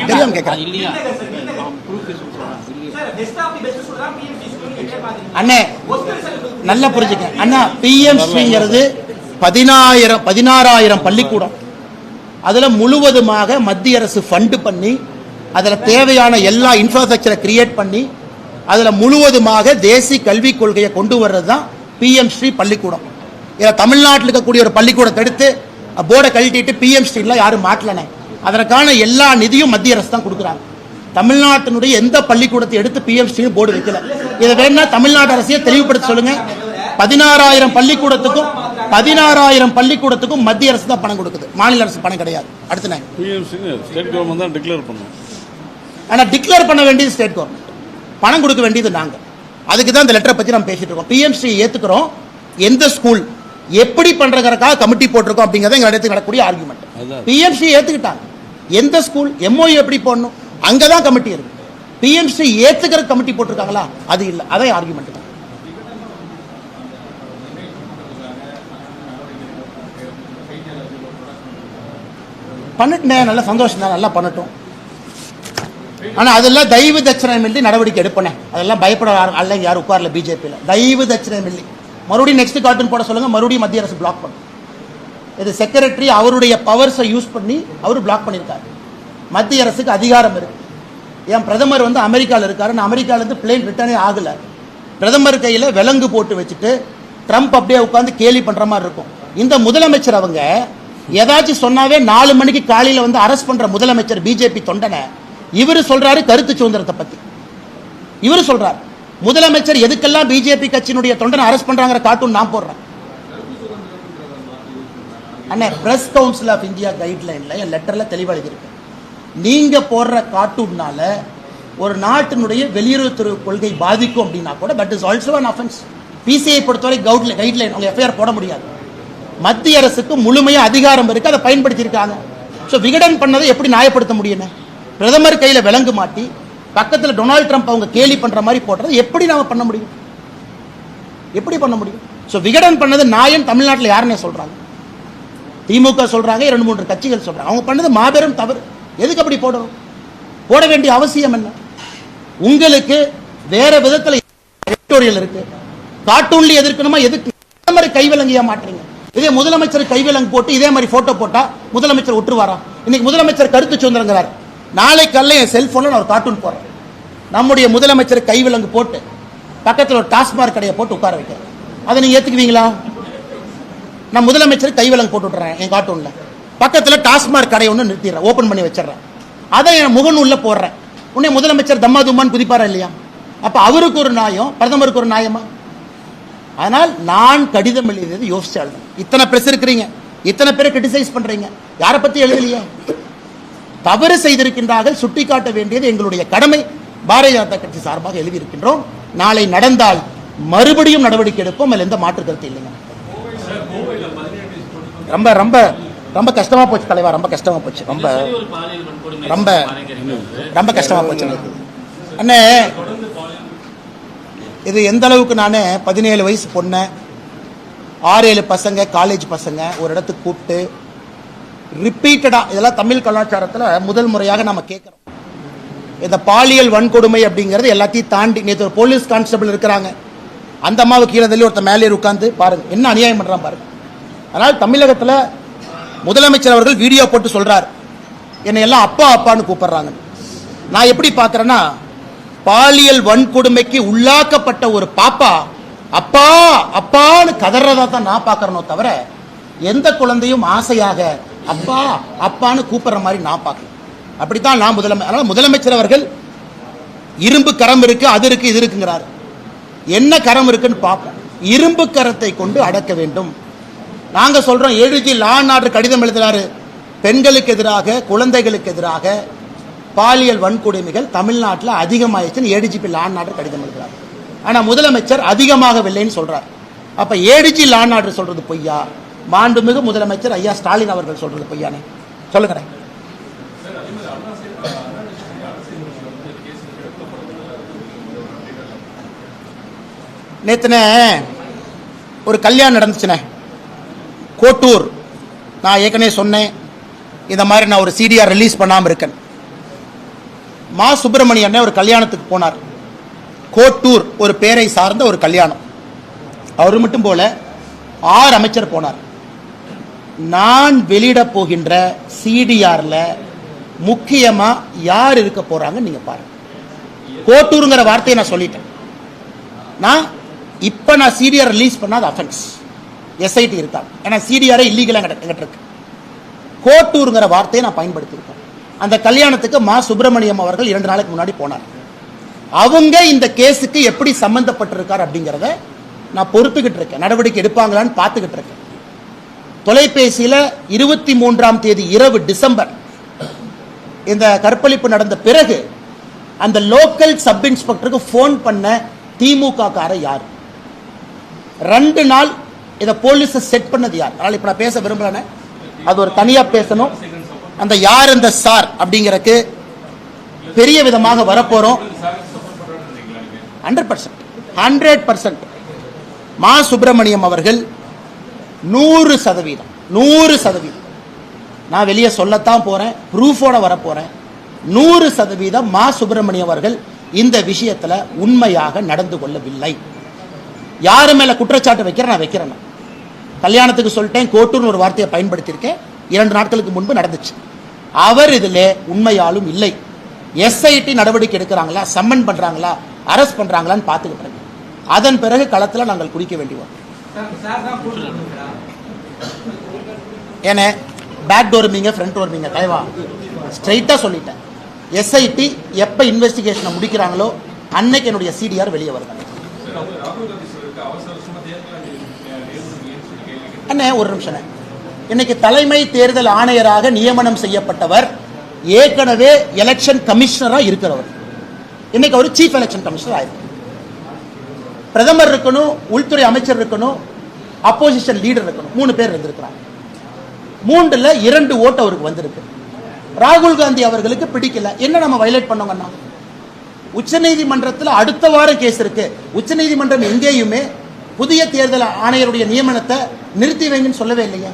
தெரியாம கேட்கறேன். இல்லங்க சார், இல்லங்க. Sir, best of the best school தான் PMC school நீங்க எப்படி பாத்தீங்க? அண்ணே First result நல்லா புரிஞ்சுக்க அண்ணா, பிஎம்ஸ்ங்கிறது 16,000 பள்ளிக்கூடம். அதுல முழுவதுமாக மத்திய அரசு ஃபண்ட் பண்ணி அதுல தேவையான எல்லா இன்ஃப்ராஸ்ட்ரக்சரை கிரியேட் பண்ணி அதுல முழுவதுமாக தேசிய கல்விக் கொள்கையை கொண்டு வர்றது தான் பிஎம் ஸ்ரீ பள்ளிக்கூடம். இதை தமிழ்நாட்டில் இருக்கக்கூடிய ஒரு பள்ளிக்கூடத்தை எடுத்து போர்டை கழட்டிட்டு பிஎம் ஸ்ட்ரீட்லாம் யாரும் மாட்டலனே. அதற்கான எல்லா நிதியும் மத்திய அரசு தான் கொடுக்குறாங்க. தமிழ்நாட்டினுடைய எந்த பள்ளிக்கூடத்தை எடுத்து பிஎம் ஸ்ட்ரீட் போர்டு வைக்கல. இதை வேணா தமிழ்நாடு அரசையே தெளிவுபடுத்த சொல்லுங்க. 16,000 பள்ளிக்கூடத்துக்கும் மத்திய அரசு தான் பணம் கொடுக்குது, மாநில அரசு பணம் கிடையாது. அடுத்த பிஎம்சி ஸ்டேட் கவர்மெண்ட் தான் டிக்ளேர் பண்ணும். ஆனா டிக்ளேர் பண்ண வேண்டியது ஸ்டேட் கவர்மெண்ட், பணம் கொடுக்க வேண்டியது நாங்க. அதுக்கு தான் இந்த லெட்டரை பத்தி நம்ம பேசிட்டு இருக்கோம். பிஎம்சி ஏத்துக்கிறோம், எந்த ஸ்கூல் எப்படி பண்றதுக்காக கமிட்டி போட்டிருக்கோம் அப்படிங்கறத எங்க இடத்துக்கு நடக்கக்கூடிய ஆர்குமெண்ட். பிஎம்சி ஏத்துக்கிட்டாங்க, எந்த ஸ்கூல் எம்ஓயு எப்படி போடணும் அங்கதான் கமிட்டி இருக்கு. பிஎம்சி ஏத்துக்கிற கமிட்டி போட்டிருக்காங்களா? அது இல்ல, அதான் ஆர்குமெண்ட். பண்ணிட்டேன், நல்ல சந்தோஷம் தான், நல்லா பண்ணட்டும். ஆனா அதெல்லாம் தயவு தட்சணையின்றி நடவடிக்கை எடுப்பனே. அதெல்லாம் பயப்பட அல்ல, யாரும் உட்கார்ல பிஜேபியில். தயவு தட்சணையின்றி மறுபடியும் நெக்ஸ்ட் கார்ட்டூன் போட சொல்லுங்க, மறுபடியும் மத்திய அரசு பிளாக் பண்ணும். இது செக்ரட்டரி அவருடைய பவர்ஸை யூஸ் பண்ணி அவர் பிளாக் பண்ணியிருக்காரு. மத்திய அரசுக்கு அதிகாரம் இருக்கு. என் பிரதமர் வந்து அமெரிக்காவில் இருக்காரு, நான் அமெரிக்காவிலேருந்து பிளேன் ரிட்டர்னே ஆகல. பிரதமர் கையில் விலங்கு போட்டு வச்சுட்டு ட்ரம்ப் அப்படியே உட்காந்து கேலி பண்ற மாதிரி இருக்கும். இந்த முதலமைச்சர் அவங்க ஏதாச்சும் சொன்னாவே 4 மணிக்கு காலையில் வந்து அரெஸ்ட் பண்ற முதலமைச்சர் பிஜேபி தொண்டனை. இவர் சொல்றாரு கருத்து சுதந்திரத்தை பத்தி. இவர் சொல்றாரு முதலமைச்சர் எதுக்கெல்லாம் பிஜேபி கட்சியினுடைய தொண்டனை அரெஸ்ட் பண்றாங்கிற கார்ட்டூன் நான் போடுறேன். அண்ணே, பிரஸ் கவுன்சில் ஆஃப் இந்தியா கைட்லைன்ல என் லெட்டர்ல தெளிவா எழுதியிருக்கு. நீங்க போடுற கார்ட்டூன்னால ஒரு நாட்டினுடைய வெளியுறவுத்துறை கொள்கை பாதிக்கும் அப்படின்னா கூட that is also an offense. PCI பொறுத்தவரை கைட்லைன் அவங்க எஃப்ஐஆர் போட முடியாது. மத்திய அரசுக்கு முழுமையா அதிகாரம் இருக்கு, அதை பயன்படுத்தி இருக்காங்க. ஸோ விகடன் பண்ணதை எப்படி நியாயப்படுத்த முடியும்? பிரதமர் கையில விலங்கு மாட்டி பக்கத்தில் டொனால்ட் ட்ரம்ப் அவங்க கேலி பண்ற மாதிரி போடுறது எப்படி நாம பண்ண முடியும்? எப்படி பண்ண முடியும்? ஸோ விகடன் பண்ணது நாயன் தமிழ்நாட்டில் யாருன்னே சொல்றாங்க, திமுக சொல்றாங்க, 2-3 கட்சிகள் சொல்றாங்க. அவங்க பண்ணது மாபெரும் தவறு. எதுக்கு அப்படி போடணும்? போட வேண்டிய அவசியம் என்ன? உங்களுக்கு வேற விதத்தில் எடிட்டோரியல் இருக்கு, கார்ட்டூன்ல எதிர்க்கணுமா? எதுக்கு மாதிரி கைவிலங்கையா மாற்றீங்க? இதே முதலமைச்சர் கைவிலங்கு போட்டு இதே மாதிரி போட்டோ போட்டா முதலமைச்சர் விட்டுருவாரா? இன்னைக்கு முதலமைச்சர் கருத்து சுதந்திரங்கிறார். நாளை காலையில் என் செல்போன்ல நான் ஒரு கார்ட்டூன் போடுறேன், நம்முடைய முதலமைச்சர் கைவிலங்கு போட்டு பக்கத்தில் ஒரு டாஸ்மாக் கடையை போட்டு உட்கார வைக்கிறேன். அதை நீங்க ஏத்துக்குவீங்களா? நான் முதலமைச்சர் கைவிலங்கு போட்டு விட்டுறேன் என் கார்ட்டூன்ல, பக்கத்தில் டாஸ்மாக் கடை ஒன்று நிறுத்திடுறேன், ஓபன் பண்ணி வச்சிடறேன், அதை என் முகநூல்ல போடுறேன். உடனே முதலமைச்சர் தம்மா தும்மான்னு குதிப்பாரா இல்லையா? அப்ப அவருக்கு ஒரு நியாயம், பிரதமருக்கு ஒரு நியாயமா? ஆனால் நான் கடிதம் எழுதியது யோசிச்சாள். இத்தனை பிரஸ் இருக்கிறீங்க, இத்தனை பேரை கிரிட்டிசைஸ் பண்றீங்க, யாரை பத்தி எழுதலையே? தவறு செய்திருக்கின்றார்கள், சுட்டிக்காட்ட வேண்டியது எங்களுடைய கடமை. பாரதிய ஜனதா கட்சி சார்பாக எழுதியிருக்கின்றோம். நாளை நடந்தால் மறுபடியும் நடவடிக்கை எடுப்போம், அதில் எந்த மாற்று கருத்து இல்லைங்க. ரொம்ப ரொம்ப ரொம்ப கஷ்டமா போச்சு தலைவா, ரொம்ப கஷ்டமா போச்சு, ரொம்ப ரொம்ப ரொம்ப கஷ்டமா போச்சு அண்ணே. இது எந்த அளவுக்கு நான் 17 வயசு பொண்ணு, 6-7 பசங்க, காலேஜ் பசங்க ஒரு இடத்துக்கு கூப்பிட்டு ரிப்பீட்டடா, இதெல்லாம் தமிழ் கலாச்சாரத்தில் முதல் முறையாக நம்ம கேட்கிறோம். இந்த பாலியல் வன்கொடுமை அப்படிங்கிறது எல்லாத்தையும் தாண்டி, நேற்று ஒரு போலீஸ் கான்ஸ்டபிள் இருக்கிறாங்க, அந்த அம்மாவுக்கு கீழே தள்ளி ஒருத்தர் மேலே உட்காந்து பாருங்க என்ன அநியாயம் பண்றான் பாருங்க. அதனால் தமிழகத்தில் முதலமைச்சர் அவர்கள் வீடியோ போட்டு சொல்றார், என்னை எல்லாம் அப்பா அப்பான்னு கூப்பிடுறாங்க. நான் எப்படி பார்க்கறேன்னா, பாலியல் வன்கொடுமைக்கு உள்ளாக்கப்பட்ட ஒரு பாப்பா அப்பா அப்பான்னு கதறதா தான் நான் பார்க்கறனோ தவிர எந்த குழந்தையும் ஆசையாக அப்பா அப்பான்னு கூப்பிடுற மாதிரி நான் பார்க்கல. அப்படித்தான் நான் அதனால முதலமைச்சர் அவர்கள் இரும்பு கரம் இருக்கு, அது இருக்கு, இது இருக்குங்கிறார். என்ன கரம் இருக்குன்னு பார்ப்போம். இரும்பு கரத்தை கொண்டு அடக்க வேண்டும். நாங்க சொல்றோம், ஏடிஜி லா அண்ட் ஆர்டர் கடிதம் எழுதுறாரு, பெண்களுக்கு எதிராக, குழந்தைகளுக்கு எதிராக பாலியல் வன்கொடுமைகள் தமிழ்நாட்டில் அதிகமாயிடுச்சுன்னு ஏடிஜிபி லா அண்ட் ஆர்டர் கடிதம் எழுதுறாரு. ஆனா முதலமைச்சர் அதிகமாகவில்லைன்னு சொல்றார். அப்ப ஏடிஜி லா அண்ட் ஆர்டர் சொல்றது பொய்யா? மாண்புமிகு முதலமைச்சர் ஐயா ஸ்டாலின் அவர்கள் சொல்றது பொய்யானே? சொல்லுங்க. நேத்துனே ஒரு கல்யாணம் நடந்துச்சுனே, கோட்டூர், நான் ஏற்கனவே சொன்னேன் இந்த மாதிரி நான் ஒரு சிடிஆர் ரிலீஸ் பண்ணாமல் இருக்கேன். மா சுப்பிரமணியன் ஒரு கல்யாணத்துக்கு போனார். கோட்டூர் ஒரு பேரை சார்ந்த ஒரு கல்யாணம். அவர் மட்டும் போல 6 அமைச்சர் போனார். நான் வெளியிட போகின்ற சிடிஆர்ல முக்கியமா யார் இருக்க போறாங்க நீங்க பாருங்க. கோட்டூருங்கிற வார்த்தையை நான் சொல்லிட்டேன். நான் சிடிஆர் ரிலீஸ் பண்ணாத அஃபென்ஸ் எஸ்ஐடி இருக்காங்க. ஏன்னா சிடிஆரே இல்லீகலா எங்கிட்ட இருக்கு. கோட்டூருங்கிற வார்த்தையை நான் பயன்படுத்தியிருக்கேன். அந்த கல்யாணத்துக்கு மா சுப்பிரமணியம் அவர்கள் 2 நாளைக்கு முன்னாடி போனார். அவங்க இந்த கேஸுக்கு எப்படி சம்பந்தப்பட்டிருக்கார் அப்படிங்கிறத நான் பொறுத்துக்கிட்டு இருக்கேன். நடவடிக்கை எடுப்பாங்களான்னு பார்த்துக்கிட்டு இருக்கேன். தொலைபேசியில் 23ஆம் தேதி இரவு டிசம்பர் இந்த கற்பழிப்பு நடந்த பிறகு அந்த லோக்கல் சப் இன்ஸ்பெக்டருக்கு போன் பண்ண திமுக கார யார்? 2 நாள் இதை போலீஸ் செட் பண்ணது யார்? அதனால இப்ப நான் பேச விரும்புறேன். அது ஒரு தனியா பேசணும். அந்த யார் அந்த சார் அப்படிங்கறதுக்கு பெரிய விதமாக வரப்போறோம். 100% மா சுப்பிரமணியம் அவர்கள் 100% நான் வெளியே சொல்லத்தான் போறேன், ப்ரூஃபோட வரப்போறேன். 100% மா சுப்பிரமணியம் அவர்கள் இந்த விஷயத்துல உண்மையாக நடந்து கொள்ளவில்லை. யாரு மேல குற்றச்சாட்டு நான் வைக்கிறேன். கல்யாணத்துக்கு சொல்லிட்டேன், கோட்டூர்னு ஒரு வார்த்தையை பயன்படுத்தியிருக்கேன். 2 நாட்களுக்கு முன்பு நடந்துச்சு. அவர் இதில் உண்மையாலும் இல்லை. எஸ்ஐடி நடவடிக்கை எடுக்கிறாங்களா, சம்மன் பண்றாங்களா, அரெஸ்ட் பண்றாங்களான்னு பார்த்துக்கிட்டு இருக்கேன். அதன் பிறகு களத்தில் நாங்கள் குடிக்க வேண்டி வரும். ஏன்னா பேக் டோர் மீங்க ஃப்ரண்ட் டோர் மீங்க கைவா ஸ்ட்ரைட்டா சொல்லிட்டேன். எஸ்ஐடி எப்ப இன்வெஸ்டிகேஷனை முடிக்கிறாங்களோ அன்னைக்கு என்னுடைய சிடிஆர் வெளியே வருது. அண்ணே ஒரு நிமிஷம். இன்னைக்கு தலைமை தேர்தல் ஆணையராக நியமனம் செய்யப்பட்டவர் ஏற்கனவே எலெக்ஷன் கமிஷனராக இருக்கிறவர். இன்னைக்கு அவர் சீஃப் எலெக்ஷன் கமிஷனர் ஆயிருக்கு. பிரதமர் இருக்கணும், உள்துறை அமைச்சர் இருக்கணும், அப்போசிஷன் லீடர் இருக்கணும். 3 பேர் இருந்திருக்கிறாங்க. 3ல் 2 ஓட்டு அவருக்கு வந்திருக்கு. ராகுல் காந்தி அவர்களுக்கு பிடிக்கல. என்ன நம்ம வயலேட் பண்ணோங்கன்னா, உச்சநீதிமன்றத்தில் அடுத்த வாரம் கேஸ் இருக்கு. உச்சநீதிமன்றம் எங்கேயுமே புதிய தேர்தல் ஆணையருடைய நியமனத்தை நிறுத்தி வைங்கன்னு சொல்லவே இல்லையா?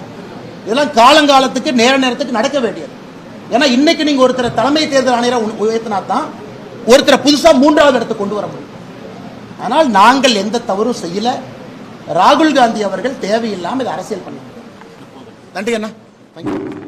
இதெல்லாம் காலங்காலத்துக்கு நேரத்துக்கு நடக்க வேண்டியது. ஏன்னா இன்னைக்கு நீங்க ஒருத்தரை தலைமை தேர்தல் ஆணையரை உயர்த்தினா தான் ஒருத்தரை புதுசா 3வது இடத்துக்கு கொண்டு வர முடியும். ஆனால் நாங்கள் எந்த தவறும் செய்யல. ராகுல் காந்தி அவர்கள் தேவையில்லாமல் இதை அரசியல் பண்ணிட்டு. நன்றி அண்ணா. தேங்க்யூ.